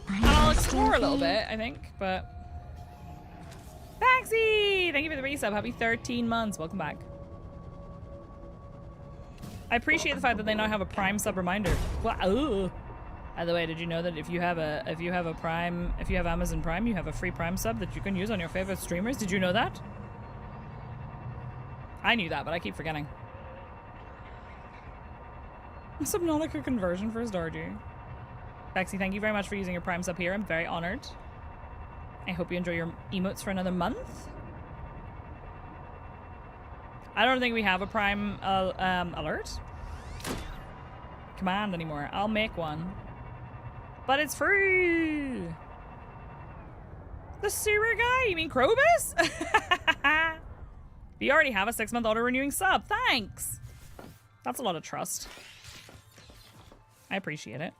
And I'll explore a little bit, I think, but... Baxi! Thank you for the resub. Happy 13 months. Welcome back. I appreciate the fact that they now have a Prime sub reminder. Well, ooh. By the way, did you know that if you have Amazon Prime, you have a free Prime sub that you can use on your favorite streamers? Did you know that? I knew that, but I keep forgetting. Subnautica conversion for Stardew. Baxi, thank you very much for using your Prime sub here. I'm very honored. I hope you enjoy your emotes for another month. I don't think we have a Prime alert command anymore. I'll make one. But it's free! The sewer guy? You mean Krobus? You already have a 6-month auto-renewing sub. Thanks! That's a lot of trust. I appreciate it.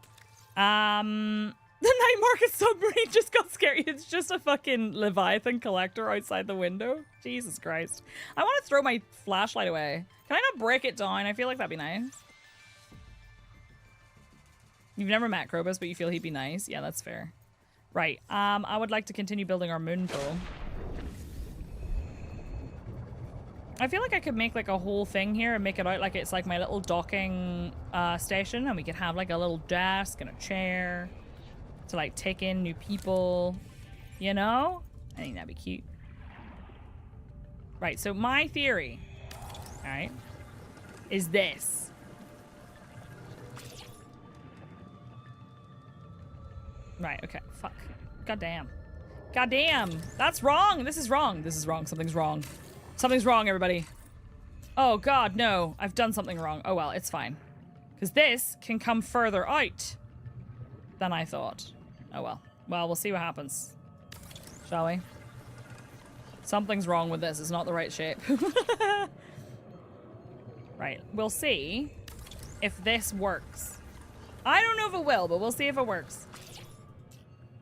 The night market submarine just got scary. It's just a fucking leviathan collector outside the window. Jesus Christ. I want to throw my flashlight away. Can I not break it down? I feel like that'd be nice. You've never met Krobus, but you feel he'd be nice. Yeah, that's fair. Right. I would like to continue building our moon pool. I feel like I could make like a whole thing here and make it out like it's like my little docking station, and we could have like a little desk and a chair to like take in new people, you know? I think that'd be cute. Right, so my theory, all right, is this. Right, okay, fuck. Goddamn. Goddamn, that's wrong. This is wrong. This is wrong. Something's wrong. Something's wrong, everybody. Oh god, no. I've done something wrong. Oh well, it's fine. Because this can come further out than I thought. Oh well. Well, we'll see what happens. Shall we? Something's wrong with this. It's not the right shape. Right. We'll see if this works. I don't know if it will, but we'll see if it works.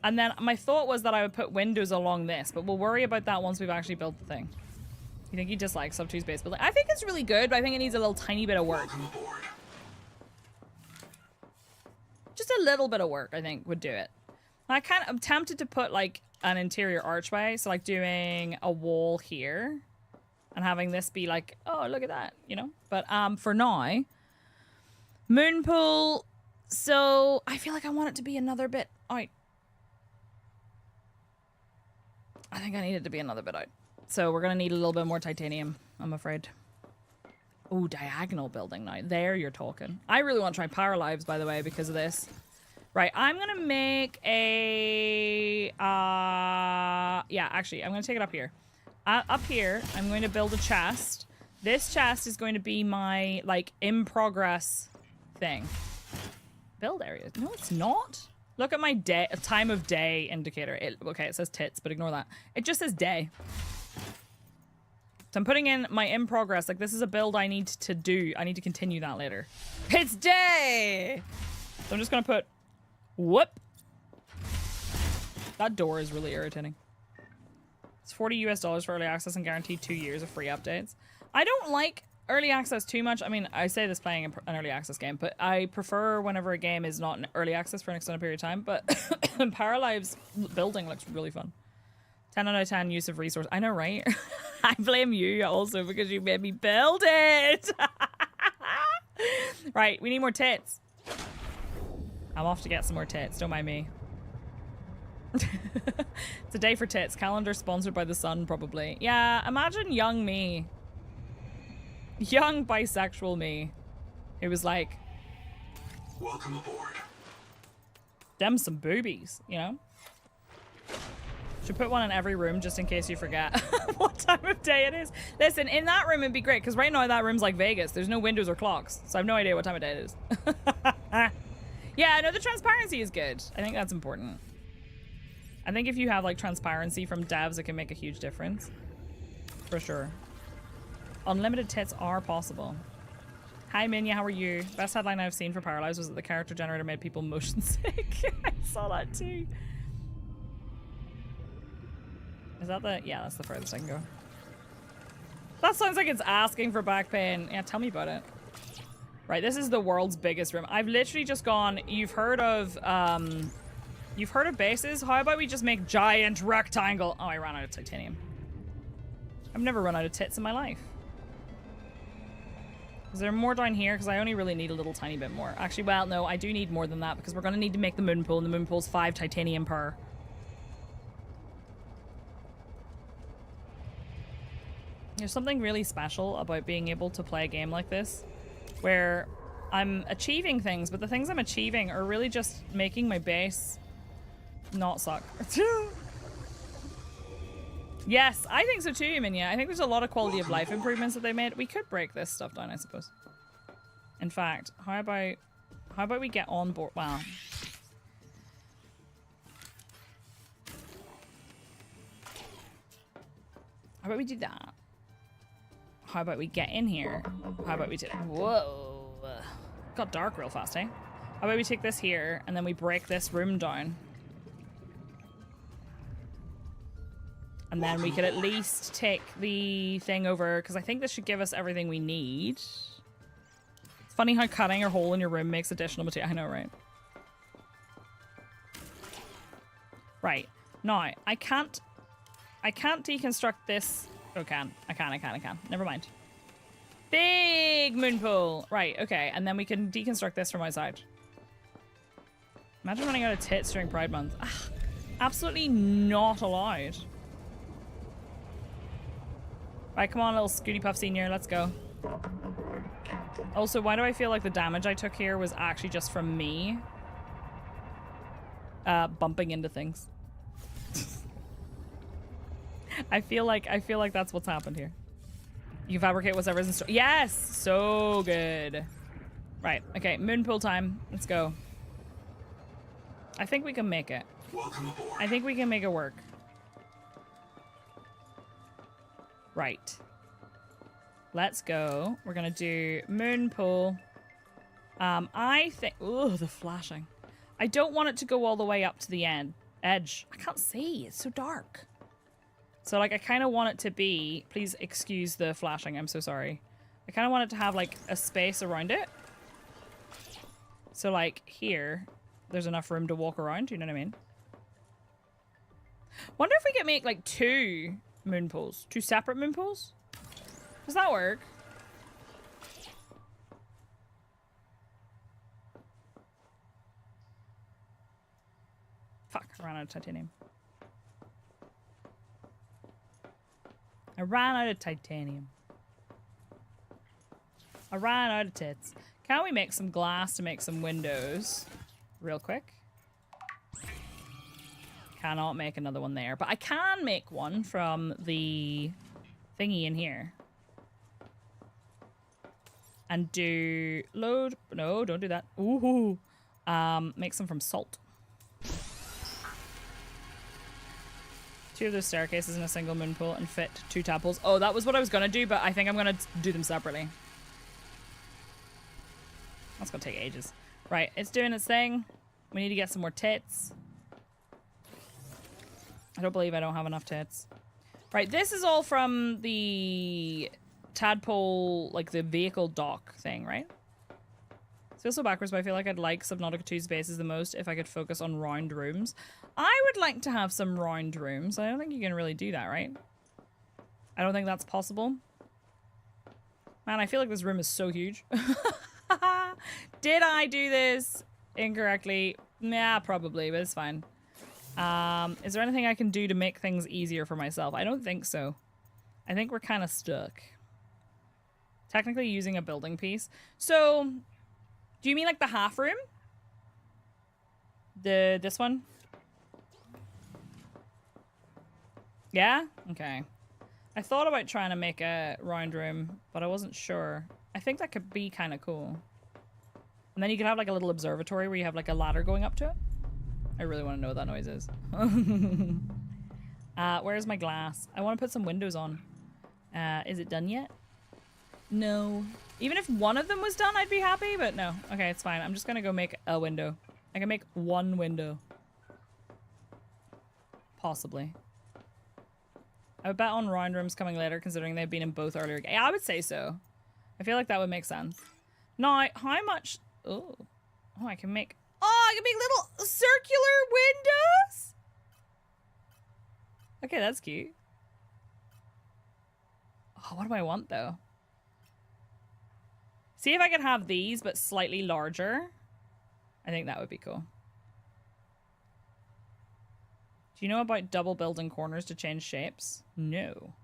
And then my thought was that I would put windows along this, but we'll worry about that once we've actually built the thing. You think you dislike Sub 2's base building? I think it's really good, but I think it needs a little tiny bit of work. Just a little bit of work, I think, would do it. I'm tempted to put like an interior archway, so like doing a wall here and having this be like, oh, look at that, you know? But for now, moon pool. So I feel like I want it to be another bit out. I think I need it to be another bit out. So we're gonna need a little bit more titanium, I'm afraid. Oh, diagonal building now. There you're talking. I really want to try Power Lives, by the way, because of this. Right, I'm gonna make a... yeah, actually, I'm gonna take it up here. Up here, I'm going to build a chest. This chest is going to be my, like, in progress thing. Build area. No, it's not. Look at my day, time of day indicator. Okay, it says tits, but ignore that. It just says day. So I'm putting in my in progress. Like, this is a build I need to do. I need to continue that later. It's day! So I'm just gonna put, whoop. That door is really irritating. It's $40 US for early access and guaranteed 2 years of free updates. I don't like early access too much. I mean, I say this playing an early access game, but I prefer whenever a game is not in early access for an extended period of time. But Paralive's building looks really fun. 10 out of 10 use of resource. I know, right? I blame you also because you made me build it. Right, we need more tits. I'm off to get some more tits. Don't mind me. It's a day for tits. Calendar sponsored by the sun, probably. Yeah, imagine young me. Young bisexual me. It was like, Welcome aboard. them some boobies, you know? Should put one in every room just in case you forget what time of day it is. Listen, in that room it'd be great because right now that room's like Vegas. There's no windows or clocks, so I have no idea what time of day it is. Yeah, I know the transparency is good. I think that's important. I think if you have like transparency from devs, it can make a huge difference. For sure. Unlimited tits are possible. Hi Minya, how are you? Best headline I've seen for Paralyzed was that the character generator made people motion sick. I saw that too. Is that the... Yeah, that's the furthest I can go. That sounds like it's asking for back pain. Yeah, tell me about it. Right, this is the world's biggest room. I've literally just gone... You've heard of bases? How about we just make giant rectangle... Oh, I ran out of titanium. I've never run out of tits in my life. Is there more down here? Because I only really need a little tiny bit more. Actually, well, no, I do need more than that because we're going to need to make the moon pool, and the moon pool's 5 titanium per. There's something really special about being able to play a game like this where I'm achieving things, but the things I'm achieving are really just making my base not suck. Yes, I think so too, Minya. I think there's a lot of quality of life improvements that they made. We could break this stuff down, I suppose. In fact, how about we get on board? Wow. How about we do that? How about we get in here? How about we do... Whoa. Got dark real fast, eh? How about we take this here, and then we break this room down? And then we could at least take the thing over, because I think this should give us everything we need. It's funny how cutting a hole in your room makes additional material. I know, right? Right. Now, I can't deconstruct this. Oh, I can. Never mind. Big moon pool. Right, okay. And then we can deconstruct this from outside. Imagine running out of tits during Pride Month. Ugh, absolutely not allowed. Right, come on, little Scooty Puff Senior. Let's go. Also, why do I feel like the damage I took here was actually just from me bumping into things? I feel like that's what's happened here. You can fabricate whatever's in store. Yes! So good. Right. Okay. Moon pool time. Let's go. I think we can make it. Welcome aboard. I think we can make it work. Right. Let's go. We're gonna do moon pool. I think... Ooh, the flashing. I don't want it to go all the way up to the edge. I can't see. It's so dark. So, like, I kind of want it to be... Please excuse the flashing. I'm so sorry. I kind of want it to have, like, a space around it. So, like, here, there's enough room to walk around. You know what I mean? Wonder if we could make, like, 2 moon pools. 2 separate moon pools? Does that work? Fuck, I ran out of titanium. I ran out of titanium. I ran out of tits. Can we make some glass to make some windows? Real quick. Cannot make another one there. But I can make one from the thingy in here. And do... Load... No, don't do that. Ooh. Make some from salt. Two of those staircases in a single moon pool and fit 2 tadpoles. Oh, that was what I was gonna do, but I think I'm gonna do them separately. That's gonna take ages. Right, it's doing its thing. We need to get some more tits. I don't believe I don't have enough tits. Right, this is all from the tadpole, like the vehicle dock thing, right? I feel so backwards, but I feel like I'd like Subnautica 2's bases the most if I could focus on round rooms. I would like to have some round rooms. I don't think you can really do that, right? I don't think that's possible. Man, I feel like this room is so huge. Did I do this incorrectly? Nah, probably, but it's fine. Is there anything I can do to make things easier for myself? I don't think so. I think we're kind of stuck. Technically using a building piece. So, do you mean like the half room? This one? Yeah? Okay. I thought about trying to make a round room, but I wasn't sure. I think that could be kind of cool. And then you could have like a little observatory where you have like a ladder going up to it. I really want to know what that noise is. Where's my glass? I want to put some windows on. Is it done yet? No. Even if one of them was done, I'd be happy, but no. Okay, it's fine. I'm just going to go make a window. I can make one window. Possibly. I would bet on round rooms coming later, considering they've been in both earlier. Yeah, I would say so. I feel like that would make sense. Now, how much... Oh, I can make... Oh, I can make little circular windows? Okay, that's cute. Oh, what do I want, though? See if I could have these, but slightly larger. I think that would be cool. Do you know about double building corners to change shapes? No.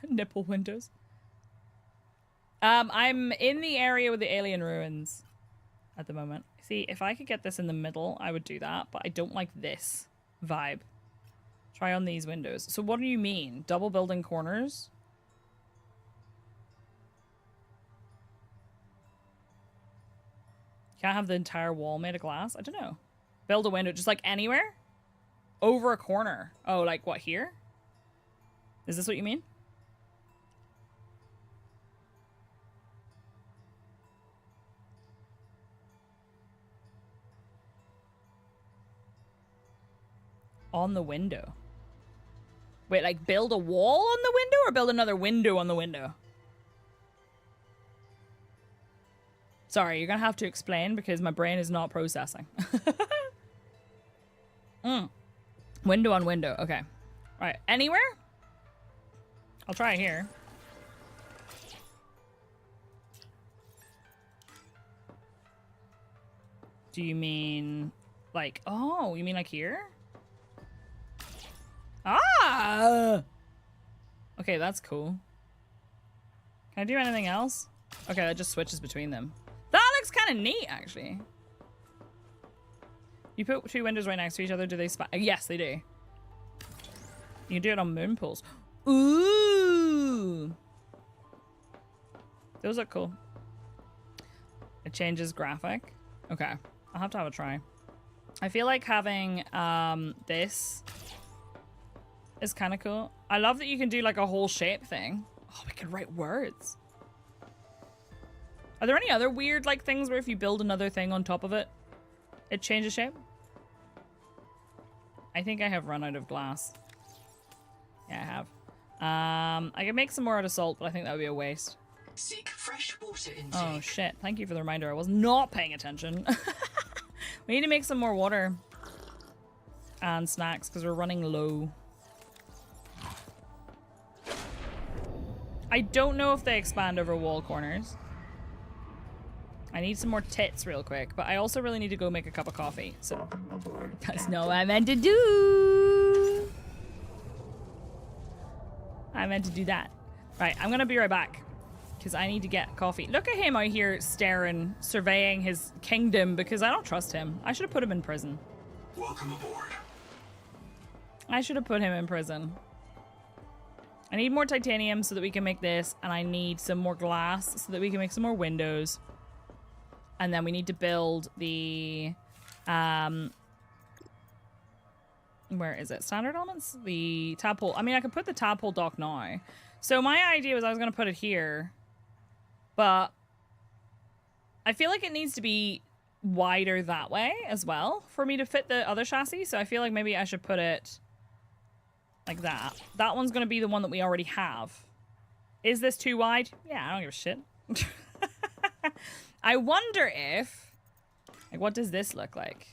Nipple windows. I'm in the area with the alien ruins at the moment. See, if I could get this in the middle, I would do that, but I don't like this vibe. Try on these windows. So what do you mean? Double building corners? Can't have the entire wall made of glass? I don't know. Build a window just like anywhere? Over a corner. Oh, like what, here? Is this what you mean? On the window. Wait, like build a wall on the window or build another window on the window? Sorry, you're gonna have to explain because my brain is not processing. Window on window, okay. Right, anywhere? I'll try here. Do you mean like, oh, you mean like here? Ah! Okay, that's cool. Can I do anything else? Okay, that just switches between them. That looks kind of neat, actually. You put 2 windows right next to each other, do they spot? Yes, they do. You can do it on moon pools. Ooh! Those look cool. It changes graphic. Okay, I'll have to have a try. I feel like having this is kind of cool. I love that you can do like a whole shape thing. Oh, we can write words. Are there any other weird like things where if you build another thing on top of it, it changes shape? I think I have run out of glass. Yeah, I have. I can make some more out of salt, but I think that would be a waste. Seek fresh water intake. Oh shit, thank you for the reminder. I was not paying attention. We need to make some more water and snacks because we're running low. I don't know if they expand over wall corners. I need some more tits real quick, but I also really need to go make a cup of coffee. So that's not what I meant to do. I meant to do that. Right, I'm gonna be right back because I need to get coffee. Look at him out here staring, surveying his kingdom because I don't trust him. I should have put him in prison. Welcome aboard. I should have put him in prison. I need more titanium so that we can make this, and I need some more glass so that we can make some more windows. And then we need to build the, where is it? Standard elements? The tadpole. I mean, I could put the tadpole dock now. So my idea was I was going to put it here, but I feel like it needs to be wider that way as well for me to fit the other chassis. So I feel like maybe I should put it like that. That one's going to be the one that we already have. Is this too wide? Yeah, I don't give a shit. I wonder if, like, what does this look like?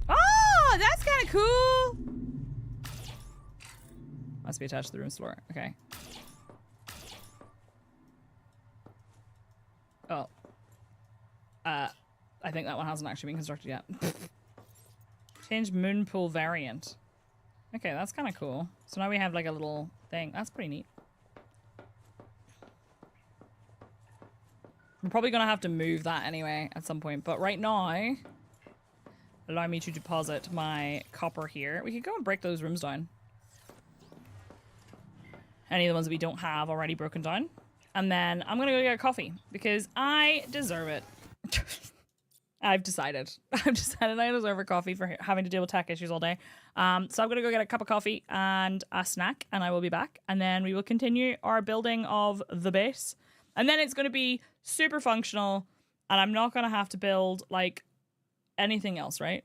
Oh, that's kind of cool. Must be attached to the room floor. Okay. Oh. I think that one hasn't actually been constructed yet. Change moon pool variant. Okay, that's kind of cool. So now we have like a little thing. That's pretty neat. I'm probably going to have to move that anyway at some point. But right now, allow me to deposit my copper here. We could go and break those rooms down. Any of the ones that we don't have already broken down. And then I'm going to go get a coffee because I deserve it. I've decided I deserve a coffee for having to deal with tech issues all day. So I'm going to go get a cup of coffee and a snack, and I will be back. And then we will continue our building of the base. And then it's going to be super functional, and I'm not going to have to build, like, anything else, right?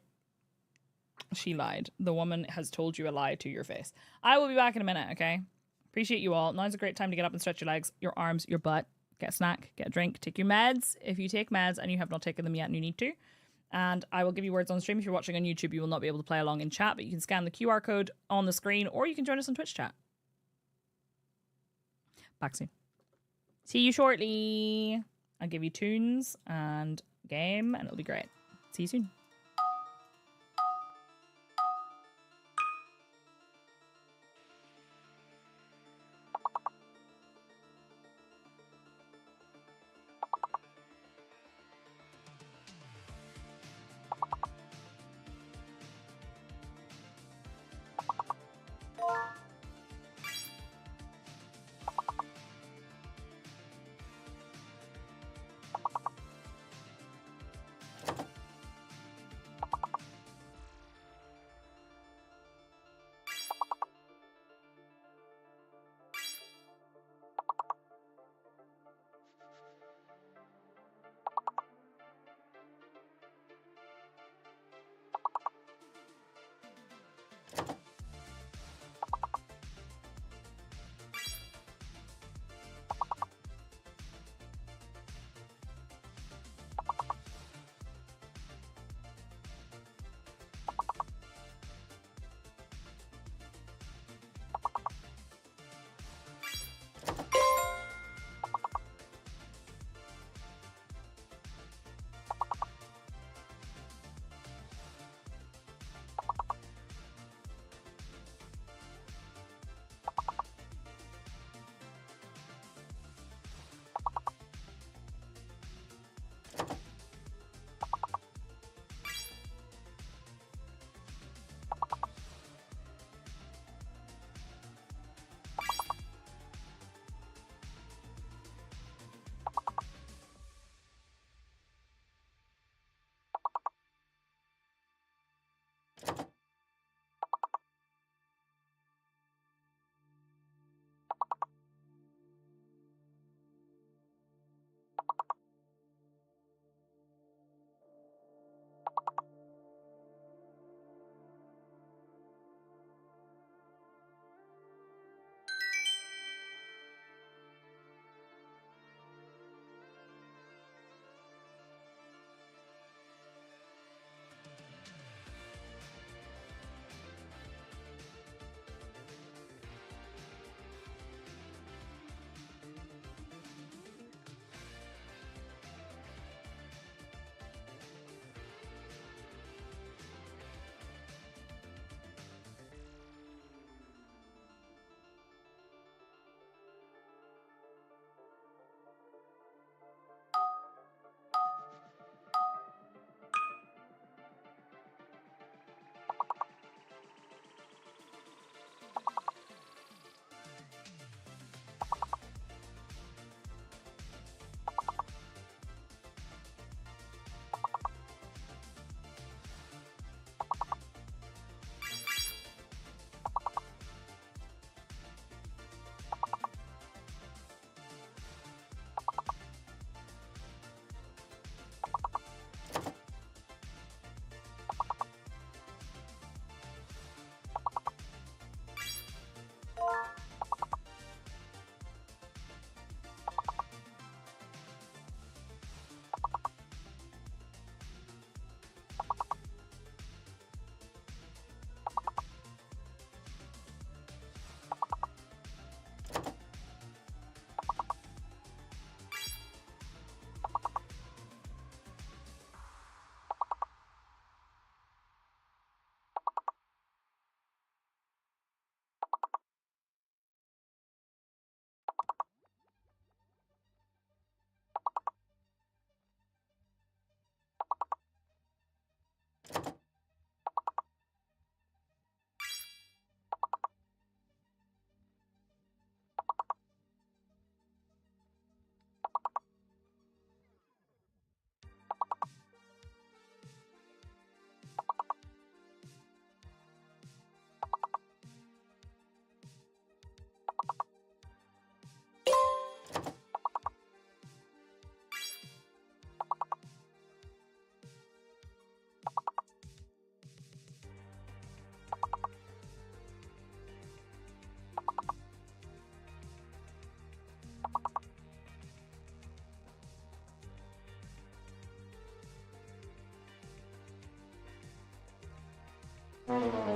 She lied. The woman has told you a lie to your face. I will be back in a minute, okay? Appreciate you all. Now's a great time to get up and stretch your legs, your arms, your butt. Get a snack, get a drink, take your meds. If you take meds and you have not taken them yet and you need to. And I will give you words on stream. If you're watching on YouTube, you will not be able to play along in chat, but you can scan the QR code on the screen or you can join us on Twitch chat. Back soon. See you shortly. I'll give you tunes and game and it'll be great. See you soon. Oh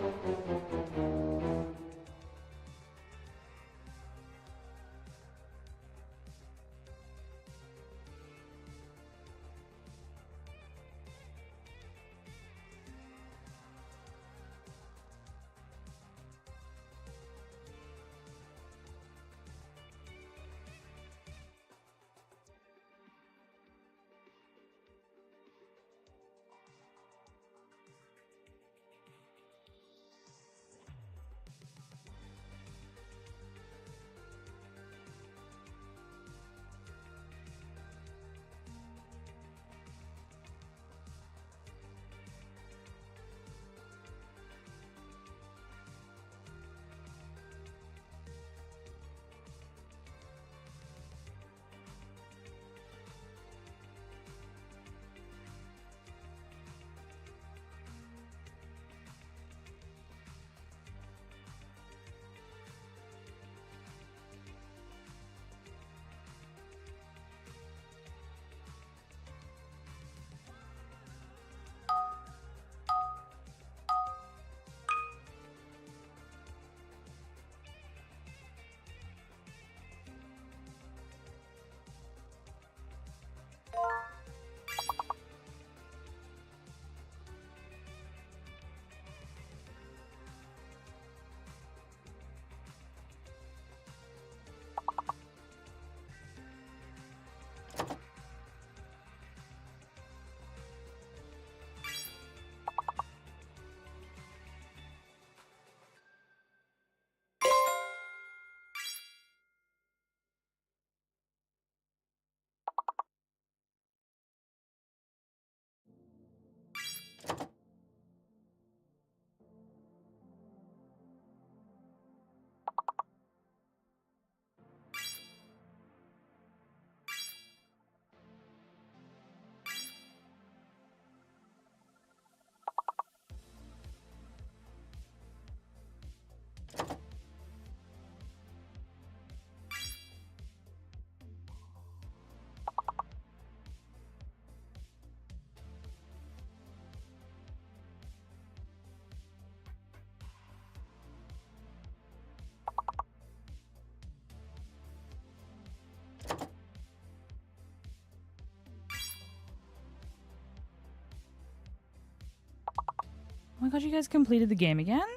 my god, you guys completed the game again?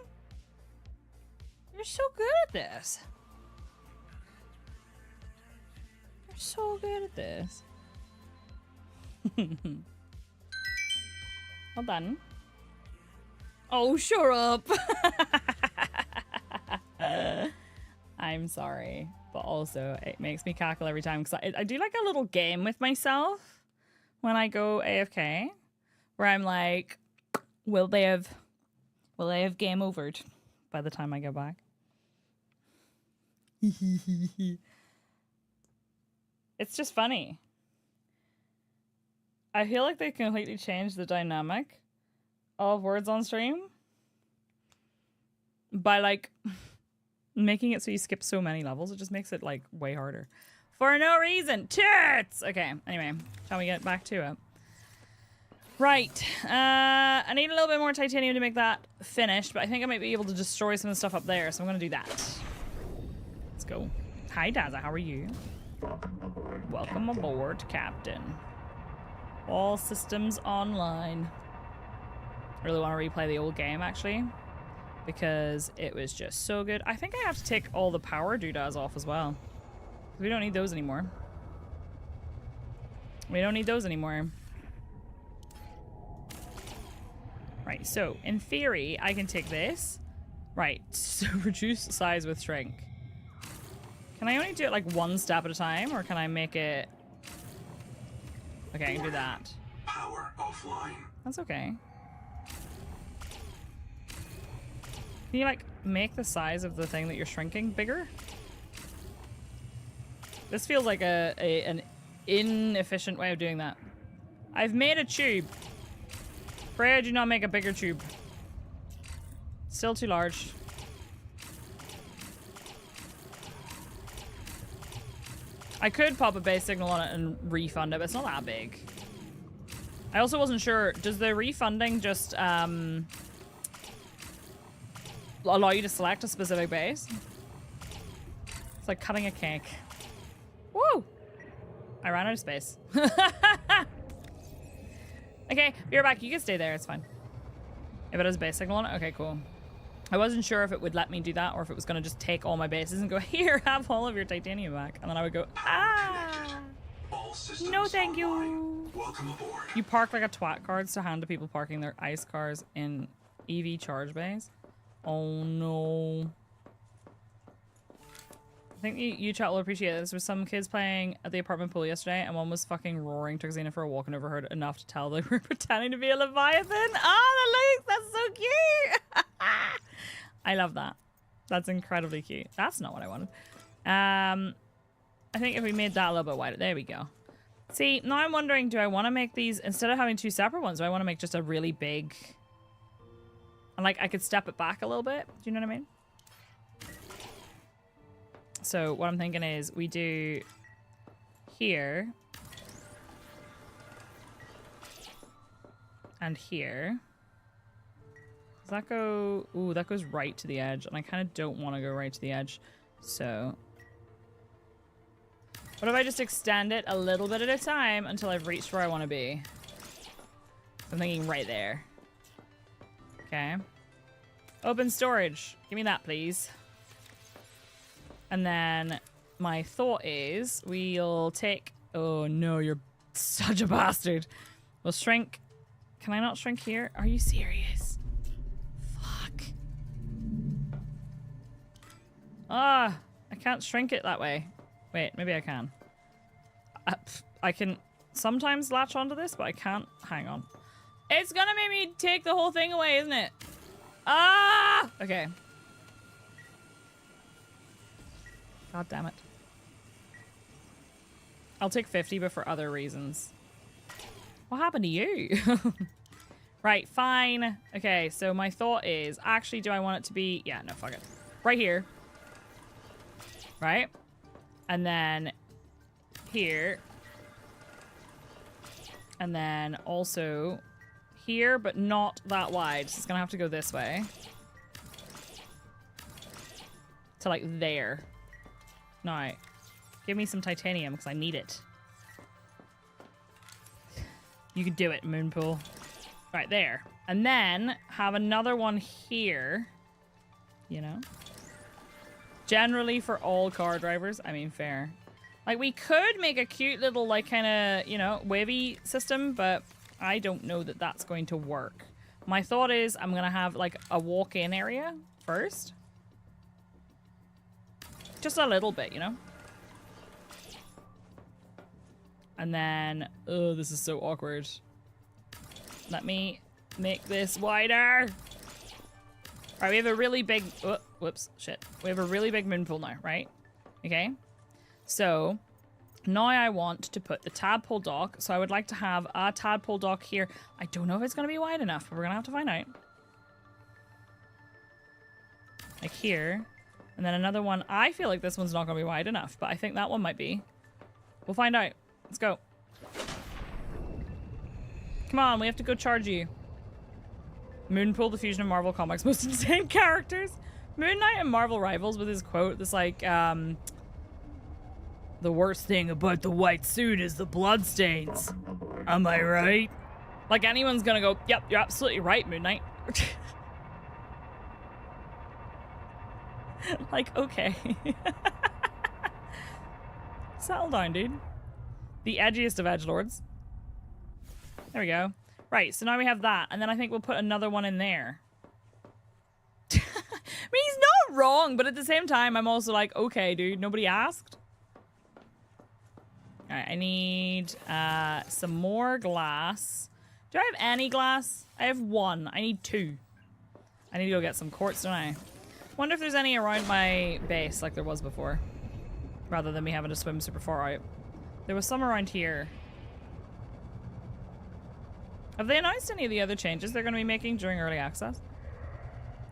You're so good at this. You're so good at this. Well done. Oh, shut up. I'm sorry, but also it makes me cackle every time because I do like a little game with myself when I go AFK where I'm like, will they have game overed by the time I go back? It's just funny. I feel like they completely changed the dynamic of words on stream by like making it so you skip so many levels. It just makes it like way harder for no reason. Tits! Okay, anyway, shall we get back to it? Right, I need a little bit more titanium to make that finished, but I think I might be able to destroy some of the stuff up there, so I'm gonna do that. Let's go. Hi, Daza, how are you? Welcome aboard, Captain. All systems online. I really want to replay the old game, actually, because it was just so good. I think I have to take all the power doodads off as well. We don't need those anymore. We don't need those anymore. Right, so in theory, I can take this. Right, so reduce size with shrink. Can I only do it like one step at a time, or can I make it... Okay, I can do that. Power offline. That's okay. Can you like make the size of the thing that you're shrinking bigger? This feels like an inefficient way of doing that. I've made a tube. Pray I do not make a bigger tube. Still too large. I could pop a base signal on it and refund it, but it's not that big. I also wasn't sure, does the refunding just allow you to select a specific base. It's like cutting a cake. Woo! I ran out of space. Okay, be right back. You can stay there. It's fine. If it has a base signal on it? Okay, cool. I wasn't sure if it would let me do that or if it was going to just take all my bases and go, here, have all of your titanium back. And then I would go, ah! All systems No, thank online. you. Welcome aboard. You park like a twat cards to hand to people parking their ice cars in EV charge bays. Oh, no. I think you chat will appreciate this. There were some kids playing at the apartment pool yesterday, and one was fucking roaring to Xena for a walk and overheard enough to tell they were pretending to be a leviathan. Oh, that's so cute. I love that. That's incredibly cute. That's not what I wanted. I think if we made that a little bit wider, there we go. See, now I'm wondering, do I want to make these instead of having two separate ones? Do I want to make just a really big? And like I could step it back a little bit. Do you know what I mean? So what I'm thinking is we do here and here. Does that go? Ooh, that goes right to the edge, and I kind of don't want to go right to the edge. So what if I just extend it a little bit at a time until I've reached where I want to be? I'm thinking right there. Okay. Open storage. Give me that, please. And then my thought is we'll take... Oh, no, you're such a bastard. We'll shrink... Can I not shrink here? Are you serious? Fuck. Ah, I can't shrink it that way. Wait, maybe I can. I can sometimes latch onto this, but I can't. Hang on. It's gonna make me take the whole thing away, isn't it? Ah! Okay. God damn it. I'll take 50, but for other reasons. What happened to you? Right, fine. Okay, so my thought is, actually, do I want it to be... Yeah, no, fuck it. Right here. Right? And then here. And then also here, but not that wide. So it's gonna have to go this way. To like there. Now, give me some titanium because I need it. You can do it, Moonpool. Right there. And then have another one here. You know? Generally for all car drivers. I mean, fair. Like, we could make a cute little, like, kind of, you know, wavy system, but I don't know that that's going to work. My thought is I'm going to have, like, a walk-in area first. Just a little bit, you know? And then... Oh, this is so awkward. Let me make this wider. Alright, we have a really big... Oh, whoops, shit. We have a really big moonpool now, right? Okay. So, now I want to put the tadpole dock. So I would like to have a tadpole dock here. I don't know if it's going to be wide enough, but we're going to have to find out. Like here. And then another one. I feel like this one's not going to be wide enough, but I think that one might be. We'll find out. Let's go. Come on, we have to go charge you. Moonpool, the fusion of Marvel Comics' most insane characters. Moon Knight and Marvel Rivals with his quote that's like, the worst thing about the white suit is the bloodstains. Am I right? Like anyone's gonna go, yep, you're absolutely right, Moon Knight. Like, okay. Settle down, dude. The edgiest of edgelords. There we go. Right, so now we have that, and then I think we'll put another one in there. I mean, he's not wrong, but at the same time, I'm also like, okay, dude, nobody asked. Alright, I need some more glass. Do I have any glass? I have one. I need 2. I need to go get some quartz, don't I? Wonder if there's any around my base like there was before. Rather than me having to swim super far out. There was some around here. Have they announced any of the other changes they're going to be making during early access?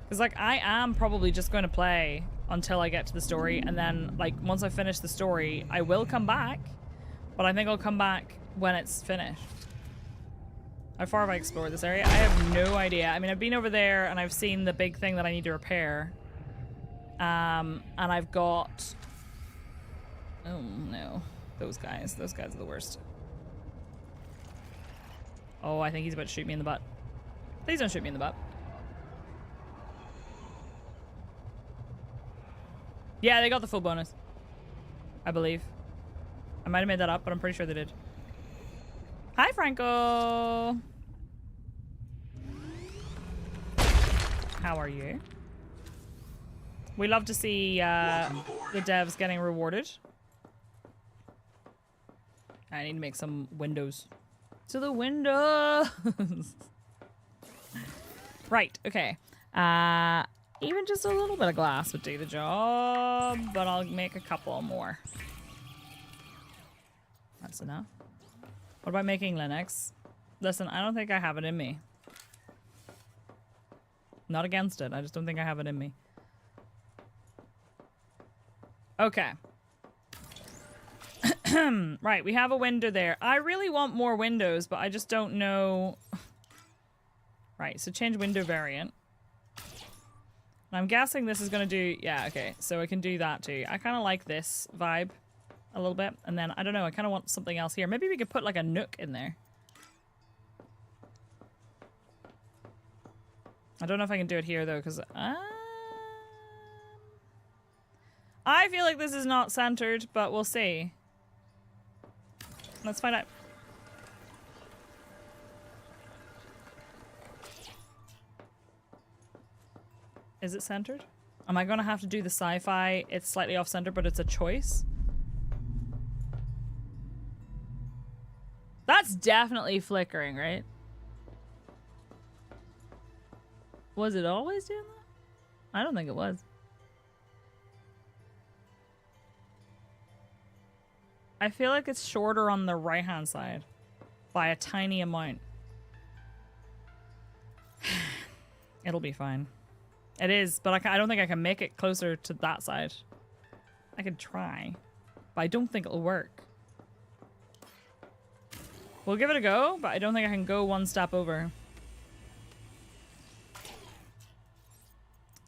Because, like, I am probably just going to play until I get to the story, and then, like, once I finish the story, I will come back, but I think I'll come back when it's finished. How far have I explored this area? I have no idea. I mean, I've been over there and I've seen the big thing that I need to repair. And I've got... Oh, no. Those guys. Those guys are the worst. Oh, I think he's about to shoot me in the butt. Please don't shoot me in the butt. Yeah, they got the full bonus. I believe. I might have made that up, but I'm pretty sure they did. Hi, Franco! How are you? We love to see the devs getting rewarded. I need to make some windows. To the windows! Right, okay. Even just a little bit of glass would do the job, but I'll make a couple more. That's enough. What about making Linux? Listen, I don't think I have it in me. Not against it, I just don't think I have it in me. Okay. Right, we have a window there. I really want more windows, but I just don't know... Right, so change window variant. And I'm guessing this is going to do... Yeah, okay, so I can do that too. I kind of like this vibe a little bit. And then, I don't know, I kind of want something else here. Maybe we could put like a nook in there. I don't know if I can do it here though, because... I feel like this is not centered, but we'll see. Let's find out. Is it centered? Am I going to have to do the sci-fi? It's slightly off-center, but it's a choice. That's definitely flickering, right? Was it always doing that? I don't think it was. I feel like it's shorter on the right-hand side by a tiny amount. It'll be fine. It is, but I don't think I can make it closer to that side. I could try, but I don't think it'll work. We'll give it a go, but I don't think I can go one step over.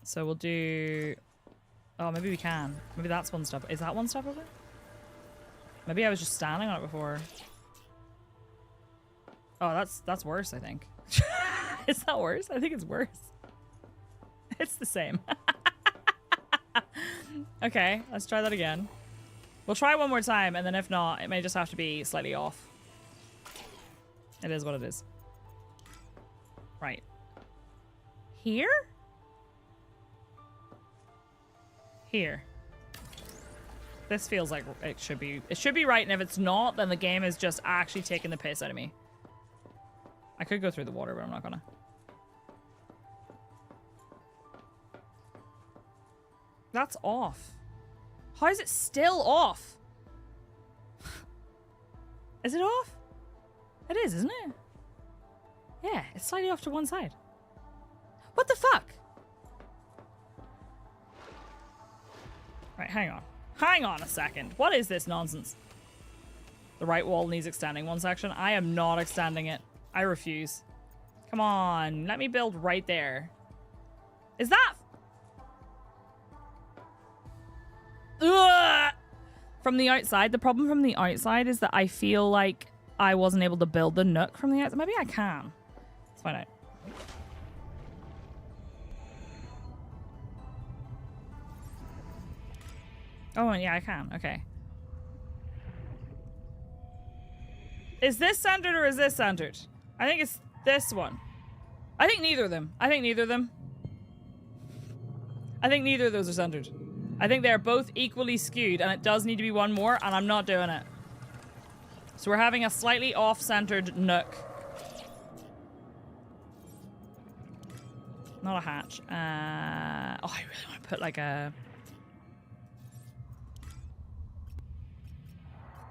So we'll do... Oh, maybe we can. Maybe that's one step. Is that one step over? Maybe I was just standing on it before. Oh, that's worse, I think. Is that worse? I think it's worse. It's the same. Okay, let's try that again. We'll try one more time, and then if not, it may just have to be slightly off. It is what it is. Right. Here? Here. This feels like it should be. It should be right, and if it's not, then the game is just actually taking the piss out of me. I could go through the water, but I'm not gonna. That's off. How is it still off? Is it off? It is, isn't it? Yeah, it's slightly off to one side. What the fuck? Right, hang on. Hang on a second. What is this nonsense? The right wall needs extending one section. I am not extending it. I refuse. Come on, let me build right there. Is that... Ugh! From the outside, the problem from the outside is that I feel like I wasn't able to build the nook from the outside. Maybe I can. Let's find out. Oh, yeah, I can. Okay. Is this centered or is this centered? I think it's this one. I think neither of them. I think neither of them. I think neither of those are centered. I think they're both equally skewed, and it does need to be one more, and I'm not doing it. So we're having a slightly off-centered nook. Not a hatch. Oh, I really want to put like a...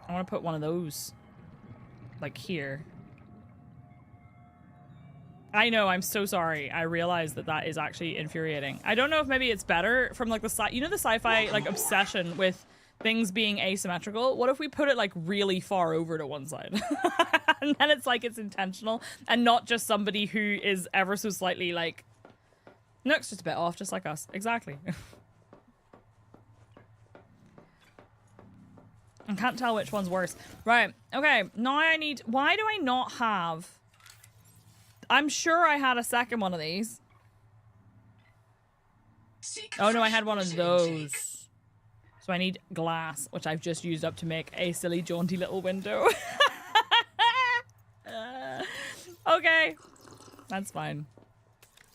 I want to put one of those, like here. I know, I'm so sorry. I realize that that is actually infuriating. I don't know if maybe it's better from like the you know the sci-fi like obsession with things being asymmetrical, what if we put it like really far over to one side? And then it's like it's intentional and not just somebody who is ever so slightly like, Nook's just a bit off, just like us. Exactly. I can't tell which one's worse. Right. Okay. Now I need... Why do I not have... I'm sure I had a second one of these. Oh, no, I had one of those. So I need glass, which I've just used up to make a silly, jaunty little window. Okay. That's fine.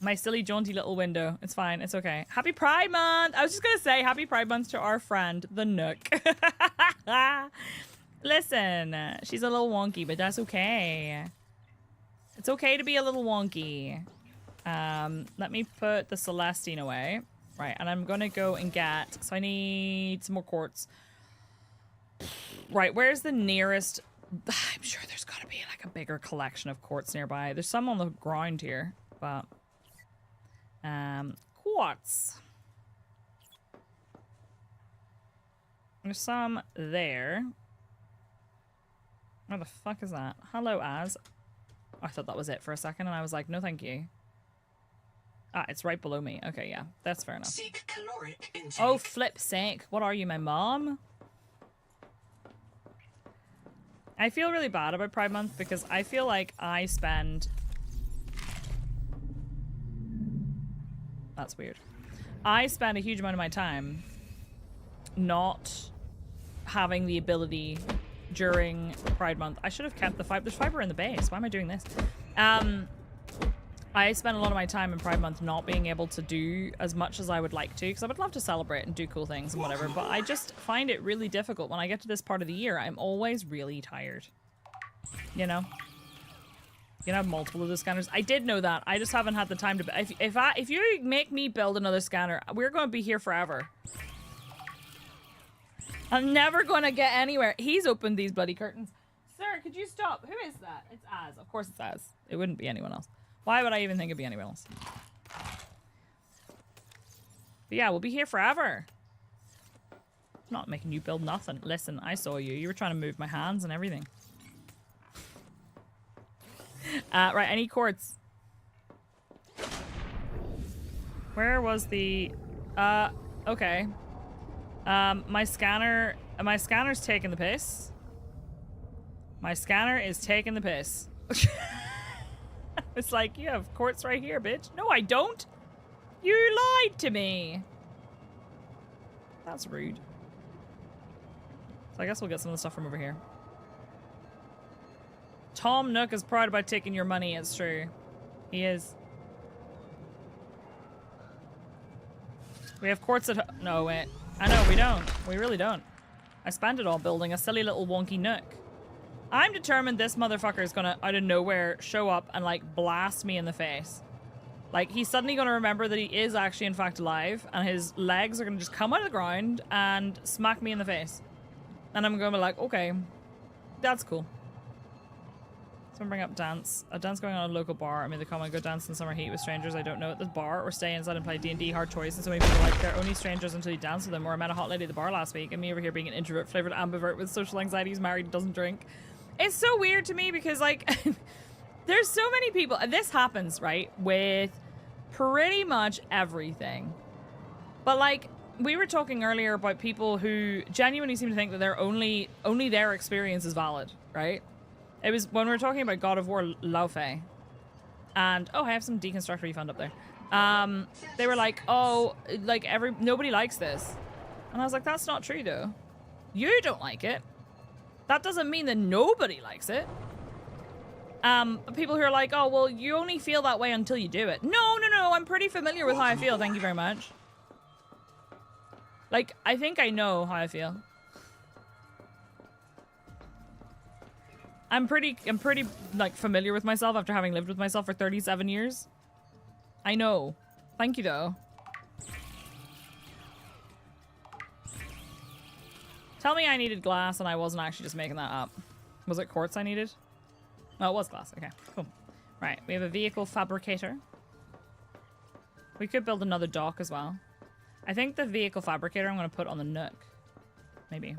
My silly, jaunty little window. It's fine. It's okay. Happy Pride Month! I was just gonna say Happy Pride Month to our friend, the Nook. Listen, she's a little wonky, but that's okay. It's okay to be a little wonky. Let me put the Celestine away. Right, and I'm gonna go and get... So I need some more quartz. Right, where's the nearest... I'm sure there's gotta be like a bigger collection of quartz nearby. There's some on the ground here, but... quartz. There's some there. Where the fuck is that? Hello, Az. I thought that was it for a second, and I was like, no thank you. Ah, it's right below me. Okay, yeah, that's fair enough. Seek caloric intake. Oh, flip sake. What are you, my mom? I feel really bad about Pride Month because I feel like I spend... That's weird. I spend a huge amount of my time not having the ability during Pride Month. I should have kept the fiber. There's fiber in the base. Why am I doing this? I spend a lot of my time in Pride Month not being able to do as much as I would like to, because I would love to celebrate and do cool things and whatever, but I just find it really difficult. When I get to this part of the year, I'm always really tired. You know? You can have multiple of the scanners. I did know that. I just haven't had the time to... If you make me build another scanner, we're going to be here forever. I'm never going to get anywhere. He's opened these bloody curtains. Sir, could you stop? Who is that? It's Az. Of course it's Az. It wouldn't be anyone else. Why would I even think it'd be anyone else? But yeah, we'll be here forever. I'm not making you build nothing. Listen, I saw you. You were trying to move my hands and everything. Right, I need quartz. Where was the... okay. My scanner's taking the piss. My scanner is taking the piss. It's like, you have quartz right here, bitch. No, I don't. You lied to me. That's rude. So I guess we'll get some of the stuff from over here. Tom Nook is proud about taking your money. It's true. He is. We have quartz at home. No, wait. I know, we don't. We really don't. I spent it all building a silly little wonky Nook. I'm determined this motherfucker is gonna, out of nowhere, show up and, like, blast me in the face. Like, he's suddenly gonna remember that he is actually, in fact, alive, and his legs are gonna just come out of the ground and smack me in the face. And I'm gonna be like, okay, that's cool. So I'm bring up dance. A dance going on at a local bar. I made the comment, go dance in summer heat with strangers I don't know at the bar, or stay inside and play D&D, hard choice. And so many people like, they're only strangers until you dance with them. Or I met a hot lady at the bar last week, and me over here being an introvert, flavored ambivert with social anxiety, who's married, doesn't drink. It's so weird to me because, like, there's so many people, and this happens, right, with pretty much everything. But, like, we were talking earlier about people who genuinely seem to think that they're only their experience is valid, right? It was when we were talking about God of War Laufey, and oh, I have some deconstruct refund up there. They were like, oh, like nobody likes this, and I was like, that's not true though. You don't like it. That doesn't mean that nobody likes it. But people who are like, oh, well, you only feel that way until you do it. No, I'm pretty familiar with how I feel. Thank you very much. Like, I think I know how I feel. I'm pretty like familiar with myself after having lived with myself for 37 years. I know. Thank you though. Tell me I needed glass and I wasn't actually just making that up. Was it quartz I needed? Oh, it was glass. Okay, cool. Right, we have a vehicle fabricator. We could build another dock as well. I think the vehicle fabricator I'm going to put on the Nook. maybe.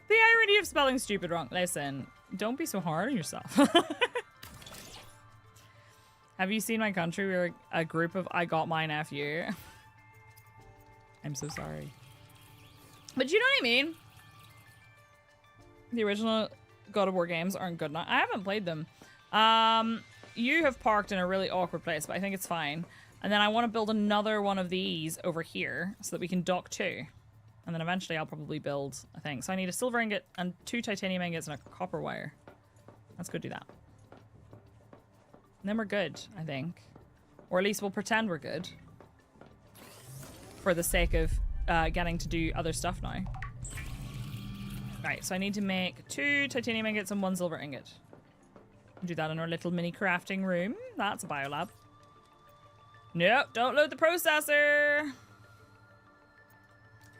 The irony of spelling stupid wrong. Listen, don't be so hard on yourself. Have you seen my country? We're a group of I got mine F you. I'm so sorry. But you know what I mean? The original God of War games aren't good enough. I haven't played them. You have parked in a really awkward place, but I think it's fine. And then I want to build another one of these over here so that we can dock 2. And then eventually I'll probably build a thing. So I need a silver ingot and 2 titanium ingots and a copper wire. Let's go do that. And then we're good, I think. Or at least we'll pretend we're good. For the sake of getting to do other stuff now. Right, so I need to make 2 titanium ingots and 1 silver ingot. Do that in our little mini crafting room. That's a biolab. Nope, don't load the processor.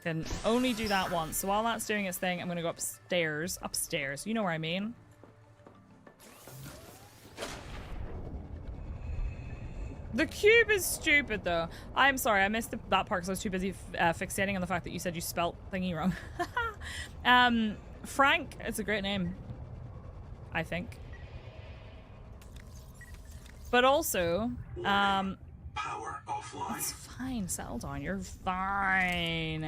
Can only do that once. So while that's doing its thing, I'm going to go upstairs. Upstairs, you know where I mean. The cube is stupid, though. I'm sorry, I missed that part because I was too busy fixating on the fact that you said you spelt thingy wrong. Frank, it's a great name. I think. But also, Power offline. it's fine. Settle down. You're fine.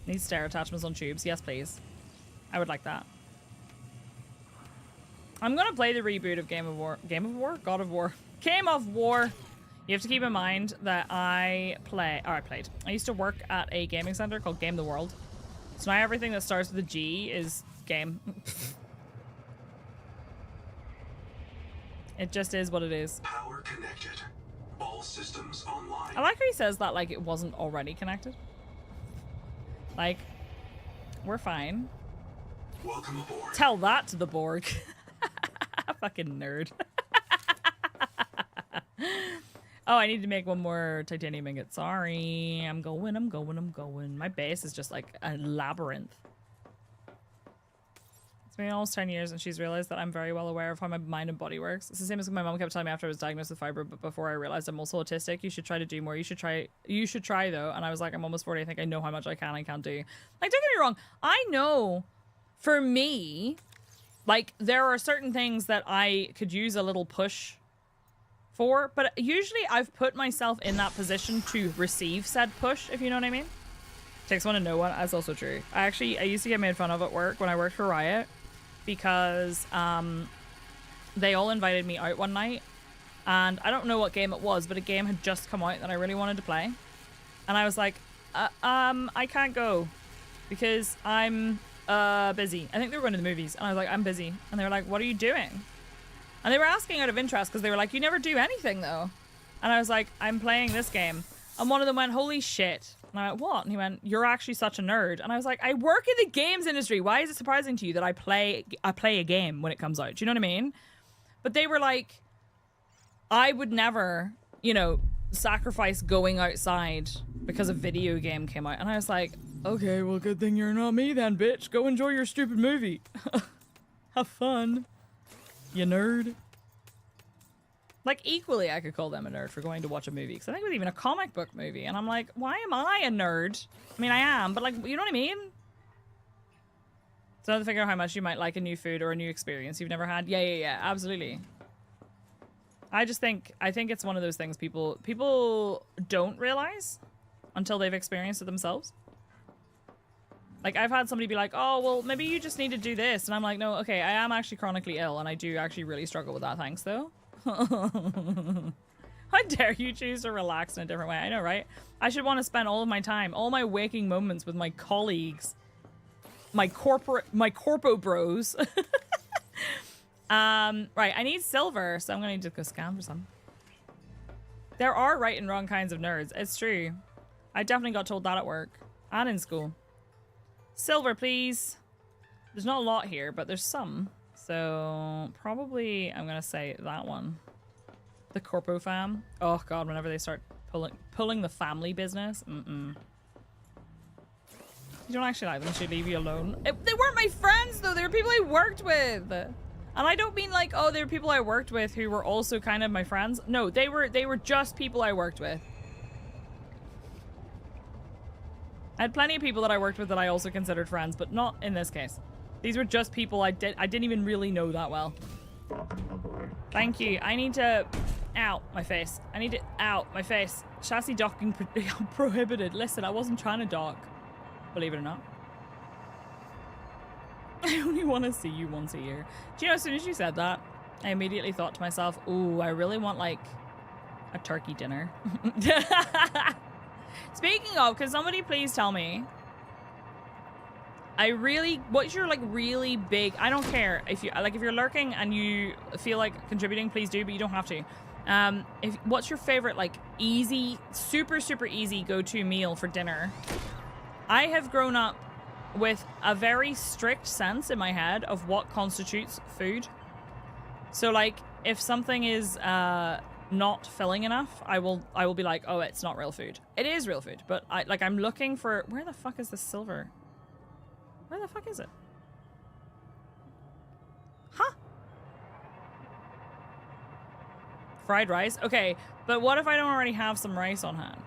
Need stair attachments on tubes. Yes, please. I would like that. I'm gonna play the reboot of Game of War. Game of War? God of War. Game of War. You have to keep in mind that I used to work at a gaming center called Game the World. So now everything that starts with a G is game. It just is what it is. Power connected. All systems online. I like how he says that like it wasn't already connected. Like, we're fine. Welcome aboard. Tell that to the Borg. Fucking nerd. Oh, I need to make 1 more titanium ingot. Sorry. I'm going. My base is just like a labyrinth. It's been almost 10 years and she's realized that I'm very well aware of how my mind and body works. It's the same as my mom kept telling me after I was diagnosed with fibro, but before I realized I'm also autistic. You should try to do more. You should try though. And I was like, I'm almost 40. I think I know how much I can and can't do. Like, don't get me wrong. I know for me, like, there are certain things that I could use a little push for, but usually I've put myself in that position to receive said push, if you know what I mean. Takes one to know one. That's also true. I used to get made fun of at work when I worked for Riot because they all invited me out one night and I don't know what game it was, but a game had just come out that I really wanted to play. And I was like, I can't go because I'm busy. I think they were going to the movies and I was like, I'm busy. And they were like, what are you doing? And they were asking out of interest because they were like, you never do anything though. And I was like, I'm playing this game. And one of them went, holy shit. And I went, what? And he went, you're actually such a nerd. And I was like, I work in the games industry. Why is it surprising to you that I play a game when it comes out? Do you know what I mean? But they were like, I would never, you know, sacrifice going outside because a video game came out. And I was like, okay, well, good thing you're not me then, bitch. Go enjoy your stupid movie. Have fun, you nerd. Like, equally, I could call them a nerd for going to watch a movie. Because I think it was even a comic book movie. And I'm like, why am I a nerd? I mean, I am, but like, you know what I mean? So to figure out how much you might like a new food or a new experience you've never had. Yeah, absolutely. I think it's one of those things people don't realize until they've experienced it themselves. Like, I've had somebody be like, oh, well, maybe you just need to do this. And I'm like, no, okay, I am actually chronically ill. And I do actually really struggle with that. Thanks, though. How dare you choose to relax in a different way? I know, right? I should want to spend all of my time, all my waking moments with my colleagues, my corpo bros. Right, I need silver, so I'm gonna need to go scan for some. There are right and wrong kinds of nerds. It's true. I definitely got told that at work and in school. Silver, please. There's not a lot here, but there's some. So probably I'm gonna say that one. The Corpo fam. Oh god, whenever they start pulling the family business. You don't actually like them, they should leave you alone. They weren't my friends though, they were people I worked with. And I don't mean like, oh, they were people I worked with who were also kind of my friends. No, they were just people I worked with. had plenty of people that I worked with that I also considered friends, but not in this case. These were just people I didn't even really know that well. Thank you. I need to... Ow, my face. I need to... Ow, my face. Chassis docking prohibited. Listen, I wasn't trying to dock. Believe it or not. I only want to see you once a year. Do you know, as soon as you said that, I immediately thought to myself, ooh, I really want, like, a turkey dinner. Speaking of, can somebody please tell me, what's your, like, really big, I don't care if you're lurking and you feel like contributing, please do, but you don't have to. What's your favorite, like, easy, super, super easy go-to meal for dinner? I have grown up with a very strict sense in my head of what constitutes food. So, like, if something is, not filling enough, I will be like, oh, it's not real food. It is real food, but I'm looking for, where the fuck is this silver? Where the fuck is it? Huh? Fried rice? Okay, but what if I don't already have some rice on hand?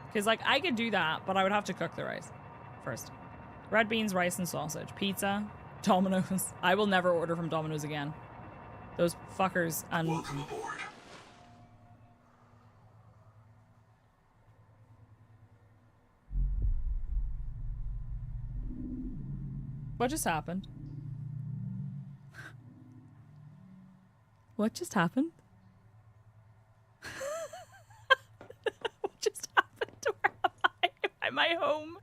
Because, like, I could do that, but I would have to cook the rice first. Red beans, rice, and sausage. Pizza. Domino's. I will never order from Domino's again. Those fuckers and... Welcome aboard. What just happened? What just happened? What just happened? Where am I? Am I home?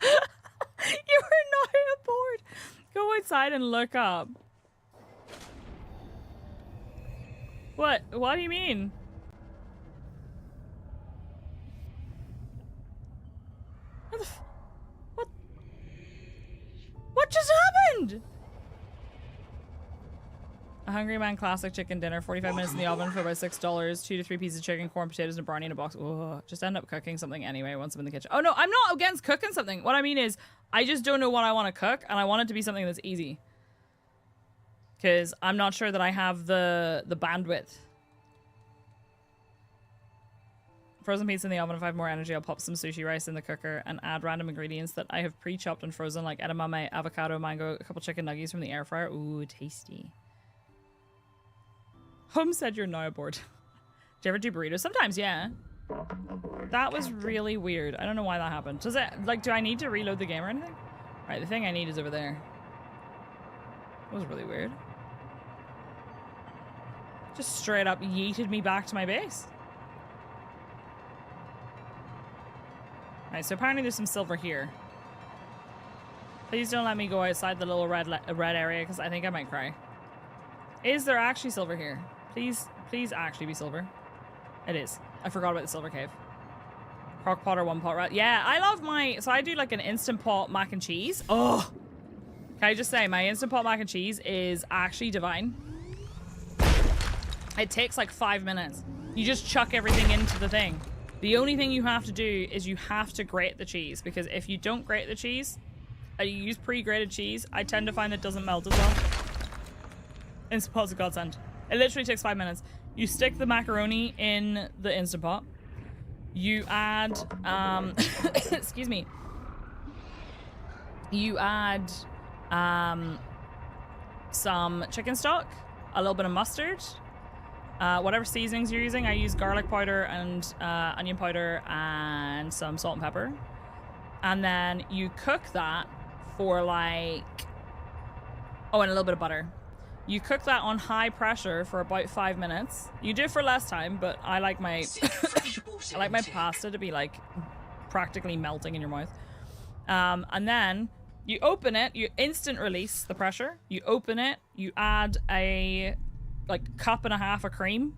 You are not aboard. Go outside and look up. What? What do you mean? What? What just happened? A Hungry Man classic chicken dinner, 45 minutes in the oven for about $6, 2 to 3 pieces of chicken, corn, potatoes, and brownie in a box. Ugh, just end up cooking something anyway once I'm in the kitchen. Oh no, I'm not against cooking something. What I mean is, I just don't know what I want to cook, and I want it to be something that's easy. Because I'm not sure that I have the bandwidth. Frozen pizza in the oven. If I have more energy, I'll pop some sushi rice in the cooker and add random ingredients that I have pre-chopped and frozen, like edamame, avocado, mango, a couple chicken nuggets from the air fryer. Ooh, tasty. Home said you're now aboard. Do you ever do burritos? Sometimes, yeah. That was really weird. I don't know why that happened. Does it, like, do I need to reload the game or anything? Right, the thing I need is over there. That was really weird. Just straight up yeeted me back to my base. Alright, so apparently there's some silver here. Please don't let me go outside the little red area, because I think I might cry. Is there actually silver here? Please actually be silver. It is. I forgot about the silver cave. Crock pot or one pot rat. Yeah, I love my... So I do like an Instant Pot mac and cheese. Oh! Can I just say, my Instant Pot mac and cheese is actually divine. It takes like 5 minutes. You just chuck everything into the thing. The only thing you have to do is you have to grate the cheese, because if you don't grate the cheese, and you use pre-grated cheese, I tend to find that it doesn't melt as well. Instant Pot's a godsend. It literally takes 5 minutes. You stick the macaroni in the Instant Pot. You add, excuse me. You add some chicken stock, a little bit of mustard, whatever seasonings you're using. I use garlic powder and onion powder and some salt and pepper. And then you cook that for like... Oh, and a little bit of butter. You cook that on high pressure for about 5 minutes. You do it for less time, but I like my I like my pasta to be like practically melting in your mouth. And then you open it, you instant release the pressure. You open it, you add a like cup and a half of cream.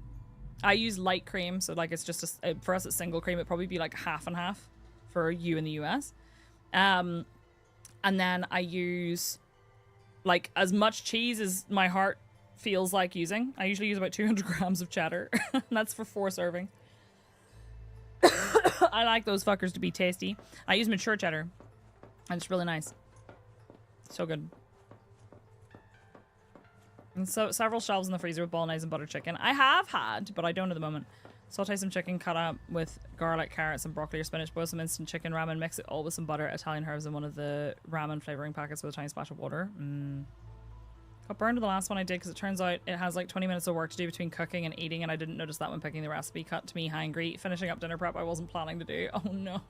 I use light cream, so like it's just for us it's single cream. It'd probably be like half and half for you in the US. And then I use like as much cheese as my heart feels like using. I usually use about 200 grams of cheddar. And that's for 4 servings. I like those fuckers to be tasty. I use mature cheddar. And it's really nice. So good. And so several shelves in the freezer with bolognese and butter chicken. I have had, but I don't at the moment. Saute some chicken cut up with garlic, carrots, and broccoli or spinach. Boil some instant chicken ramen. Mix it all with some butter, Italian herbs, and one of the ramen flavoring packets with a tiny splash of water. Got burned to the last one I did because it turns out it has like 20 minutes of work to do between cooking and eating, and I didn't notice that when picking the recipe. Cut to me hangry. Finishing up dinner prep I wasn't planning to do. Oh no.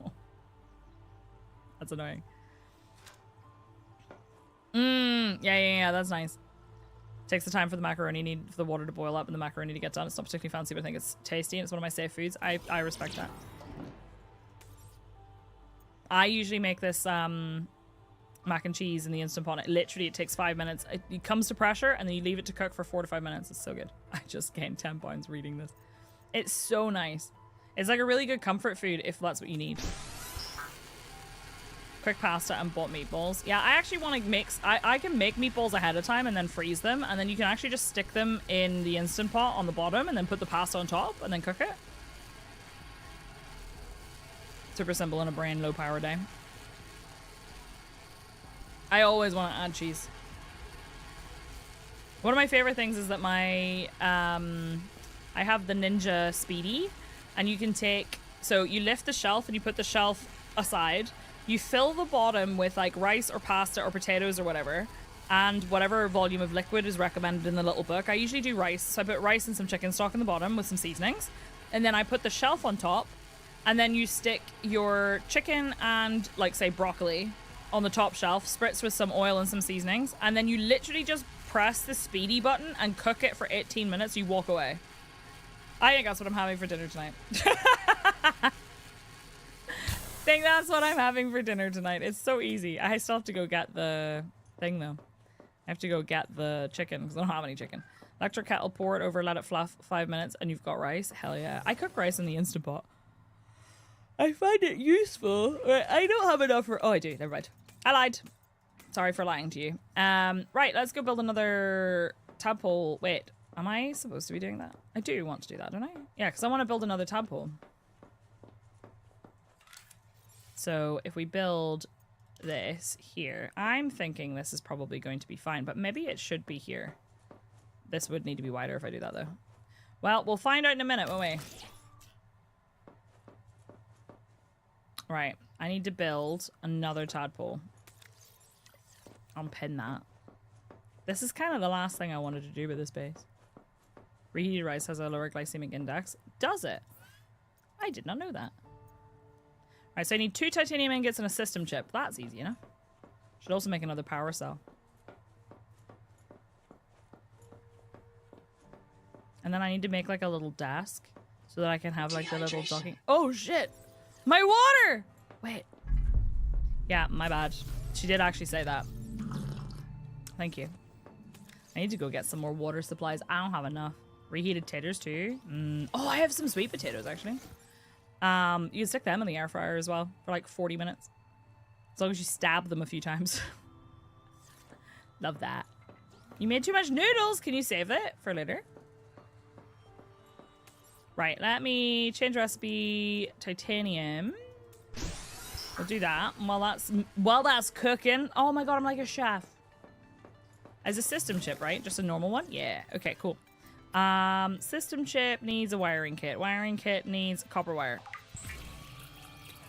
That's annoying. Yeah, that's nice. Takes the time for the macaroni for the water to boil up and the macaroni to get done. It's not particularly fancy, but I think it's tasty and it's one of my safe foods. I respect that. I usually make this mac and cheese in the Instant Pot. It takes 5 minutes. It comes to pressure and then you leave it to cook for 4 to 5 minutes. It's so good. I just gained 10 pounds reading this. It's so nice. It's like a really good comfort food if that's what you need. Quick pasta and bought meatballs. Yeah, I actually want to mix. I can make meatballs ahead of time and then freeze them, and then you can actually just stick them in the Instant Pot on the bottom and then put the pasta on top and then cook it. Super simple in a brain low power day. I always want to add cheese. One of my favorite things is that I have the Ninja Speedy, and you can so you lift the shelf and you put the shelf aside. You fill the bottom with like rice or pasta or potatoes or whatever, and whatever volume of liquid is recommended in the little book. I usually do rice, so I put rice and some chicken stock in the bottom with some seasonings, and then I put the shelf on top, and then you stick your chicken and like say broccoli on the top shelf, spritz with some oil and some seasonings, and then you literally just press the speedy button and cook it for 18 minutes. You walk away. I think that's what I'm having for dinner tonight. I think that's what I'm having for dinner tonight. It's so easy. I still have to go get the thing though. I have to go get the chicken because I don't have any chicken. Electric kettle, pour it over, let it fluff 5 minutes, and you've got rice. Hell yeah. I cook rice in the Instant Pot. I find it useful. I don't have enough for... Oh, I do. Never mind. I lied. Sorry for lying to you. Right, let's go build another tadpole. Wait, am I supposed to be doing that? I do want to do that, don't I? Yeah, because I want to build another tadpole. So if we build this here, I'm thinking this is probably going to be fine, but maybe it should be here. This would need to be wider if I do that though. Well, we'll find out in a minute, won't we? Right, I need to build another tadpole. I'll pin that. This is kind of the last thing I wanted to do with this base. Reheated rice has a lower glycemic index. Does it? I did not know that. Alright, so I need 2 titanium ingots and a system chip. That's easy enough. Should also make another power cell. And then I need to make like a little desk so that I can have like the little docking. Oh shit! My water! Wait. Yeah, my bad. She did actually say that. Thank you. I need to go get some more water supplies. I don't have enough. Reheated taters too. Oh, I have some sweet potatoes actually. You can stick them in the air fryer as well for like 40 minutes. As long as you stab them a few times. Love that. You made too much noodles. Can you save it for later? Right, let me change recipe. Titanium. We'll do that while that's cooking. Oh my god, I'm like a chef. As a system chip, right? Just a normal one? Yeah. Okay, cool. System chip needs a wiring kit. Wiring kit needs copper wire.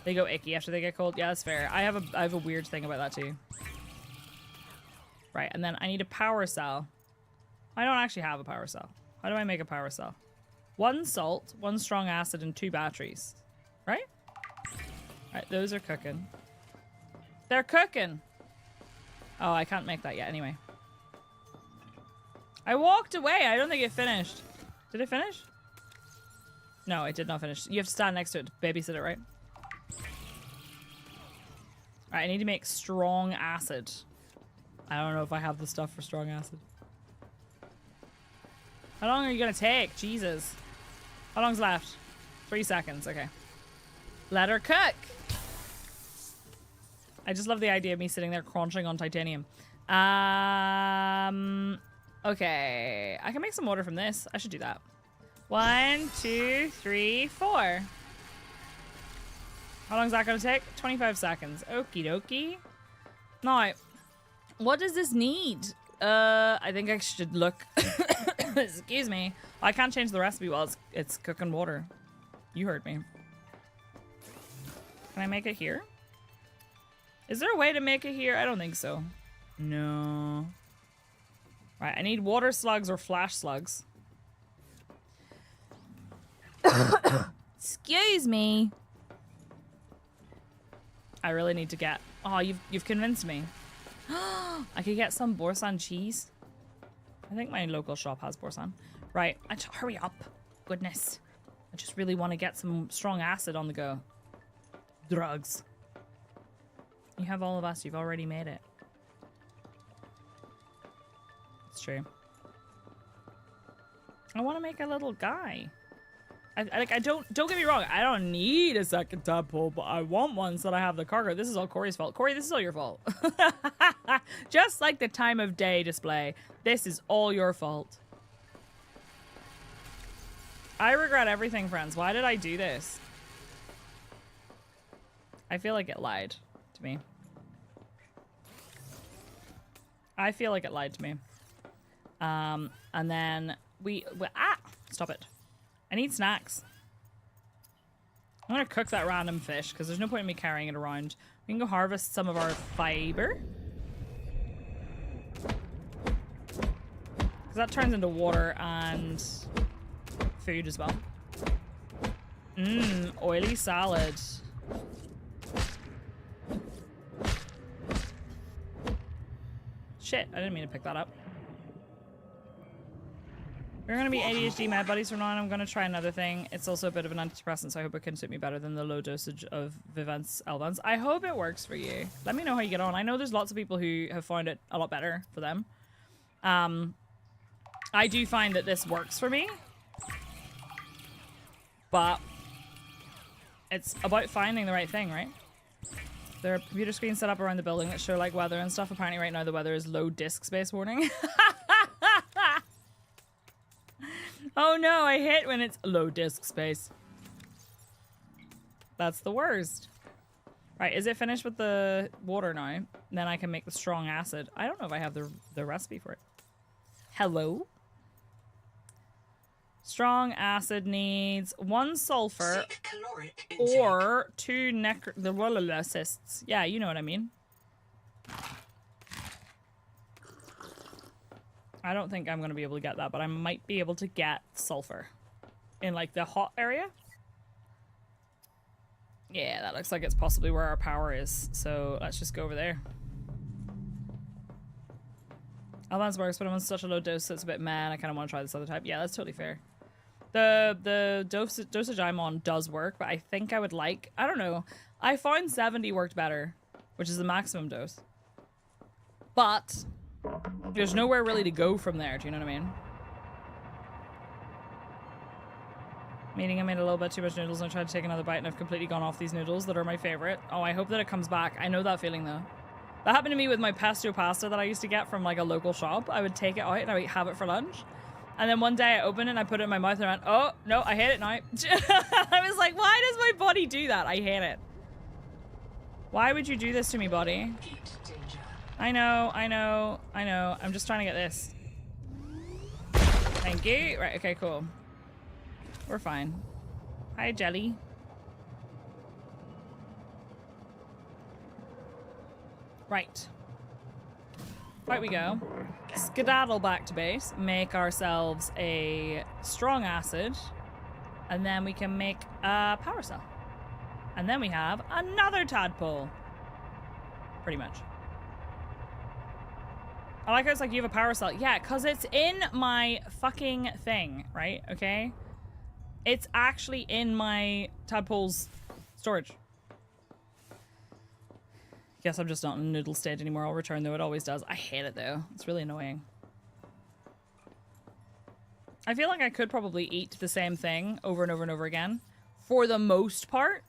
They go icky after they get cold. Yeah, that's fair. I have a weird thing about that too. Right, and then I need a power cell. I don't actually have a power cell. How do I make a power cell? 1 salt, 1 strong acid, and 2 batteries. Right? Right, those are cooking. They're cooking! Oh, I can't make that yet anyway. I walked away. I don't think it finished. Did it finish? No, it did not finish. You have to stand next to it to babysit it, right? Alright, I need to make strong acid. I don't know if I have the stuff for strong acid. How long are you gonna take? Jesus. How long's left? 3 seconds. Okay. Let her cook. I just love the idea of me sitting there crunching on titanium. Okay. I can make some water from this. I should do that. 1, 2, 3, 4. How long is that gonna take? 25 seconds. Okie dokie. Now, what does this need? I think I should look. Excuse me. I can't change the recipe while it's cooking water. You heard me. Can I make it here? Is there a way to make it here? I don't think so. No. Right, I need water slugs or flash slugs. Excuse me. I really need to get... Oh, you've convinced me. I could get some Borsan cheese. I think my local shop has Borsan. Right, hurry up. Goodness. I just really want to get some strong acid on the go. Drugs. You have all of us. You've already made it. It's true. I want to make a little guy. Don't get me wrong. I don't need a second tadpole, but I want one so that I have the cargo. This is all Corey's fault. Corey, this is all your fault. Just like the time of day display. This is all your fault. I regret everything, friends. Why did I do this? I feel like it lied to me. I feel like it lied to me. And then stop it. I need snacks. I'm gonna cook that random fish because there's no point in me carrying it around. We can go harvest some of our fiber. Because that turns into water and food as well. Mmm, oily salad. Shit, I didn't mean to pick that up. We're going to be ADHD mad buddies from now on. I'm going to try another thing. It's also a bit of an antidepressant, so I hope it can suit me better than the low dosage of Vivance Elvans. I hope it works for you. Let me know how you get on. I know there's lots of people who have found it a lot better for them. I do find that this works for me. But it's about finding the right thing, right? There are computer screens set up around the building that show like weather and stuff. Apparently right now the weather is low disk space warning. Oh no, I hate when it's low disk space. That's the worst. Right, is it finished with the water now? Then I can make the strong acid. I don't know if I have the recipe for it. Hello? Strong acid needs 1 sulfur or 2 cysts. Yeah, you know what I mean. I don't think I'm going to be able to get that, but I might be able to get sulfur in like the hot area. Yeah, that looks like it's possibly where our power is. So let's just go over there. Elvans works, but I'm on such a low dose, so it's a bit mad. I kind of want to try this other type. Yeah, that's totally fair. The dosage I'm on does work, but I think I would like... I don't know. I found 70 worked better, which is the maximum dose. But... there's nowhere really to go from there, do you know what I mean? Meaning I made a little bit too much noodles and I tried to take another bite and I've completely gone off these noodles that are my favorite. Oh, I hope that it comes back. I know that feeling though. That happened to me with my pesto pasta that I used to get from like a local shop. I would take it out and I would have it for lunch. And then one day I opened it and I put it in my mouth and I went, oh, no, I hate it now. I was like, why does my body do that? I hate it. Why would you do this to me, body? I know. I'm just trying to get this. Thank you. Right, okay, cool. We're fine. Hi, Jelly. Right. Right we go. Skedaddle back to base. Make ourselves a strong acid. And then we can make a power cell. And then we have another tadpole. Pretty much. I like how it's like you have a power cell. Yeah, because it's in my fucking thing, right? Okay? It's actually in my tadpole's storage. Guess I'm just not in a noodle state anymore. I'll return though. It always does. I hate it though. It's really annoying. I feel like I could probably eat the same thing over and over and over again for the most part.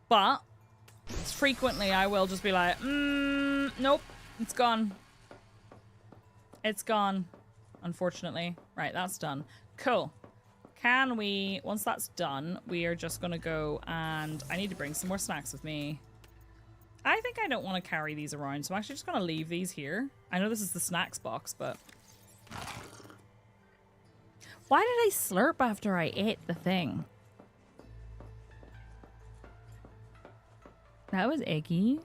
But frequently I will just be like, nope. It's gone. It's gone. Unfortunately. Right, that's done. Cool. Can we... once that's done, we are just going to go and... I need to bring some more snacks with me. I think I don't want to carry these around, so I'm actually just going to leave these here. I know this is the snacks box, but... why did I slurp after I ate the thing? That was icky.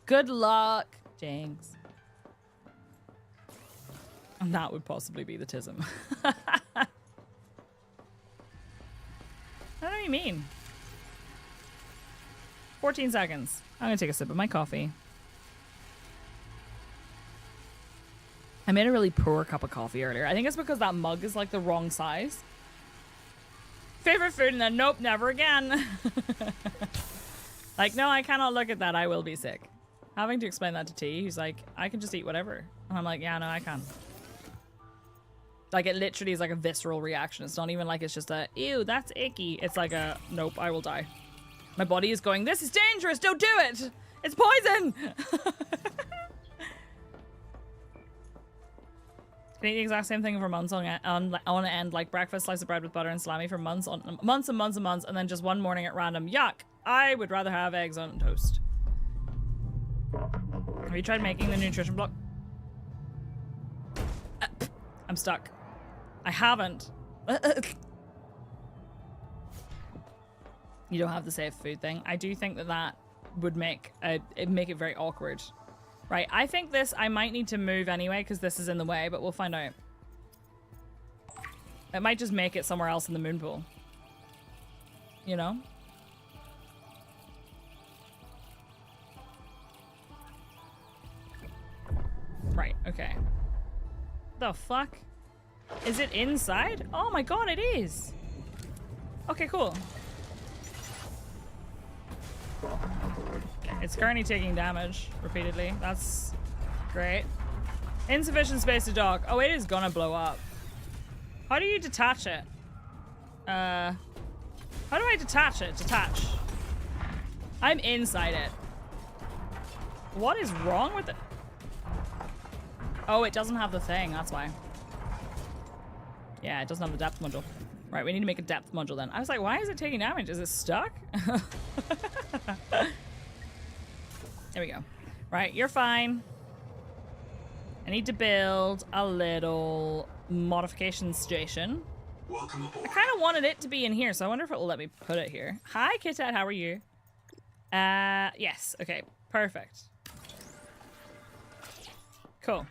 Good luck, Jinx. And that would possibly be the tism. I don't know what you mean. 14 seconds. I'm gonna take a sip of my coffee. I made a really poor cup of coffee earlier. I think it's because that mug is like the wrong size. Favorite food, and then nope, never again. Like, no, I cannot look at that. I will be sick. Having to explain that to T, he's like, I can just eat whatever. And I'm like, yeah, no, I can. Like, it literally is like a visceral reaction. It's not even like it's just a, ew, that's icky. It's like a, nope, I will die. My body is going, this is dangerous, don't do it! It's poison! Can eat the exact same thing for months on end, like breakfast, slice of bread with butter and salami for months and months and months, and then just one morning at random. Yuck! I would rather have eggs on toast. Have you tried making the nutrition block? I'm stuck. I haven't. You don't have the safe food thing. I do think that that would make it very awkward. Right, I think this, I might need to move anyway because this is in the way, but we'll find out. It might just make it somewhere else in the moon pool. You know? Right, okay. The fuck? Is it inside? Oh my god, it is! Okay, cool. It's currently taking damage repeatedly. That's great. Insufficient space to dock. Oh, it is gonna blow up. How do you detach it? How do I detach it? Detach. I'm inside it. What is wrong with it? Oh, it doesn't have the thing. That's why. Yeah, it doesn't have the depth module. Right, we need to make a depth module then. I was like, why is it taking damage? Is it stuck? There we go. Right, you're fine. I need to build a little modification station. Welcome aboard. I kind of wanted it to be in here, so I wonder if it will let me put it here. Hi, Kittat, how are you? Yes, okay, perfect. Cool.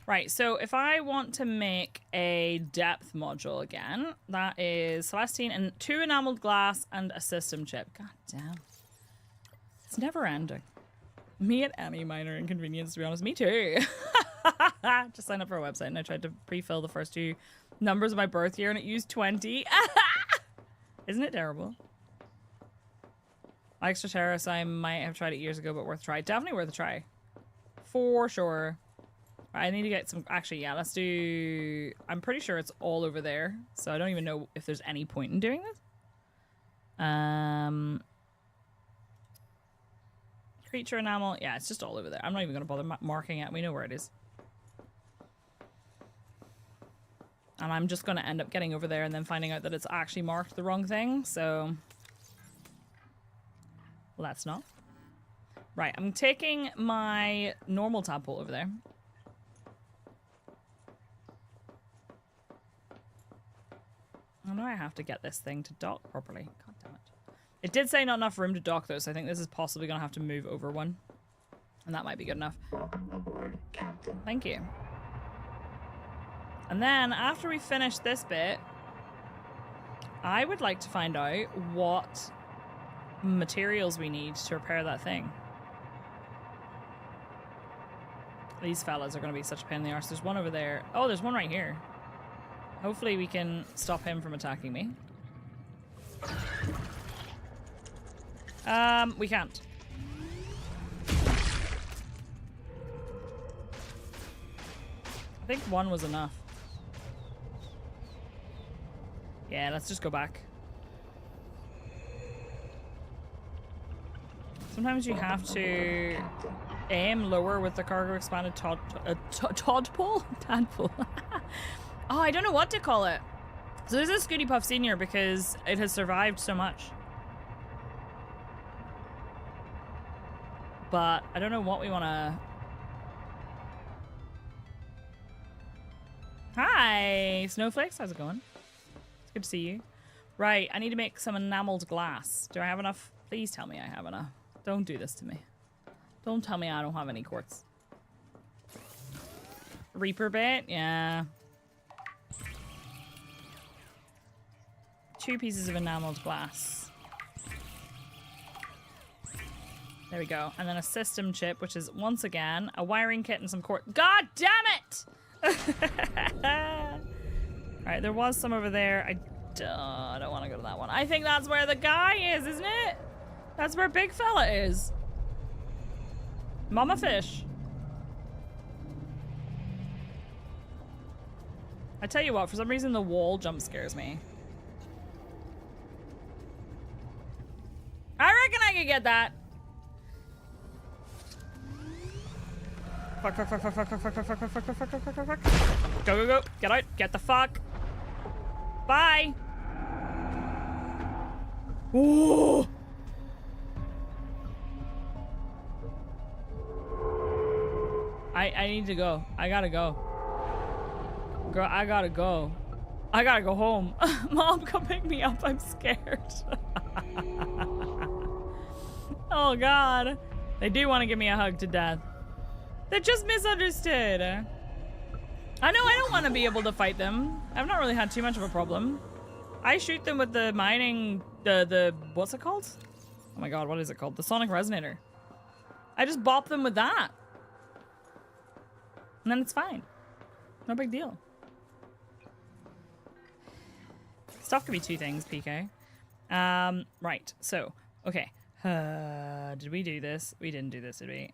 Right, so if I want to make a depth module again, that is Celestine and 2 enameled glass and a system chip. God damn. It's never ending. Me at any minor inconvenience, to be honest. Me too. Just signed up for a website and I tried to pre-fill the first 2 numbers of my birth year and it used 20. Isn't it terrible? Extra Terrace, I might have tried it years ago, but worth a try. Definitely worth a try. For sure. I need to get some... Actually, yeah, let's do... I'm pretty sure it's all over there. So I don't even know if there's any point in doing this. Creature enamel. Yeah, it's just all over there. I'm not even going to bother marking it. We know where it is. And I'm just going to end up getting over there and then finding out that it's actually marked the wrong thing. So... let's not. Right, I'm taking my normal tadpole over there. I know I have to get this thing to dock properly. God damn it. It did say not enough room to dock though, so I think this is possibly going to have to move over one. And that might be good enough. Thank you. And then after we finish this bit, I would like to find out what materials we need to repair that thing. These fellas are going to be such a pain in the arse. There's one over there. Oh, there's one right here. Hopefully we can stop him from attacking me. We can't. I think one was enough. Yeah, let's just go back. Sometimes you have to aim lower with the cargo expanded tadpole? Tadpole. Oh, I don't know what to call it. So this is Scooty Puff Senior because it has survived so much. But I don't know what we want to... Hi, Snowflakes. How's it going? It's good to see you. Right, I need to make some enameled glass. Do I have enough Please tell me I have enough. Don't do this to me. Don't tell me I don't have any quartz. Reaper bait? Yeah. 2 pieces of enameled glass. There we go. And then a system chip, which is, once again, a wiring kit and some quartz. God damn it! Alright, there was some over there. I don't want to go to that one. I think that's where the guy is, isn't it? That's where big fella is. Mama fish. I tell you what, for some reason the wall jump scares me. I reckon I could get that. Fuck, fuck, fuck, fuck, fuck, fuck, fuck, fuck, fuck, fuck, fuck, fuck, fuck, fuck, fuck, fuck. Go, go, go. Get out. Get the fuck. Bye. Ooh. I need to go. I gotta go. Girl, I gotta go. I gotta go home. Mom, come pick me up. I'm scared. Oh, God. They do want to give me a hug to death. They just misunderstood. I know I don't want to be able to fight them. I've not really had too much of a problem. I shoot them with the mining... The what's it called? Oh, my God. What is it called? The sonic resonator. I just bop them with that. And then it's fine. No big deal. Stuff could be 2 things, PK. Right. So, okay. Did we do this? We didn't do this, did we?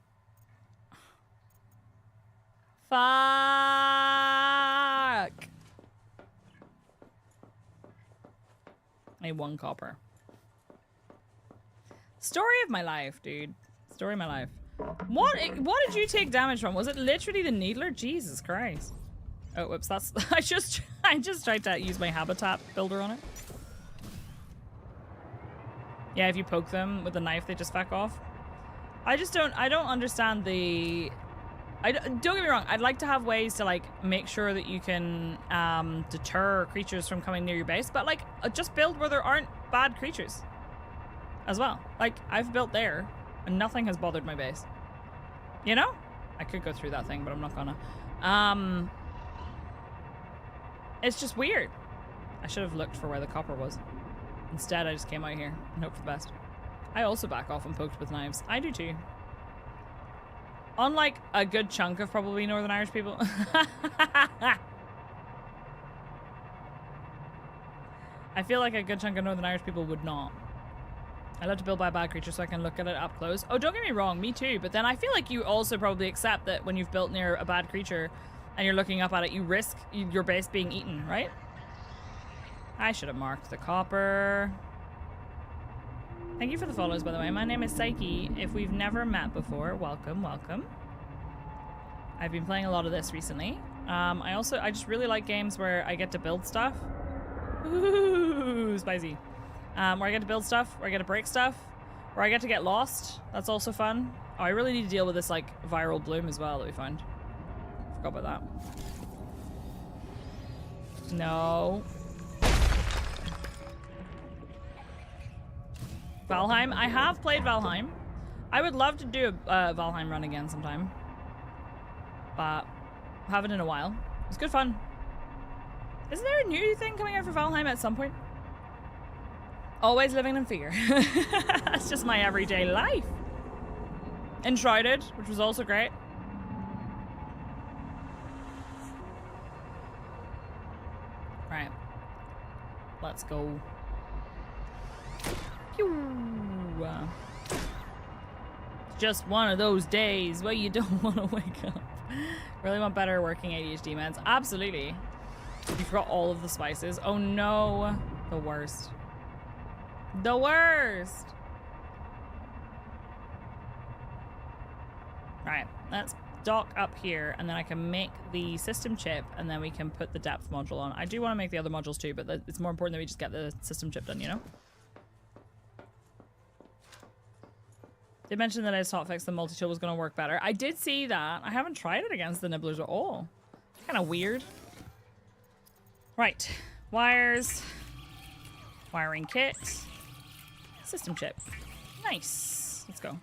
Fuck! I need 1 copper. Story of my life, dude. Story of my life. What did you take damage from? Was it literally the needler? Jesus Christ. Oh, whoops, that's... I just tried to use my habitat builder on it. Yeah, if you poke them with a knife, they just back off. I don't understand the... don't get me wrong, I'd like to have ways to, like, make sure that you can deter creatures from coming near your base, but, like, just build where there aren't bad creatures as well. Like, I've built there, and nothing has bothered my base. You know? I could go through that thing, but I'm not gonna. It's just weird. I should have looked for where the copper was. Instead, I just came out here and hoped for the best. I also back off and poked with knives. I do too. Unlike a good chunk of probably Northern Irish people. I feel like a good chunk of Northern Irish people would not. I love to build by a bad creature so I can look at it up close. Oh, don't get me wrong, me too. But then I feel like you also probably accept that when you've built near a bad creature and you're looking up at it, you risk your base being eaten, right? I should have marked the copper. Thank you for the follows, by the way. My name is Psyche. If we've never met before, welcome, welcome. I've been playing a lot of this recently. I just really like games where I get to build stuff. Ooh, spicy. Where I get to build stuff, where I get to break stuff, where I get to get lost. That's also fun. Oh, I really need to deal with this, like, viral bloom as well that we found. Forgot about that. No. Valheim. I have played Valheim. I would love to do a Valheim run again sometime. But haven't in a while. It's good fun. Isn't there a new thing coming out for Valheim at some point? Always living in fear. That's just my everyday life. Enshrouded, which was also great. Right. Let's go. Pew. Just one of those days where you don't want to wake up. Really want better working ADHD meds? Absolutely. You forgot all of the spices. Oh no. The worst. The worst. Right, let's dock up here and then I can make the system chip and then we can put the depth module on. I do want to make the other modules too, but it's more important that we just get the system chip done, you know? They mentioned that as hotfix the multi-tool was going to work better. I did see that. I haven't tried it against the nibblers at all. Kind of weird. Right, wires, wiring kit. System chip. Nice. Let's go.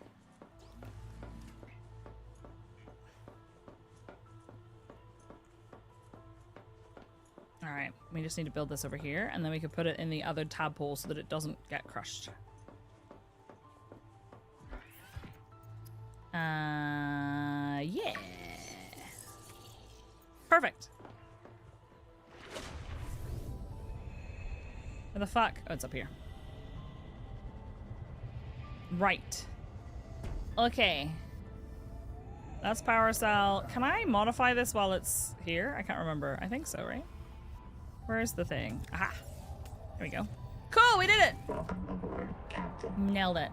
All right, we just need to build this over here, and then we can put it in the other tadpole so that it doesn't get crushed. Yeah. Perfect. Where the fuck? Oh, it's up here. Right. Okay. That's power cell. Can I modify this while it's here? I can't remember. I think so, right? Where's the thing? Aha. There we go. Cool, we did it! Nailed it.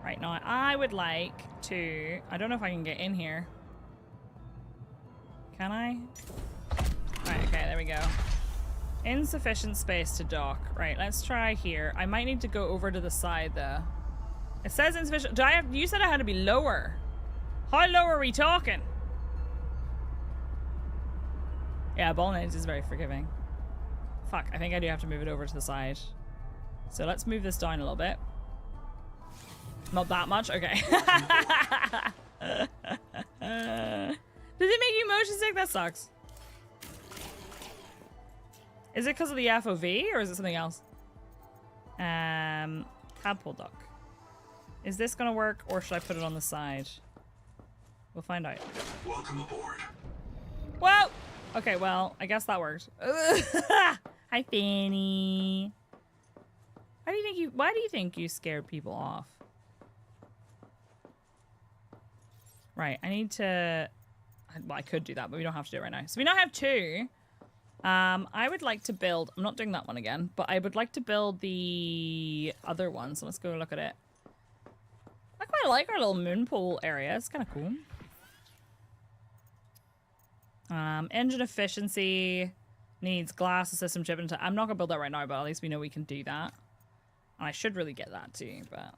Right, now I would like to... I don't know if I can get in here. Can I? Right, okay, there we go. Insufficient space to dock. Right, let's try here. I might need to go over to the side, though. It says insufficient... Do I have... You said I had to be lower. How low are we talking? Yeah, ball nades is very forgiving. Fuck, I think I do have to move it over to the side. So let's move this down a little bit. Not that much? Okay. Does it make you motion sick? That sucks. Is it because of the FOV or is it something else? Tadpole duck. Is this gonna work or should I put it on the side? We'll find out. Welcome aboard. Whoa! Okay, well, I guess that worked. Hi, Fanny. Why do you think you scared people off? Right, I need to... Well, I could do that, but we don't have to do it right now. So we now have two. I would like to build... I'm not doing that one again, but I would like to build the other one. So let's go look at it. I quite like our little moon pool area. It's kind of cool. Engine efficiency needs glass, a system chip, and I'm not gonna build that right now, but at least we know we can do that. And I should really get that too, but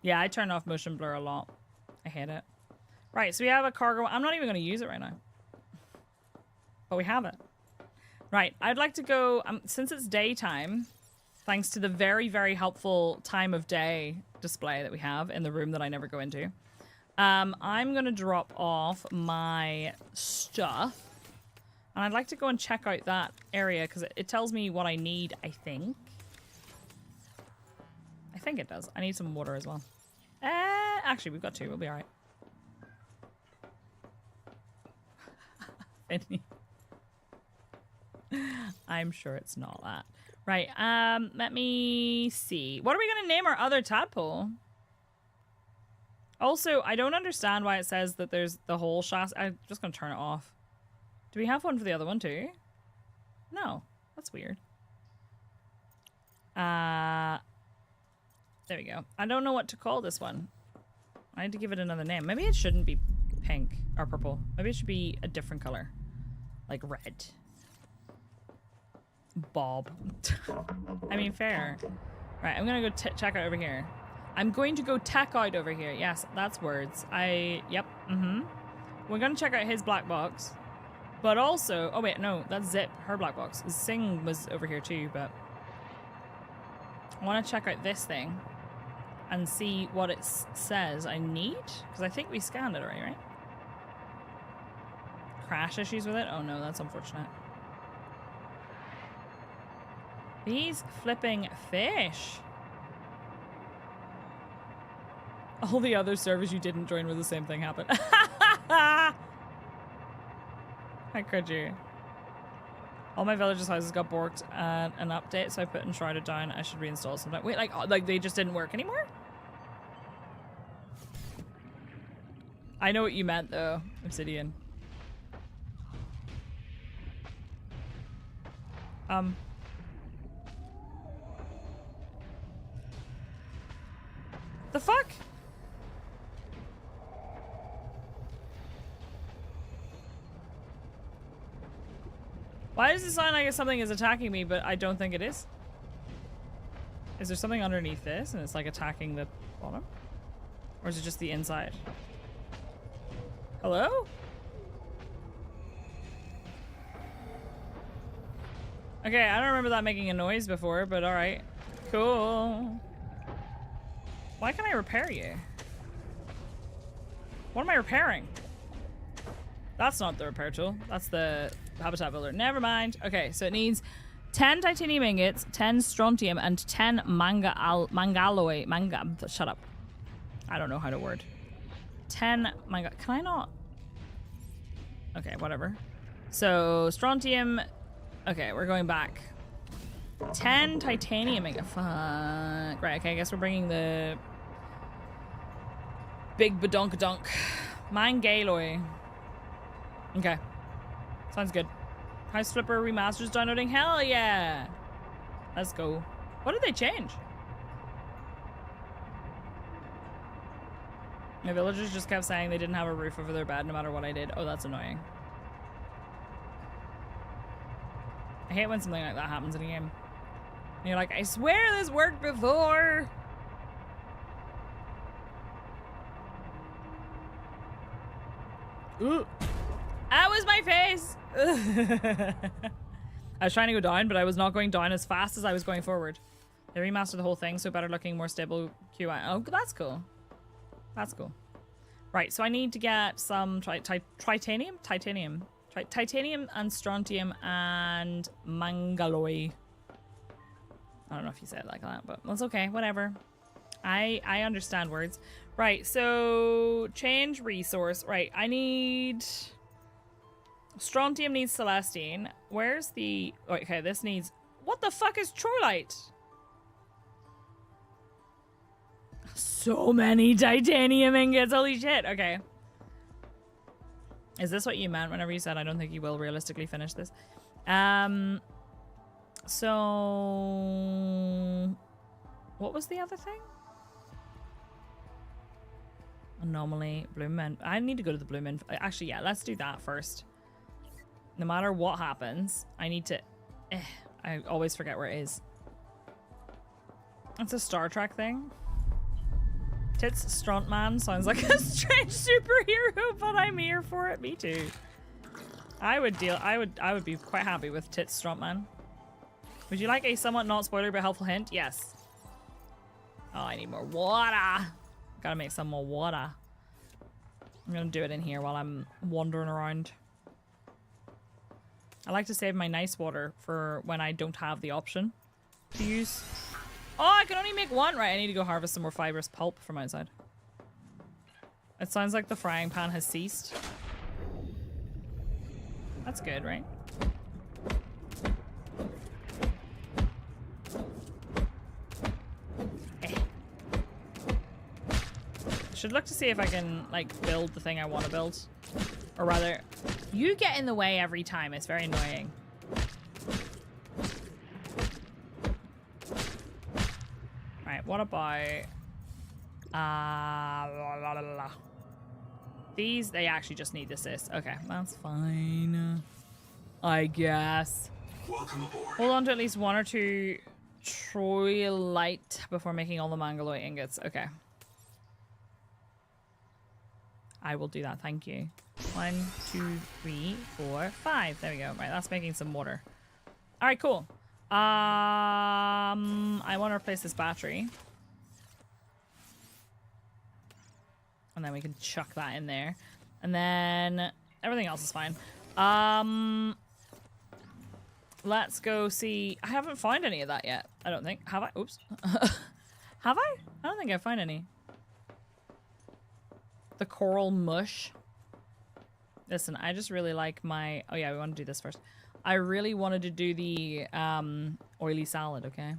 yeah, I turn off motion blur a lot. I hate it. Right, so we have a cargo. I'm not even gonna use it right now, but we have it. Right, I'd like to go since it's daytime, thanks to the very, very helpful time of day display that we have in the room that I never go into. I'm gonna drop off my stuff, and I'd like to go and check out that area because it tells me what I need. I think it does. I need some water as well. Actually, we've got two. We'll be all right. I'm sure it's not that. Right. Let me see. What are we gonna name our other tadpole? Also, I don't understand why it says that there's the whole chassis. I'm just going to turn it off. Do we have one for the other one too? No. That's weird. There we go. I don't know what to call this one. I need to give it another name. Maybe it shouldn't be pink or purple. Maybe it should be a different color. Like red. Bob. I mean, fair. Right, I'm going to go check out over here. I'm going to go tech out over here. Yes, that's words. Yep. We're going to check out his black box. But also... Oh, wait, no. That's Zip. Her black box. Sing was over here too, but... I want to check out this thing. And see what it says I need. Because I think we scanned it already, right? Crash issues with it? Oh, no. That's unfortunate. These flipping fish. All the other servers you didn't join where the same thing happened. How could you? All my villagers' houses got borked at an update, so I put Enshrouded down. I should reinstall something. Wait, like they just didn't work anymore? I know what you meant, though, Obsidian. The fuck? Why does it sound like something is attacking me, but I don't think it is? Is there something underneath this and it's like attacking the bottom? Or is it just the inside? Hello? Okay, I don't remember that making a noise before, but alright. Cool. Why can't I repair you? What am I repairing? That's not the repair tool. That's the habitat builder. Never mind. Okay, so it needs 10 titanium ingots, 10 strontium, and 10 shut up. I don't know how to word. 10 manga. Can I not? Okay, whatever. So, strontium. Okay, we're going back. 10 titanium ingot. Fuck. Right, okay, I guess we're bringing the big badonkadonk. Mangaloi. Okay. Sounds good. House Flipper Remasters downloading? Hell yeah! Let's go. What did they change? My villagers just kept saying they didn't have a roof over their bed no matter what I did. Oh, that's annoying. I hate when something like that happens in a game. And you're like, I swear this worked before! Ooh. That was my face! I was trying to go down, but I was not going down as fast as I was going forward. They remastered the whole thing, so better looking, more stable QI. Oh, that's cool. That's cool. Right, so I need to get some titanium and strontium and mangaloi. I don't know if you say it like that, but that's okay. Whatever. I understand words. Right, so change resource. Right, I need strontium needs celestine. Where's the? Okay, this needs. What the fuck is trolite? So many titanium ingots. Holy shit. Okay. Is this what you meant whenever you said I don't think you will realistically finish this? So what was the other thing? Anomaly, Bloom Men. I need to go to the Bloom Men. Actually, yeah, let's do that first. No matter what happens, I need to... I always forget where it is. It's a Star Trek thing. Tits Struntman sounds like a strange superhero, but I'm here for it. Me too. I would be quite happy with Tits Struntman. Would you like a somewhat not spoiler but helpful hint? Yes. Oh, I need more water. Gotta make some more water. I'm gonna do it in here while I'm wandering around. I like to save my nice water for when I don't have the option to use. Oh, I can only make one. Right, I need to go harvest some more fibrous pulp from outside. It sounds like the frying pan has ceased. That's good, right? Should look to see if I can, like, build the thing I want to build. Or rather, you get in the way every time. It's very annoying. Right, what about... These, they actually just need assist. Okay, that's fine. I guess. Welcome aboard. Hold on to at least 1 or 2 troilite before making all the mangaloi ingots. Okay. I will do that, thank you. 1, 2, 3, 4, 5. There we go. Right, that's making some water. All right, cool. I want to replace this battery. And then we can chuck that in there. And then everything else is fine. Let's go see. I haven't found any of that yet. I don't think. Have I? Oops. Have I? I don't think I found any. The coral mush. Listen, I just really like my... Oh yeah, we want to do this first. I really wanted to do the oily salad, okay?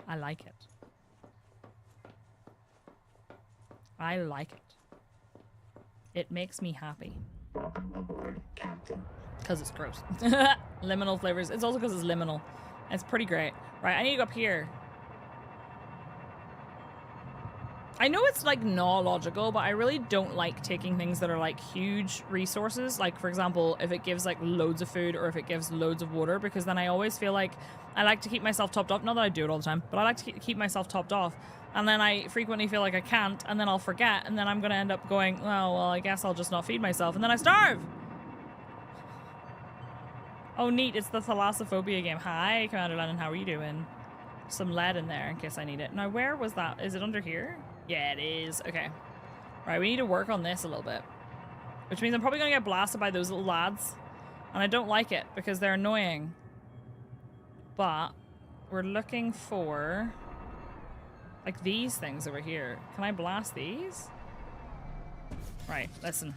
I like it. I like it. It makes me happy. Because it's gross. Liminal flavors. It's also because it's liminal. It's pretty great. Right, I need to go up here. I know it's like not logical, but I really don't like taking things that are like huge resources. Like, for example, if it gives like loads of food or if it gives loads of water, because then I always feel like I like to keep myself topped off. Not that I do it all the time, but I like to keep myself topped off. And then I frequently feel like I can't, and then I'll forget, and then I'm going to end up going, oh, well, I guess I'll just not feed myself, and then I starve! Oh, neat, it's the thalassophobia game. Hi, Commander Lennon, how are you doing? some lead in there in case I need it. Now, where was that? Is it under here? Yeah, it is. Okay. Right, we need to work on this a little bit. Which means I'm probably going to get blasted by those little lads. And I don't like it because they're annoying. But we're looking for... like these things over here. Can I blast these? Right, listen.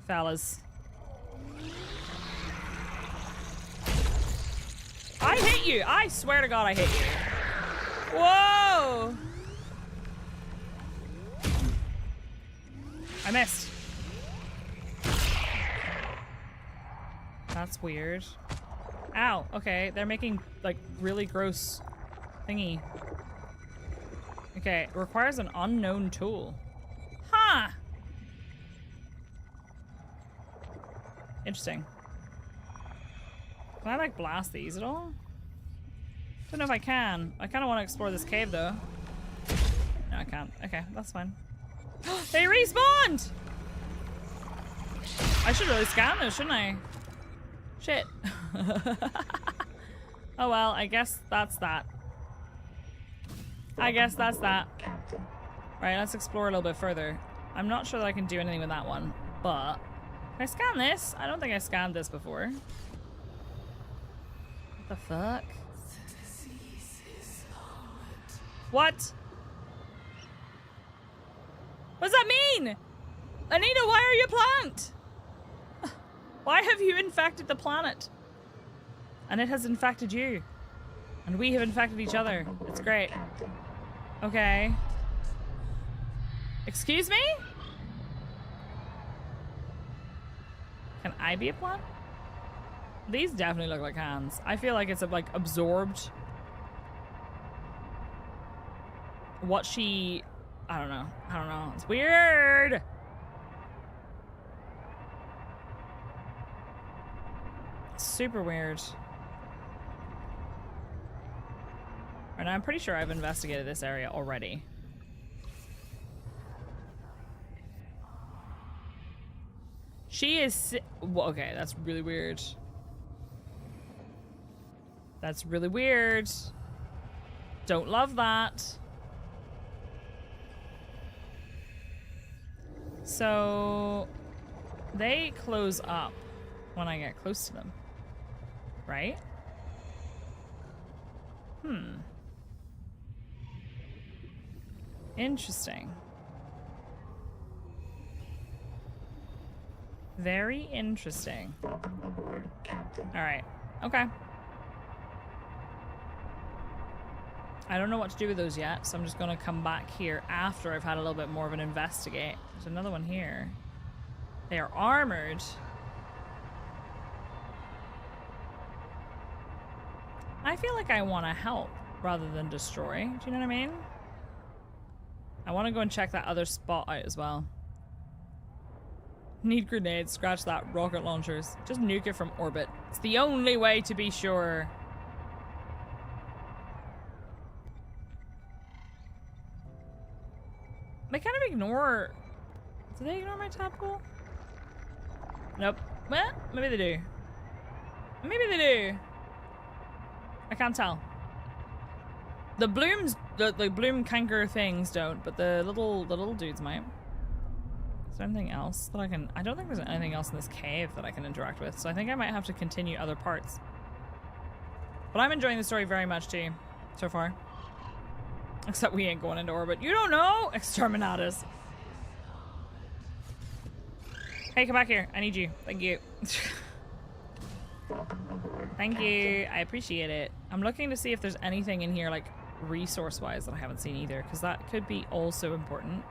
Fellas. I hit you! I swear to God I hit you. Whoa! I missed. That's weird. Ow, okay, they're making like really gross thingy. Okay, it requires an unknown tool. Huh! Interesting. Can I like blast these at all? Don't know if I can. I kind of want to explore this cave though. No, I can't. Okay, that's fine. They respawned! I should really scan those, shouldn't I? Shit. Oh well, I guess that's that. I guess that's that. Right, let's explore a little bit further. I'm not sure that I can do anything with that one, but... Can I scan this? I don't think I scanned this before. What the fuck? What? What does that mean? Anita, why are you a plant? Why have you infected the planet? And it has infected you. And we have infected each other. It's great. Okay. Excuse me? Can I be a plant? These definitely look like hands. I feel like it's like absorbed what she... I don't know. I don't know. It's weird. It's super weird. And I'm pretty sure I've investigated this area already. She is... Well, okay, that's really weird. That's really weird. Don't love that. So... They close up when I get close to them. Right? Hmm. Interesting. Very interesting. Alright. Okay. I don't know what to do with those yet, so I'm just gonna come back here after I've had a little bit more of an investigate. There's another one here. They are armored. I feel like I want to help rather than destroy. Do you know what I mean? I want to go and check that other spot out as well. Need grenades. Scratch that. Rocket launchers. Just nuke it from orbit. It's the only way to be sure. They kind of ignore... Do they ignore my tadpole? Nope. Well, maybe they do. Maybe they do. I can't tell. The blooms, the bloom canker things don't, but the little dudes might. Is there anything else that I can... I don't think there's anything else in this cave that I can interact with, so I think I might have to continue other parts. But I'm enjoying the story very much too, so far. Except we ain't going into orbit. You don't know! Exterminatus. Hey, come back here. I need you. Thank you. Thank you. I appreciate it. I'm looking to see if there's anything in here, like, resource-wise that I haven't seen either, because that could be also important.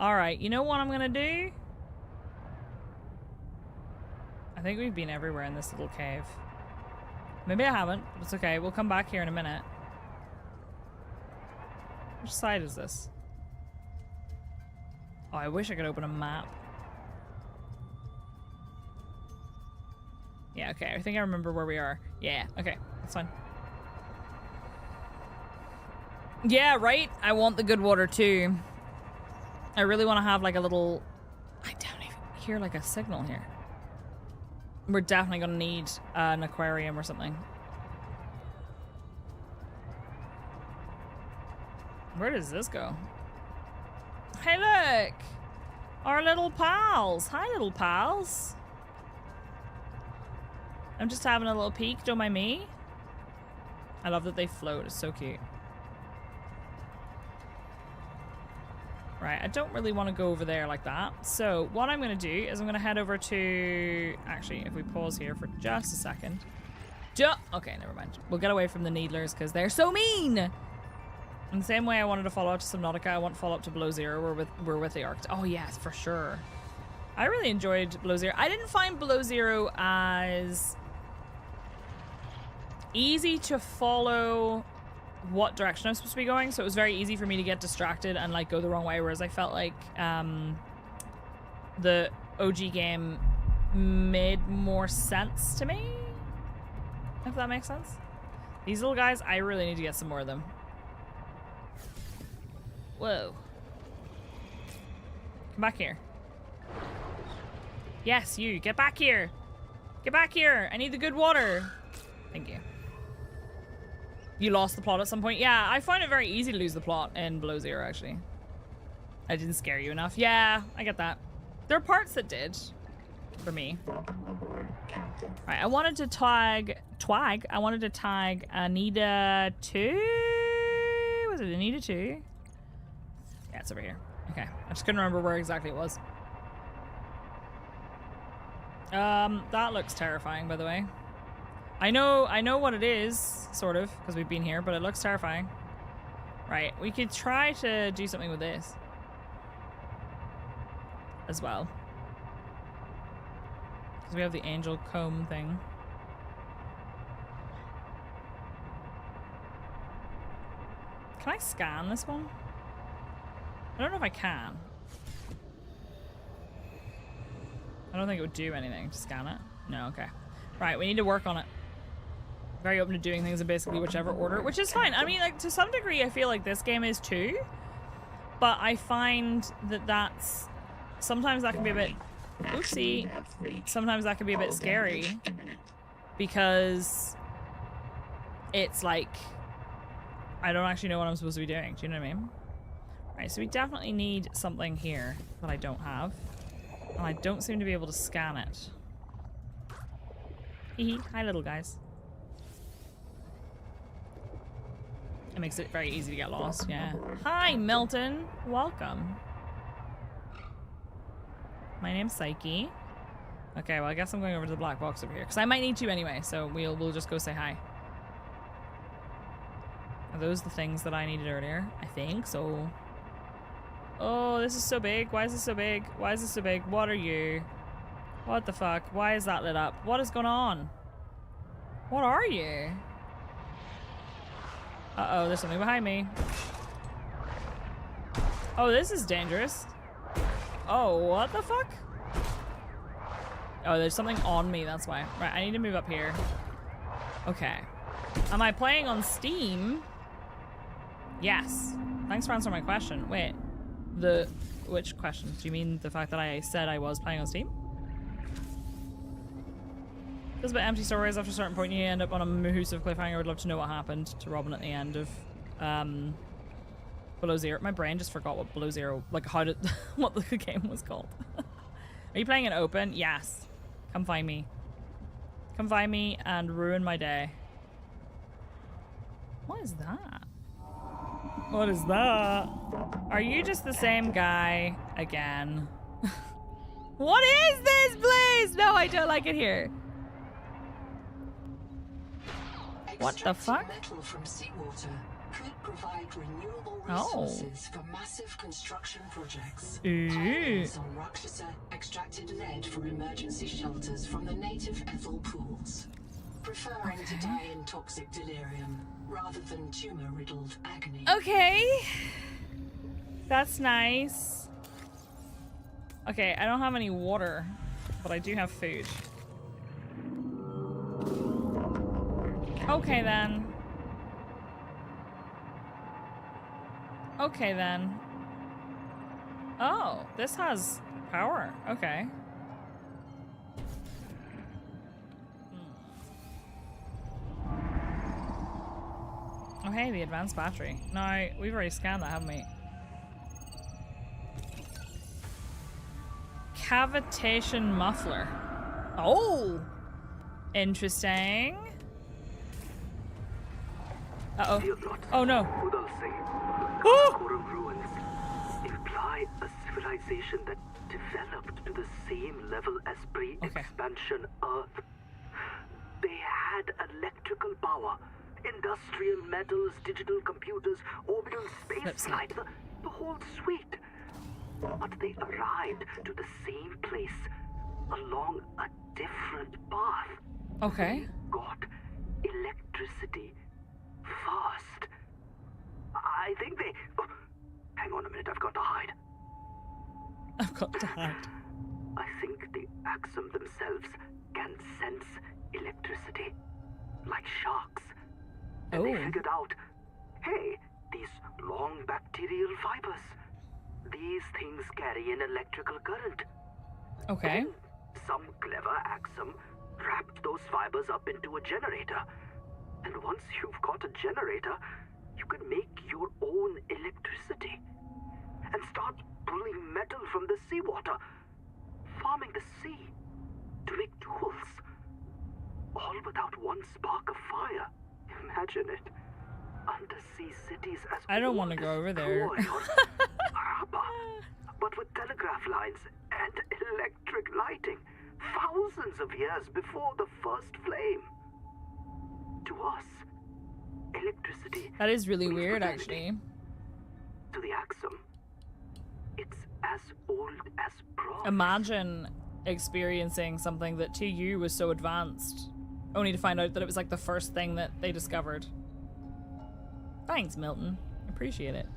Alright, you know what I'm gonna do? I think we've been everywhere in this little cave. Maybe I haven't, but it's okay. We'll come back here in a minute. Which side is this? Oh, I wish I could open a map. Yeah, okay. I think I remember where we are. Yeah, okay. That's fine. Yeah, right? I want the good water too. I really want to have like a little... I don't even hear like a signal here. We're definitely going to need an aquarium or something. Where does this go? Hey, look! Our little pals. Hi, little pals. I'm just having a little peek. Don't mind me. I love that they float. It's so cute. Right, I don't really want to go over there like that. So what I'm going to do is I'm going to head over to... Actually, if we pause here for just a second. Okay, never mind. We'll get away from the Needlers because they're so mean. In the same way I wanted to follow up to Subnautica, I want to follow up to Below Zero. We're with the Arctic. Oh, yes, for sure. I really enjoyed Below Zero. I didn't find Below Zero as easy to follow what direction I'm supposed to be going, so it was very easy for me to get distracted and like go the wrong way, whereas I felt like the OG game made more sense to me, if that makes sense. These little guys, I really need to get some more of them. Whoa. Come back here. Yes, you. Get back here. Get back here. I need the good water. Thank you. You lost the plot at some point? Yeah, I find it very easy to lose the plot in Below Zero, actually. I didn't scare you enough. Yeah, I get that. There are parts that did. For me. Right, I wanted to tag... I wanted to tag Anita 2? Was it Anita 2? Yeah, it's over here. Okay. I just couldn't remember where exactly it was. That looks terrifying, by the way. I know what it is, sort of, because we've been here, but it looks terrifying. Right, we could try to do something with this. As well. Because we have the angel comb thing. Can I scan this one? I don't know if I can. I don't think it would do anything to scan it. No, okay. Right, we need to work on it. Very open to doing things in basically whichever order, which is fine. I mean, like, to some degree, I feel like this game is too. But I find that that's... Sometimes that can be a bit... Oopsie. Sometimes that can be a bit scary. Because... It's like... I don't actually know what I'm supposed to be doing. Do you know what I mean? Right, so we definitely need something here that I don't have. And I don't seem to be able to scan it. Hee. Hi, little guys. It makes it very easy to get lost, yeah. Hi, Milton. Welcome. My name's Psyche. Okay, well, I guess I'm going over to the black box over here. Because I might need to anyway, so we'll just go say hi. Are those the things that I needed earlier? I think so. Oh, this is so big. Why is this so big? Why is this so big? What are you? What the fuck? Why is that lit up? What is going on? What are you? Uh-oh, there's something behind me. Oh, this is dangerous. Oh, what the fuck? Oh, there's something on me, that's why. Right, I need to move up here. Okay. Am I playing on Steam? Yes. Thanks for answering my question. Wait. Which question? Do you mean the fact that I said I was playing on Steam? There's a bit empty stories after a certain point. You end up on a massive cliffhanger. I would love to know what happened to Robin at the end of Below Zero. My brain just forgot what Below Zero, like what the game was called. Are you playing it open? Yes. Come find me. Come find me and ruin my day. What is that? What is that? Are you just the same guy again? What is this place? No, I don't like it here. What the fuck? Metal from seawater could provide renewable resources for massive construction projects. Pioneers on Rakshasa extracted lead for emergency shelters from the native ethel pools, preferring to die in toxic delirium rather than tumor-riddled agony. Okay. That's nice. Okay, I don't have any water, but I do have food. Okay then. Okay then. Oh, this has power. Okay. hey, the advanced battery. No, we've already scanned that, haven't we? Cavitation muffler. Oh! Interesting. Uh-oh. Oh, no. Oh! Coral ruins imply a civilization that developed to the same level as pre-expansion Earth. They had electrical power, industrial metals, digital computers, orbital spaceflight, the whole suite. But they arrived to the same place along a different path. Okay. They got electricity first. I think they... Oh, hang on a minute, I've got to hide. I've got to hide. I think the Axum themselves can sense electricity, like sharks. And they figured out, hey, these long bacterial fibers, these things carry an electrical current. Okay. Then some clever Axum wrapped those fibers up into a generator. And once you've got a generator, you can make your own electricity and start pulling metal from the seawater, farming the sea to make tools, all without one spark of fire. Imagine it. Undersea cities as I don't want to go over there. But with telegraph lines and electric lighting, thousands of years before the first flame. To us, electricity... That is really means weird, modernity. actually. To the Axum, it's as old as bronze. Imagine experiencing something that to you was so advanced, only to find out that it was like the first thing that they discovered. Thanks, Milton. Appreciate it.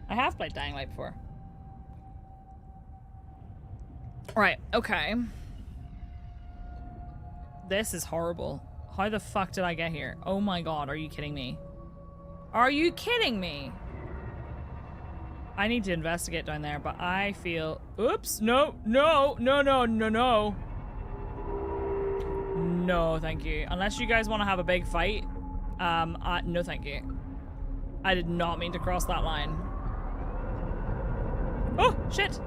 I have played Dying Light before. Right, okay. This is horrible. How the fuck did I get here? Oh my god, are you kidding me? Are you kidding me? I need to investigate down there, but I feel... Oops, no, no, no, no, no, no. No, thank you. Unless you guys want to have a big fight. No thank you. I did not mean to cross that line. Oh, shit.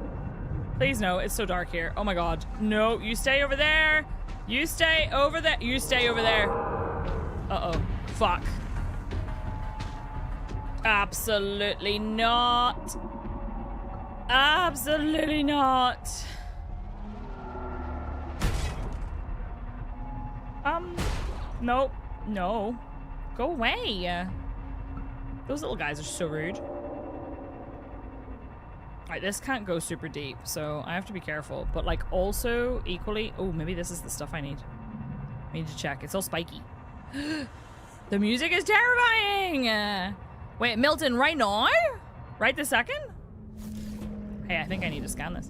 Please no, it's so dark here. Oh my god. No, you stay over there. You stay over there. You stay over there. Uh-oh. Fuck. Absolutely not. Absolutely not. Nope. No. Go away. Those little guys are so rude. Alright, this can't go super deep, so I have to be careful. But, like, also, equally... Oh, maybe this is the stuff I need. I need to check. It's all spiky. The music is terrifying! Wait, Milton, right now? Right this second? Hey, I think I need to scan this.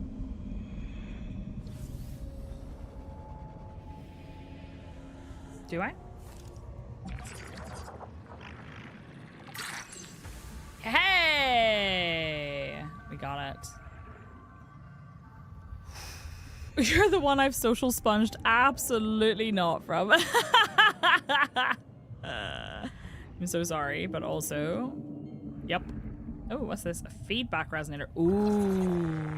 Do I? Hey! We got it. You're the one I've social sponged absolutely not from. I'm so sorry, but also... Yep. Oh, what's this? A feedback resonator. Ooh.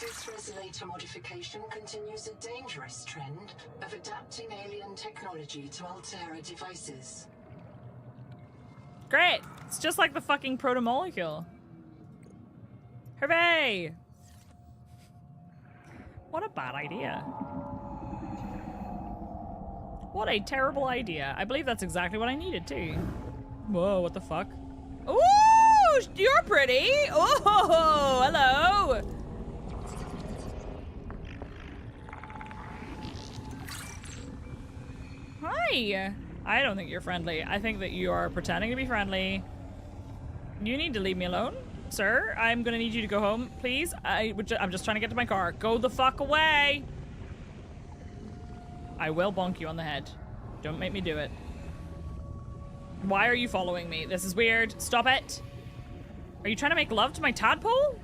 This resonator modification continues a dangerous trend of adapting alien technology to Altera devices. Great! It's just like the fucking proto-molecule. Hooray! What a bad idea. What a terrible idea. I believe that's exactly what I needed too. Whoa, what the fuck? Ooh! You're pretty! Oh, hello! Hi! I don't think you're friendly. I think that you are pretending to be friendly. You need to leave me alone, sir. I'm gonna need you to go home, please. I'm just trying to get to my car. Go the fuck away! I will bonk you on the head. Don't make me do it. Why are you following me? This is weird. Stop it. Are you trying to make love to my tadpole?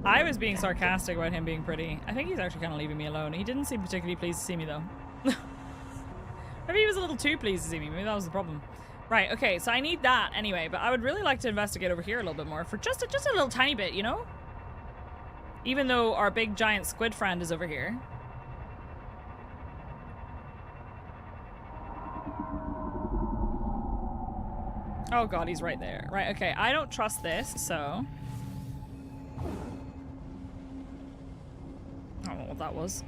I was being sarcastic about him being pretty. I think he's actually kind of leaving me alone. He didn't seem particularly pleased to see me, though. Maybe he was a little too pleased to see me. Maybe that was the problem. Right, okay, so I need that anyway, but I would really like to investigate over here a little bit more for just a little tiny bit, you know? Even though our big giant squid friend is over here. Oh god, he's right there. Right, okay, I don't trust this, so... I don't know what that was.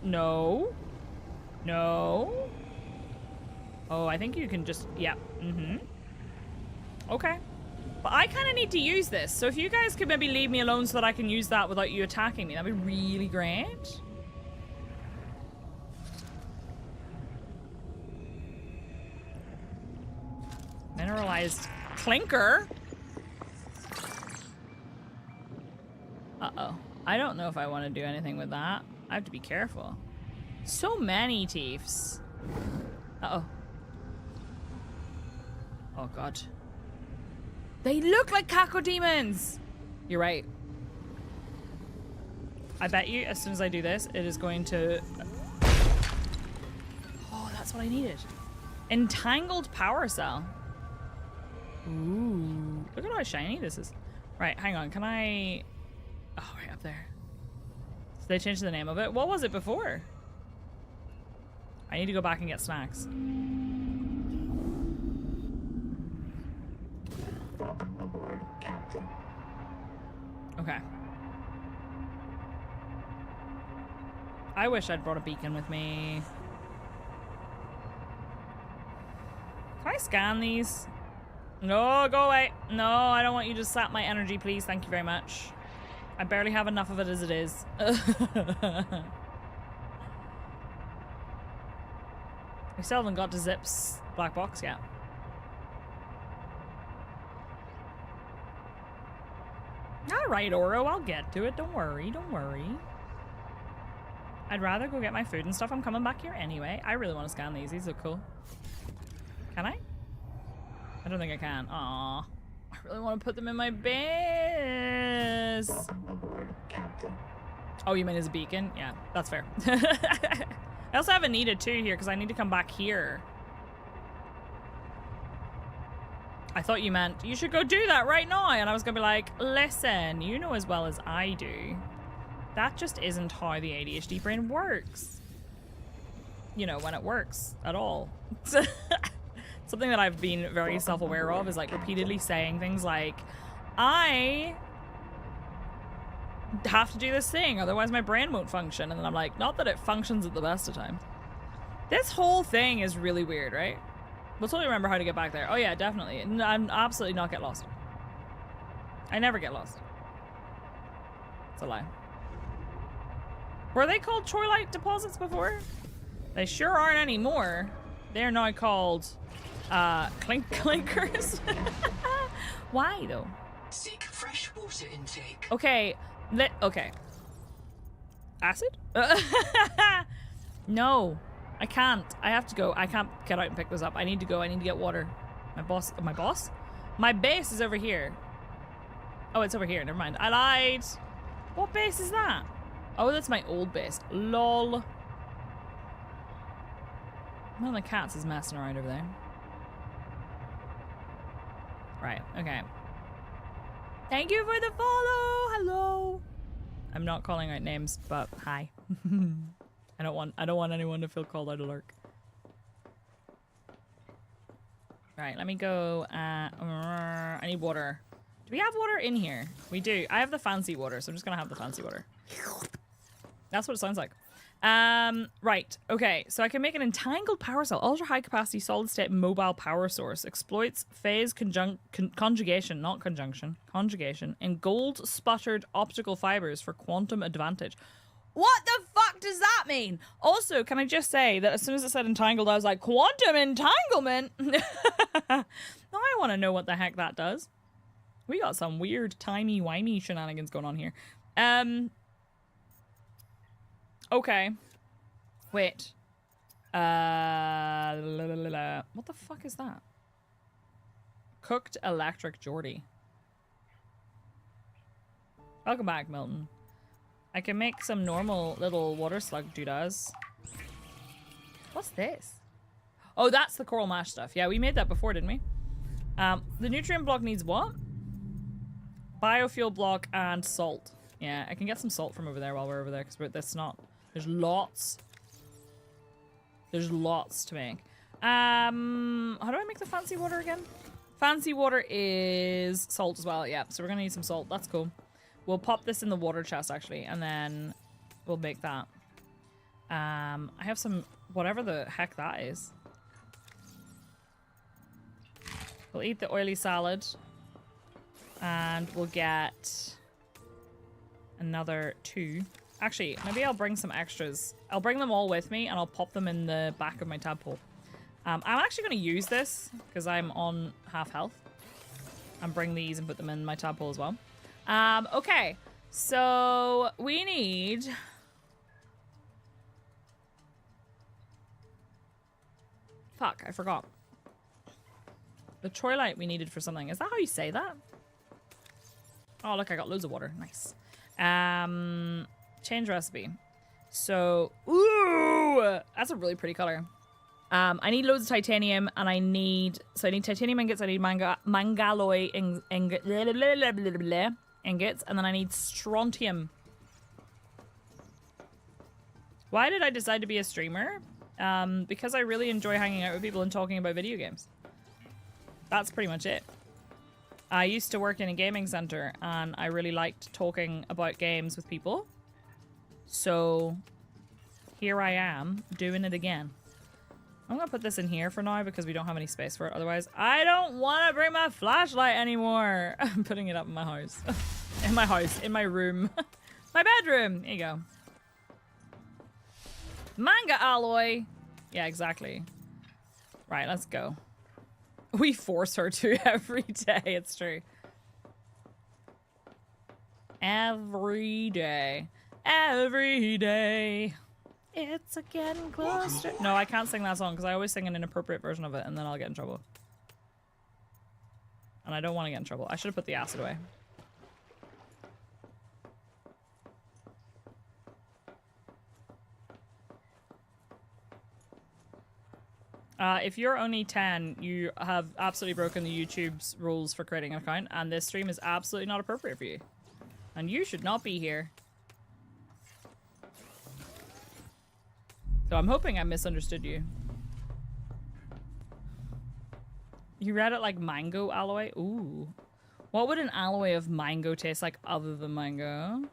No. No. Oh, I think you can just... Yeah. Mm-hmm. Okay. But I kind of need to use this, so if you guys could maybe leave me alone so that I can use that without you attacking me, that'd be really great. Mineralized clinker? Uh-oh. I don't know if I want to do anything with that. I have to be careful. So many thieves. Uh-oh. Oh, God. They look like cacodemons! You're right. I bet you, as soon as I do this, it is going to... Oh, that's what I needed. Entangled power cell. Ooh. Look at how shiny this is. Right, hang on. Can I... Oh, right up there. So they changed the name of it. What was it before? I need to go back and get snacks. Okay. I wish I'd brought a beacon with me. Can I scan these? No, go away. No, I don't want you to sap my energy, please. Thank you very much. I barely have enough of it as it is. We still haven't got to Zip's black box yet. Alright, Oro, I'll get to it. Don't worry, don't worry. I'd rather go get my food and stuff. I'm coming back here anyway. I really want to scan these. These look cool. Can I? I don't think I can. Aww. I really want to put them in my base. Oh, you mean as a beacon? Yeah, that's fair. I also have a needed too here because I need to come back here. I thought you meant you should go do that right now, and I was gonna be like, listen, you know as well as I do, that just isn't how the ADHD brain works. You know, when it works at all. Something that I've been very self-aware of is like repeatedly saying things like, I have to do this thing, otherwise my brain won't function. And then I'm like, not that it functions at the best of times. This whole thing is really weird, right? We'll totally remember how to get back there. Oh yeah, definitely. I'm absolutely not get lost. I never get lost. It's a lie. Were they called troilite deposits before? They sure aren't anymore. They're now called clinkers. Why though? Seek fresh water intake. Okay. Okay. Acid? No. I can't. I have to go. I can't get out and pick those up. I need to go. I need to get water. My boss? My base is over here. Oh, it's over here. Never mind. I lied. What base is that? Oh, that's my old base. Lol. One of the cats is messing around over there. Right. Okay. Thank you for the follow. Hello. I'm not calling out names, but hi. I don't want anyone to feel called out of lurk. Right, let me go. I need water. Do we have water in here? We do. I have the fancy water, so I'm just gonna have the fancy water. That's what it sounds like. Right. Okay, so I can make an entangled power cell. Ultra high capacity solid state mobile power source. Exploits phase conjugation, not conjunction. Conjugation in gold sputtered optical fibers for quantum advantage. What the fuck does that mean? Also, can I just say that as soon as it said entangled, I was like, quantum entanglement? Now I want to know what the heck that does. We got some weird timey-wimey shenanigans going on here. Okay. Wait. What the fuck is that? Cooked electric Geordie. Welcome back, Milton. I can make some normal little water slug doodads. What's this? Oh, that's the coral mash stuff. Yeah, we made that before, didn't we? The nutrient block needs what? Biofuel block and salt. Yeah, I can get some salt from over there while we're over there, because that's not... There's lots. There's lots to make. How do I make the fancy water again? Fancy water is salt as well, yeah. So we're gonna need some salt. That's cool. We'll pop this in the water chest, actually, and then we'll make that. I have some... whatever the heck that is. We'll eat the oily salad. And we'll get another 2. Actually, maybe I'll bring some extras. I'll bring them all with me, and I'll pop them in the back of my tadpole. I'm actually going to use this, because I'm on half health. And bring these and put them in my tadpole as well. Okay. So, we need... Fuck, I forgot. The troilite we needed for something. Is that how you say that? Oh, look, I got loads of water. Nice. Change recipe. So, ooh, that's a really pretty color. I need loads of titanium, and I need titanium ingots, I need mangalloy ingots, and then I need strontium. Why did I decide to be a streamer? Because I really enjoy hanging out with people and talking about video games. That's pretty much it. I used to work in a gaming center, and I really liked talking about games with people. So, here I am, doing it again. I'm gonna put this in here for now because we don't have any space for it. Otherwise, I don't want to bring my flashlight anymore. I'm putting it up in my house. In my room. My bedroom. There you go. Manga alloy. Yeah, exactly. Right, let's go. We force her to every day. It's true. Every day. Every day. It's a getting closer. No, I can't sing that song because I always sing an inappropriate version of it and then I'll get in trouble. And I don't want to get in trouble. I should have put the acid away. If you're only 10, you have absolutely broken the YouTube's rules for creating an account, and this stream is absolutely not appropriate for you. And you should not be here. So I'm hoping I misunderstood you. You read it like mango alloy? Ooh. What would an alloy of mango taste like other than mango?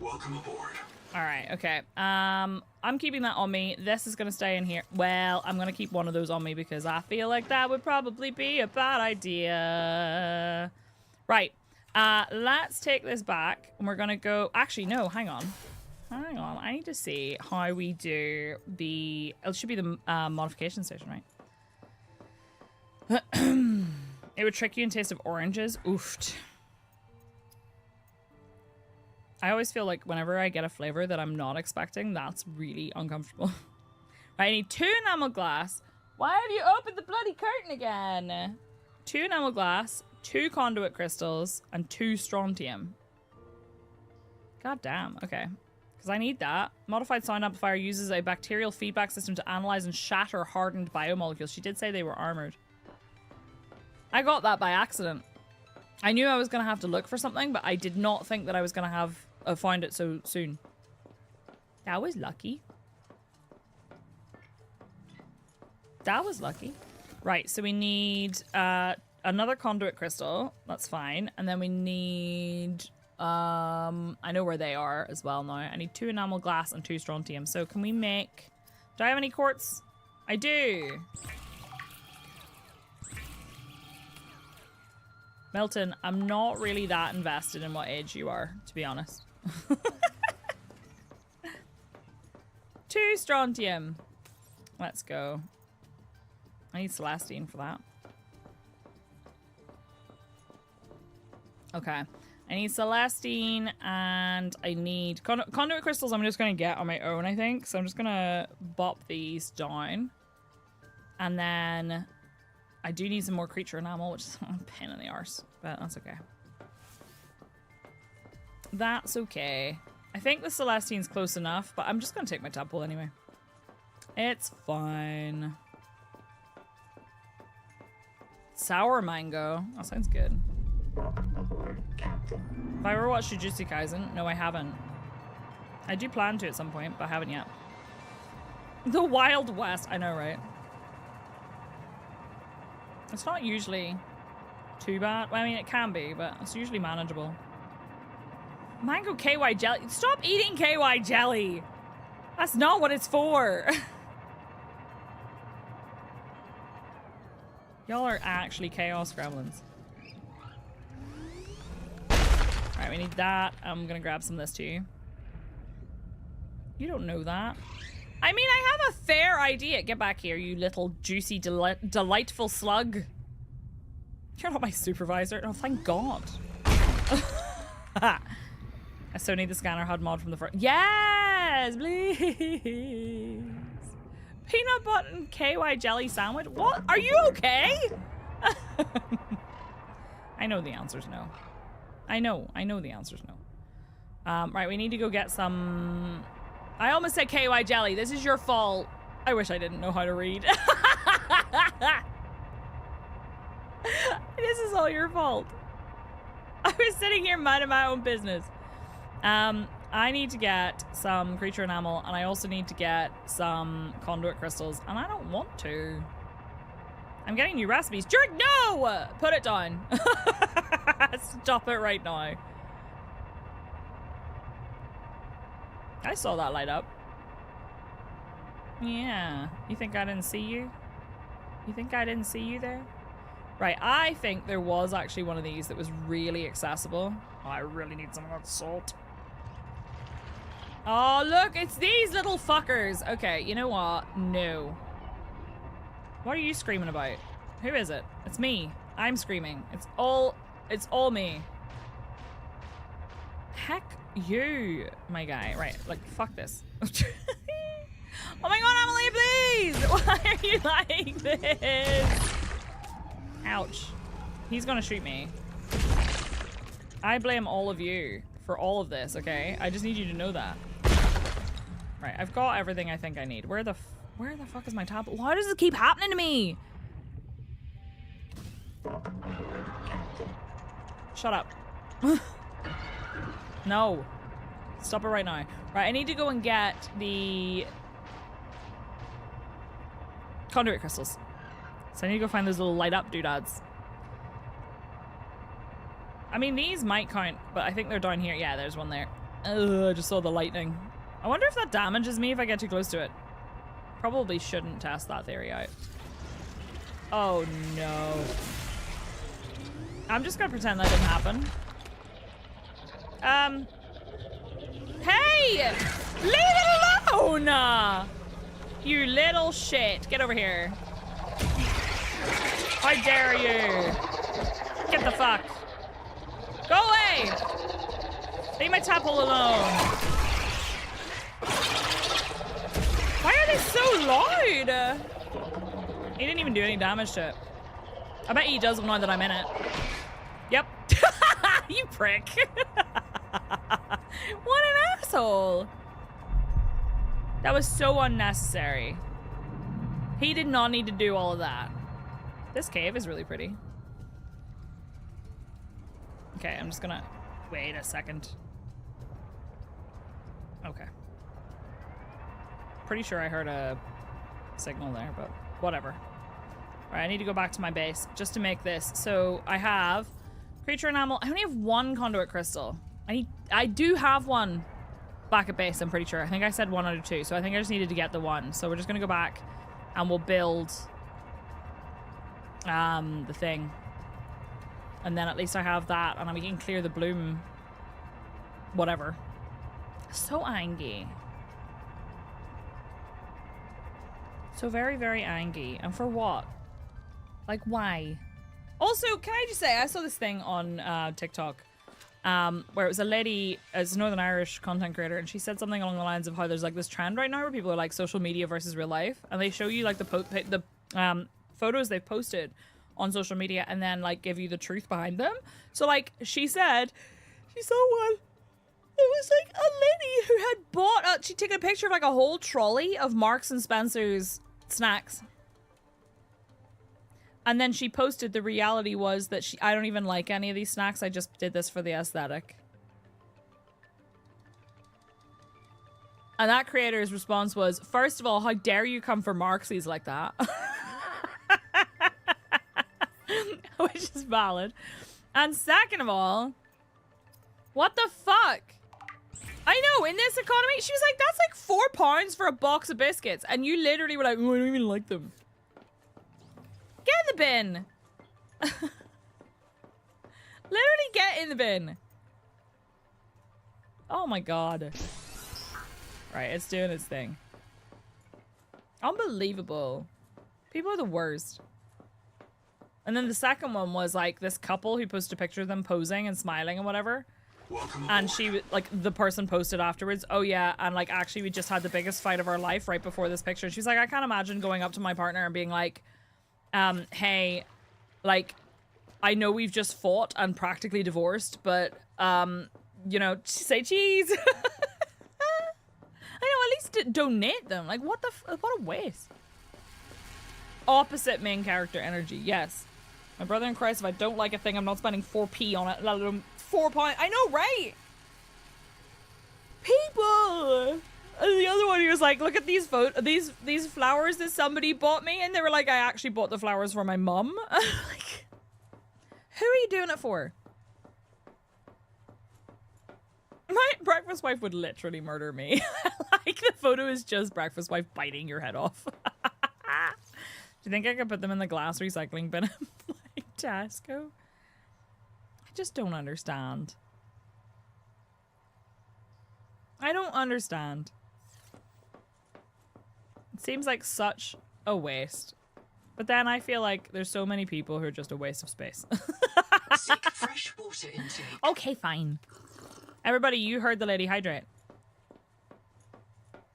Welcome aboard. Alright, okay. I'm keeping that on me. This is gonna stay in here. Well, I'm gonna keep one of those on me because I feel like that would probably be a bad idea. Right. Let's take this back and we're gonna go... Actually, no, hang on. Hang on. I need to see how we do the... It should be the modification station, right? It would trick you in taste of oranges. Oofed. I always feel like whenever I get a flavor that I'm not expecting, that's really uncomfortable. I need 2 enamel glass. Why have you opened the bloody curtain again? 2 enamel glass, 2 conduit crystals, and 2 strontium. God damn. Okay. Because I need that. Modified sound amplifier uses a bacterial feedback system to analyze and shatter hardened biomolecules. She did say they were armored. I got that by accident. I knew I was going to have to look for something, but I did not think that I was going to have find it so soon. That was lucky. That was lucky. Right, so we need another conduit crystal. That's fine. And then we need... I know where they are as well now. I need 2 enamel glass and 2 strontium. So can we make... Do I have any quartz? I do. Milton, I'm not really that invested in what age you are, to be honest. 2 strontium. Let's go. I need Celestine for that. Okay. I need Celestine and I need conduit crystals. I'm just going to get on my own, I think. So I'm just going to bop these down. And then I do need some more creature enamel, which is a pain in the arse, but that's okay. That's okay. I think the Celestine's close enough, but I'm just gonna take my tadpole anyway. It's fine. Sour mango. That sounds good. Have I ever watched Jujutsu Kaisen? No, I haven't. I do plan to at some point, but I haven't yet. The Wild West. I know, right? It's not usually too bad. Well, I mean, it can be, but it's usually manageable. Mango KY jelly. Stop eating KY jelly. That's not what it's for. Y'all are actually chaos gremlins. Alright, we need that. I'm gonna grab some of this too. You don't know that. I mean, I have a fair idea. Get back here, you little juicy, delightful slug. You're not my supervisor. Oh, thank God. I still need the scanner HUD mod from the first. Yes, please. Peanut butter and KY jelly sandwich? What? Are you okay? I know the answer's no. I know the answer's no. Right, we need to go get some... I almost said KY jelly. This is your fault. I wish I didn't know how to read. This is all your fault. I was sitting here minding my own business. I need to get some creature enamel, and I also need to get some conduit crystals, and I don't want to. I'm getting new recipes. Jerk, no! Put it down. Stop it right now. I saw that light up. Yeah. You think I didn't see you? You think I didn't see you there? Right, I think there was actually one of these that was really accessible. Oh, I really need some of that salt. Oh, look, it's these little fuckers. Okay, you know what? No. What are you screaming about? Who is it? It's me. I'm screaming. It's all me. Heck you, my guy. Right, like, fuck this. Oh my God, Emily, please! Why are you like this? Ouch. He's gonna shoot me. I blame all of you for all of this, okay? I just need you to know that. Right, I've got everything I think I need. Where the fuck is my tablet? Why does it keep happening to me? Shut up. No. Stop it right now. Right, I need to go and get the conduit crystals. So I need to go find those little light up doodads. I mean, these might count, but I think they're down here. Yeah, there's one there. Ugh, I just saw the lightning. I wonder if that damages me if I get too close to it. Probably shouldn't test that theory out. Oh no. I'm just gonna pretend that didn't happen. Hey! Leave it alone! You little shit. Get over here. How dare you? Get the fuck. Go away! Leave my tadpole alone. Why are they so loud? He didn't even do any damage to it. I bet he does now that I'm in it. Yep. You prick. What an asshole. That was so unnecessary. He did not need to do all of that. This cave is really pretty. Okay, I'm just gonna... Wait a second. Okay. Pretty sure I heard a signal there, but whatever. Alright, I need to go back to my base just to make this. So I have creature enamel. I only have one conduit crystal. I do have one back at base, I'm pretty sure. I think I said 1 out of 2, so I think I just needed to get the one. So we're just gonna go back and we'll build the thing. And then at least I have that, and we can clear the bloom. Whatever. So angry. So very, very angry. And for what? Like, why? Also, can I just say, I saw this thing on TikTok where it was a lady, it's a Northern Irish content creator, and she said something along the lines of how there's like this trend right now where people are like social media versus real life, and they show you like the photos they've posted on social media and then like give you the truth behind them. So like she said she saw one There was like a lady who had bought, she'd taken a picture of like a whole trolley of Marks and Spencer's snacks. And then she posted the reality was that I don't even like any of these snacks. I just did this for the aesthetic. And that creator's response was, first of all, how dare you come for Marksies like that? Which is valid. And second of all, what the fuck? I know, in this economy, she was like, that's like £4 for a box of biscuits. And you literally were like, oh, I don't even like them. Get in the bin. Literally get in the bin. Oh my god. Right, it's doing its thing. Unbelievable. People are the worst. And then the second one was like this couple who posted a picture of them posing and smiling and whatever. And she, like, the person posted afterwards, oh yeah, and like actually we just had the biggest fight of our life right before this picture. She's like, I can't imagine going up to my partner and being like, hey, like, I know we've just fought and practically divorced, but, you know, say cheese. I know, at least donate them. Like, what a waste. Opposite main character energy, yes. My brother in Christ, if I don't like a thing, I'm not spending 4p on it, let alone £4. I know, right? People! And the other one, he was like, look at these these flowers that somebody bought me. And they were like, I actually bought the flowers for my mum. Like, who are you doing it for? My breakfast wife would literally murder me. Like, the photo is just breakfast wife biting your head off. Do you think I could put them in the glass recycling bin at like Tesco? I just don't understand. I don't understand. It seems like such a waste. But then I feel like there's so many people who are just a waste of space. Seek fresh water intake. Okay, fine. Everybody, you heard the lady, hydrate.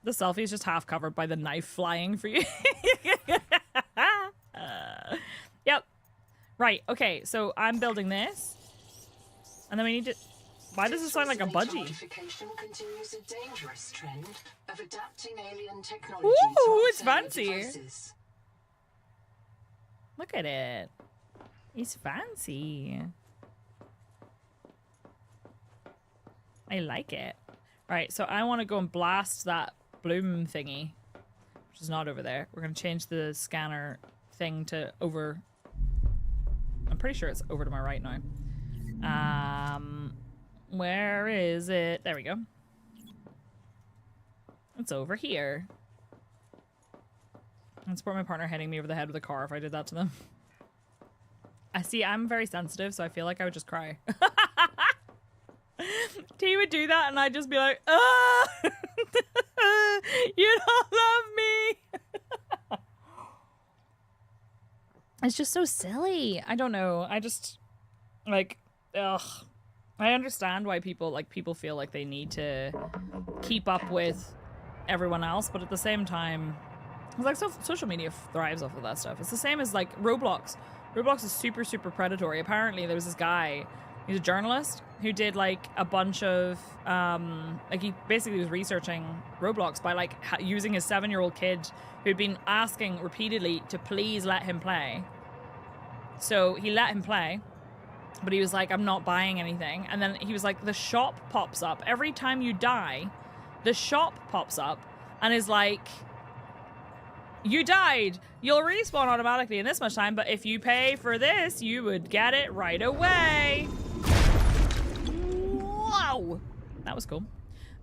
The selfie is just half covered by the knife flying for you. Yep. Right, okay, so I'm building this. And then we need to... Why does it sound like a budgie? Modification continues a dangerous trend of adapting alien technology Ooh, to it's fancy. devices. Look at it. It's fancy. I like it. Right, so I want to go and blast that bloom thingy, which is not over there. We're going to change the scanner thing to over... I'm pretty sure it's over to my right now. Where is it? There we go. It's over here. I'd support my partner hitting me over the head with a car if I did that to them. I see, I'm very sensitive, so I feel like I would just cry. T would do that and I'd just be like, ah! You don't love me! It's just so silly. I don't know. I just, like, ugh. I understand why people feel like they need to keep up with everyone else, but at the same time, it's like social media thrives off of that stuff. It's the same as like Roblox. Roblox is super, super predatory. Apparently there was this guy, he's a journalist, who did like a bunch of, like he basically was researching Roblox by like using his 7-year-old kid who'd been asking repeatedly to please let him play. So he let him play. But he was like, I'm not buying anything. And then he was like, the shop pops up. Every time you die, the shop pops up and is like, you died. You'll respawn automatically in this much time, but if you pay for this, you would get it right away. Wow. That was cool.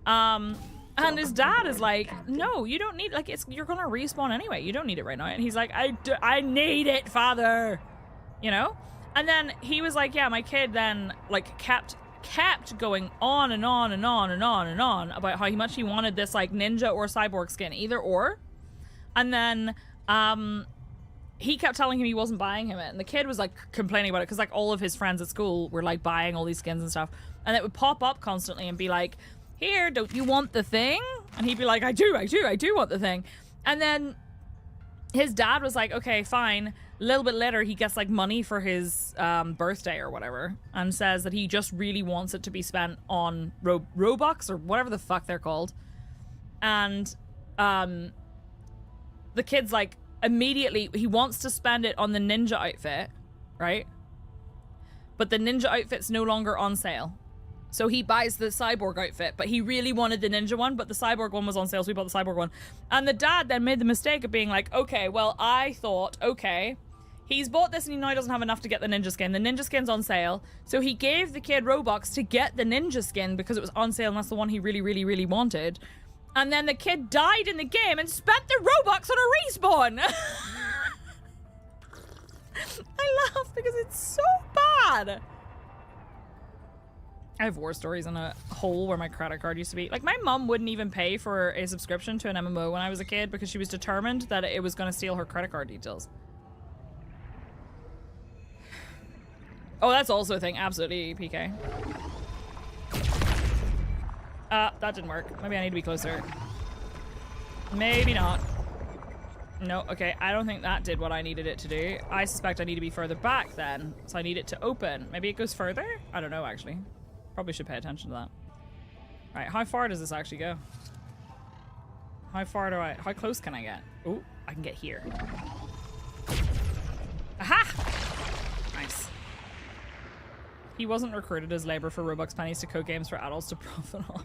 And his dad is like, no, you don't need, like, you're going to respawn anyway. You don't need it right now. And he's like, I need it, father. You know? And then he was like, yeah, my kid then, like, kept going on and on and on and on and on about how much he wanted this, like, ninja or cyborg skin, either or. And then he kept telling him he wasn't buying him it. And the kid was, like, complaining about it because, like, all of his friends at school were, like, buying all these skins and stuff. And it would pop up constantly and be like, here, don't you want the thing? And he'd be like, I do want the thing. And then his dad was like, okay, fine. A little bit later, he gets like money for his birthday or whatever, and says that he just really wants it to be spent on Robux or whatever the fuck they're called. And the kid's like, immediately, he wants to spend it on the ninja outfit, right? But the ninja outfit's no longer on sale. So he buys the cyborg outfit, but he really wanted the ninja one, but the cyborg one was on sale, so he bought the cyborg one. And the dad then made the mistake of being like, okay, well, I thought, okay, he's bought this and he now doesn't have enough to get the ninja skin. The ninja skin's on sale, so he gave the kid Robux to get the ninja skin because it was on sale and that's the one he really, really, really wanted. And then the kid died in the game and spent the Robux on a respawn. I laugh because it's so bad. I have war stories in a hole where my credit card used to be. Like, my mum wouldn't even pay for a subscription to an MMO when I was a kid because she was determined that it was going to steal her credit card details. Oh, that's also a thing. Absolutely, PK. That didn't work. Maybe I need to be closer. Maybe not. No, okay. I don't think that did what I needed it to do. I suspect I need to be further back then. So I need it to open. Maybe it goes further? I don't know, actually. Probably should pay attention to that. Right, how far does this actually go? How close can I get? Oh, I can get here. Aha! Nice. He wasn't recruited as labor for Robux pennies to code games for adults to profit off.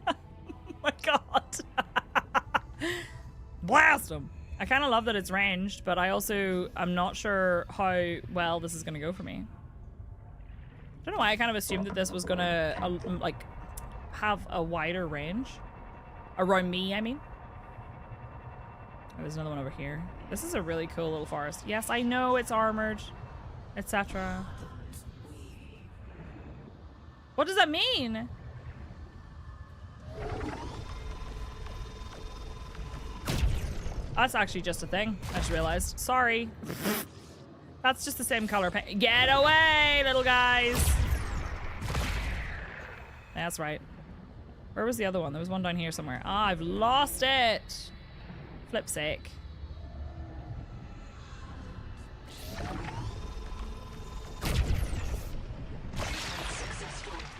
Oh my god. Blast him! I kind of love that it's ranged, but I'm not sure how well this is going to go for me. I don't know why I kind of assumed that this was going to, like, have a wider range. Around me, I mean. Oh, there's another one over here. This is a really cool little forest. Yes, I know it's armored, etc. What does that mean? That's actually just a thing. I just realized. Sorry. That's just the same color paint. Get away, little guys. That's right. Where was the other one? There was one down here somewhere. Ah, I've lost it. Flip's sake.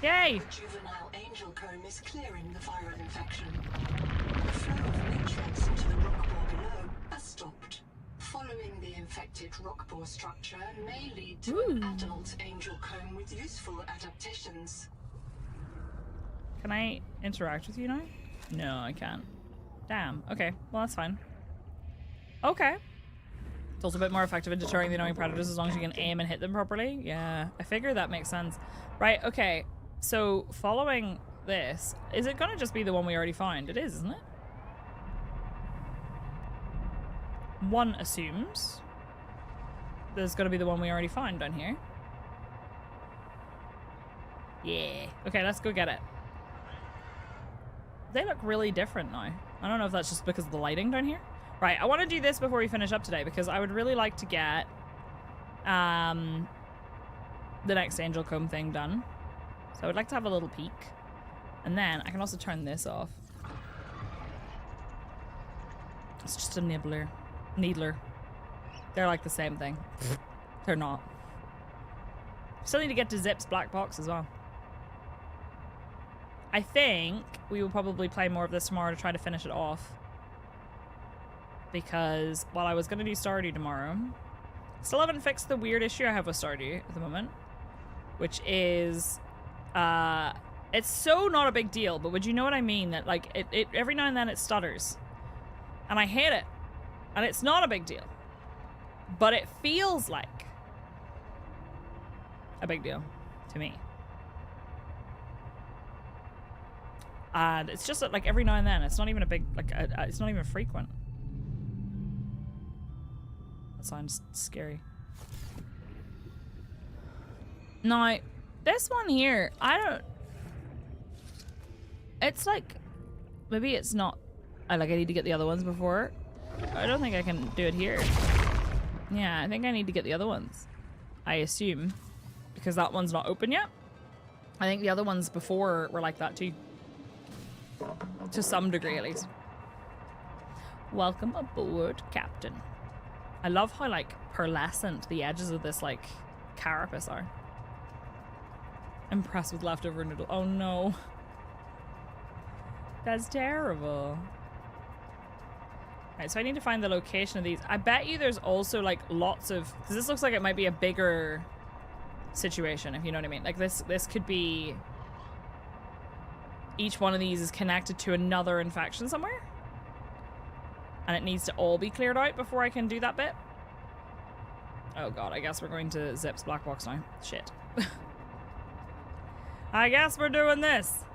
Yay! The juvenile angel comb is clearing the viral infection. The flow of nutrients into the rock bore below has stopped. Following the infected rock bore structure may lead to an adult angel comb with useful adaptations. Can I interact with you now? No, I can't. Damn. Okay. Well, that's fine. Okay. It's also a bit more effective in deterring the annoying predators as long as you can aim and hit them properly. Yeah, I figure that makes sense. Right, okay. So, following this, is it going to just be the one we already found? It is, isn't it? One assumes there's going to be the one we already found down here. Yeah. Okay, let's go get it. They look really different now. I don't know if that's just because of the lighting down here. Right, I want to do this before we finish up today because I would really like to get the next angel comb thing done. So I would like to have a little peek. And then I can also turn this off. It's just a nibbler. Needler. They're like the same thing. They're not. Still need to get to Zip's black box as well. I think we will probably play more of this tomorrow to try to finish it off. Because while I was going to do Stardew tomorrow, still haven't fixed the weird issue I have with Stardew at the moment. Which is, it's so not a big deal, but would you know what I mean? That like, it every now and then it stutters. And I hate it. And it's not a big deal. But it feels like a big deal to me. And it's just like every now and then. It's not even a big, like, it's not even frequent. That sounds scary. Now, this one here, it's like, maybe it's not, I need to get the other ones before. I don't think I can do it here. Yeah, I think I need to get the other ones. I assume. Because that one's not open yet. I think the other ones before were like that too. To some degree, at least. Welcome aboard, Captain. I love how, like, pearlescent the edges of this, like, carapace are. Impressed with leftover noodle. Oh, no. That's terrible. Right, so I need to find the location of these. I bet you there's also, like, lots of... Because this looks like it might be a bigger situation, if you know what I mean. Like, this could be... Each one of these is connected to another infection somewhere. And it needs to all be cleared out before I can do that bit. Oh god, I guess we're going to Zip's black box now. Shit. I guess we're doing this.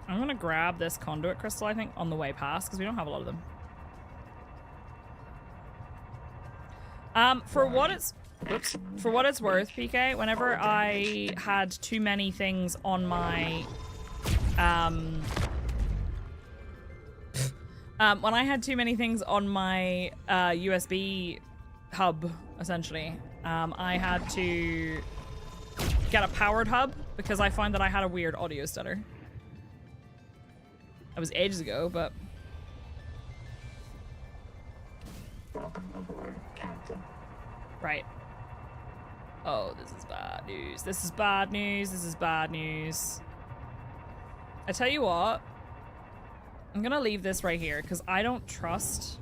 I'm gonna grab this conduit crystal, I think, on the way past, because we don't have a lot of them. For what it's worth, PK, whenever I had too many things on my when I had too many things on my USB hub, essentially, I had to get a powered hub because I found that I had a weird audio stutter. That was ages ago, but... Right. Oh, this is bad news. This is bad news. This is bad news. I tell you what. I'm gonna leave this right here, because I don't trust...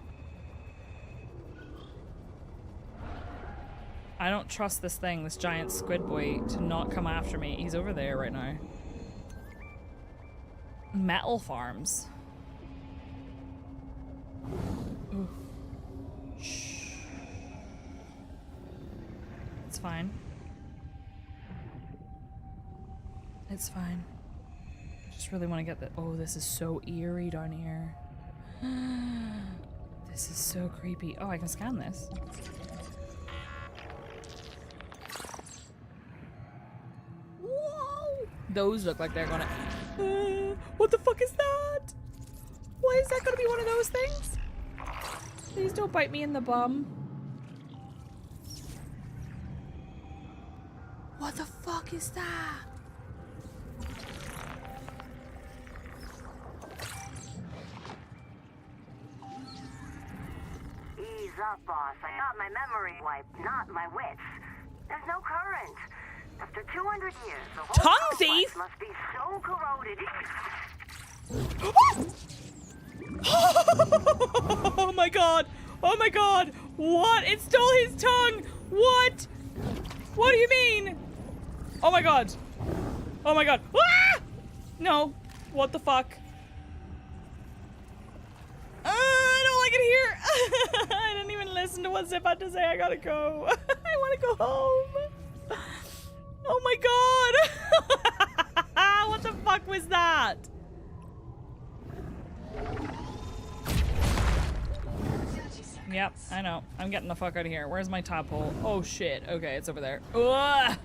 I don't trust this thing, this giant squid boy, to not come after me. He's over there right now. Metal farms. Ooh. Shh. It's fine. It's fine. I just really want to get the... Oh, this is so eerie down here. This is so creepy. Oh, I can scan this. Whoa! Those look like they're gonna... what the fuck is that? Why is that gonna be one of those things? Please don't bite me in the bum. What the fuck is that? Ease up, boss. I got my memory wiped, not my wits. There's no current. After 200 years, the whole Tongue thief must be so corroded. Oh my god! Oh my god! What? It stole his tongue! What? What do you mean? Oh my god! Oh my god! Ah! No! What the fuck? I don't like it here! I didn't even listen to what Zip had to say. I gotta go. I wanna go home. Oh my god! What the fuck was that? Yep, I know. I'm getting the fuck out of here. Where's my tadpole? Oh shit. Okay, it's over there. Ugh!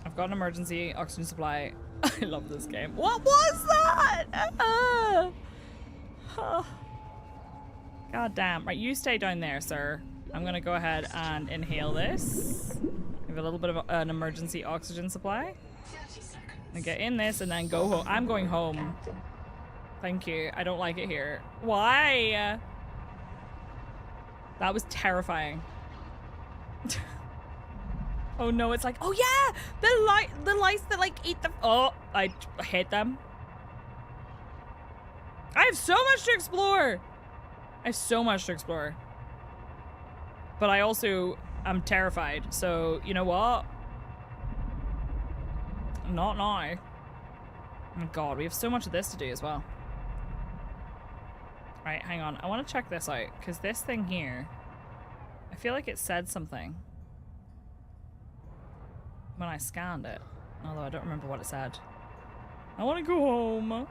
I've got an emergency oxygen supply. I love this game. What was that? God damn. Right, you stay down there, sir. I'm gonna go ahead and inhale this. We have a little bit of an emergency oxygen supply. And get in this and then go home. I'm going home. Thank you. I don't like it here. Why? That was terrifying. Oh no, it's like, oh yeah! The lice that like eat the... Oh, I hate them. I have so much to explore! I have so much to explore. But I also am terrified, so you know what? Not now. Oh my god, we have so much of this to do as well. Right, hang on. I want to check this out, because this thing here, I feel like it said something when I scanned it, although I don't remember what it said. I want to go home.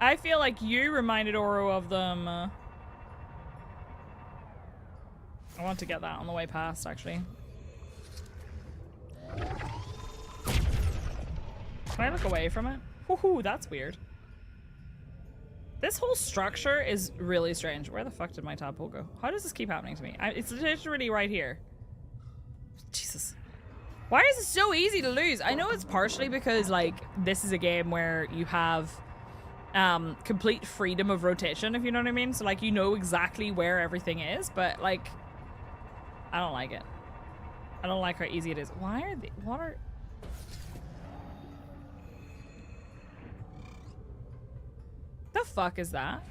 I feel like you reminded Oro of them. I want to get that on the way past, actually. Can I look away from it? Woohoo, that's weird. This whole structure is really strange. Where the fuck did my tadpole go? How does this keep happening to me? It's literally right here. Jesus. Why is it so easy to lose? I know it's partially because, like, this is a game where you have complete freedom of rotation, if you know what I mean. So, like, you know exactly where everything is, but, like, I don't like it. I don't like how easy it is. Why are they... What are... The fuck is that?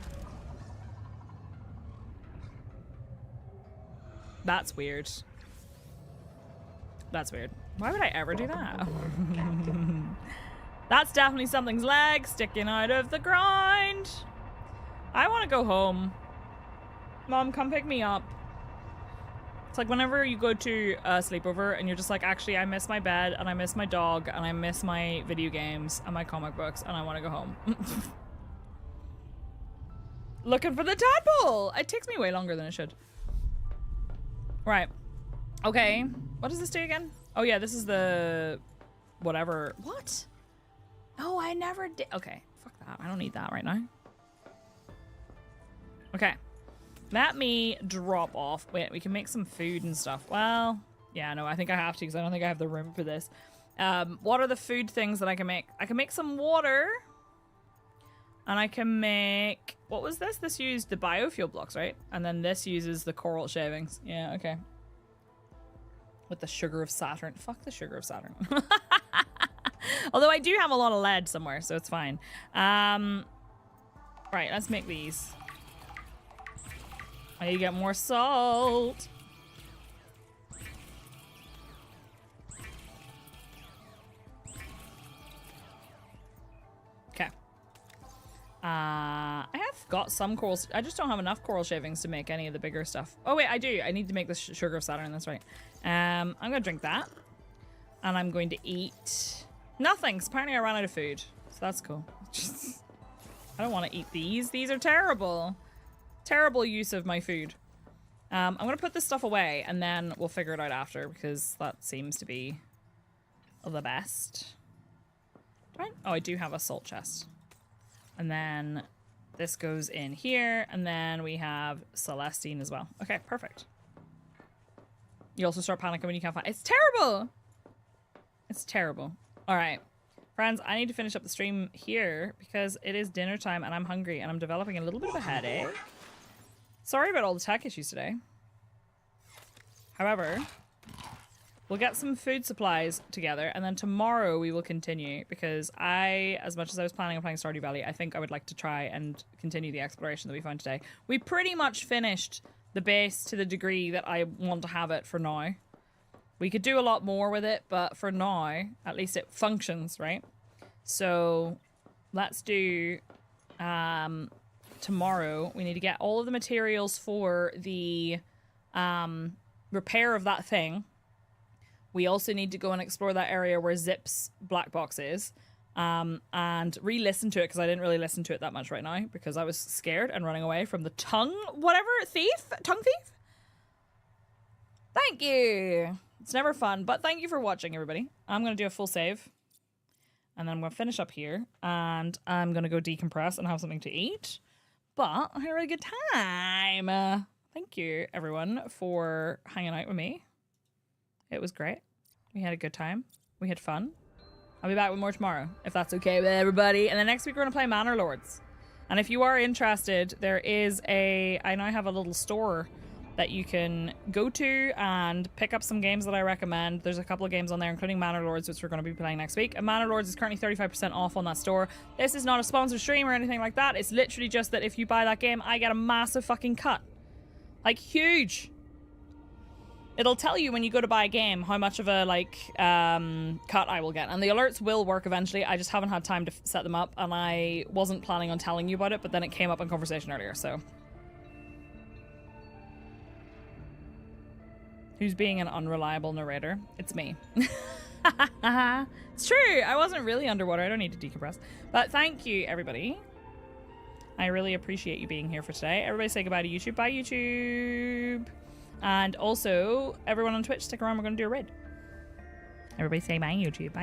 That's weird. That's weird. Why would I ever do that? That's definitely something's leg sticking out of the ground. I want to go home. Mom, come pick me up. It's like whenever you go to a sleepover and you're just like, actually, I miss my bed and I miss my dog and I miss my video games and my comic books and I want to go home. Looking for the tadpole! It takes me way longer than it should. Right. Okay. What does this do again? Oh yeah, this is the... whatever. What? No, I never did. Okay. Fuck that. I don't need that right now. Okay. Let me drop off. Wait, we can make some food and stuff. Well, yeah, no, I think I have to because I don't think I have the room for this. What are the food things that I can make? I can make some water. And I can make... What was this? This used the biofuel blocks, right? And then this uses the coral shavings. Yeah, okay. With the sugar of Saturn. Fuck the sugar of Saturn. Although I do have a lot of lead somewhere, so it's fine. Right, let's make these. I need to get more salt. Okay. I have got some corals. I just don't have enough coral shavings to make any of the bigger stuff. Oh wait, I do. I need to make the sugar of Saturn. That's right. I'm gonna drink that, and I'm going to eat nothing. 'Cause apparently, I ran out of food, so that's cool. I don't want to eat these. These are terrible. Terrible use of my food. I'm gonna put this stuff away, and then we'll figure it out after because that seems to be the best. Oh, I do have a salt chest. And then this goes in here, and then we have Celestine as well. Okay, perfect. You also start panicking when you can't find... It's terrible! It's terrible. All right. Friends, I need to finish up the stream here because it is dinner time and I'm hungry and I'm developing a little bit of a headache. Sorry about all the tech issues today. However, we'll get some food supplies together and then tomorrow we will continue because as much as I was planning on playing Stardew Valley, I think I would like to try and continue the exploration that we found today. We pretty much finished the base to the degree that I want to have it for now. We could do a lot more with it, but for now, at least it functions, right? So let's do tomorrow. We need to get all of the materials for the repair of that thing. We also need to go and explore that area where Zip's black box is and re-listen to it because I didn't really listen to it that much right now because I was scared and running away from the tongue thief? Thank you. It's never fun, but thank you for watching, everybody. I'm going to do a full save and then I'm going to finish up here and I'm going to go decompress and have something to eat. But I had a really good time. Thank you, everyone, for hanging out with me. It was great. We had a good time. We had fun. I'll be back with more tomorrow, if that's okay with everybody. And then next week we're going to play Manor Lords. And if you are interested, there is I now have a little store that you can go to and pick up some games that I recommend. There's a couple of games on there, including Manor Lords, which we're going to be playing next week. And Manor Lords is currently 35% off on that store. This is not a sponsored stream or anything like that. It's literally just that if you buy that game, I get a massive fucking cut. Like, huge. It'll tell you when you go to buy a game how much of a, like, cut I will get. And the alerts will work eventually. I just haven't had time to set them up, and I wasn't planning on telling you about it, but then it came up in conversation earlier, so. Who's being an unreliable narrator? It's me. It's true. I wasn't really underwater. I don't need to decompress. But thank you, everybody. I really appreciate you being here for today. Everybody say goodbye to YouTube. Bye, YouTube. And also, everyone on Twitch, stick around. We're going to do a raid. Everybody say bye, YouTube. Bye.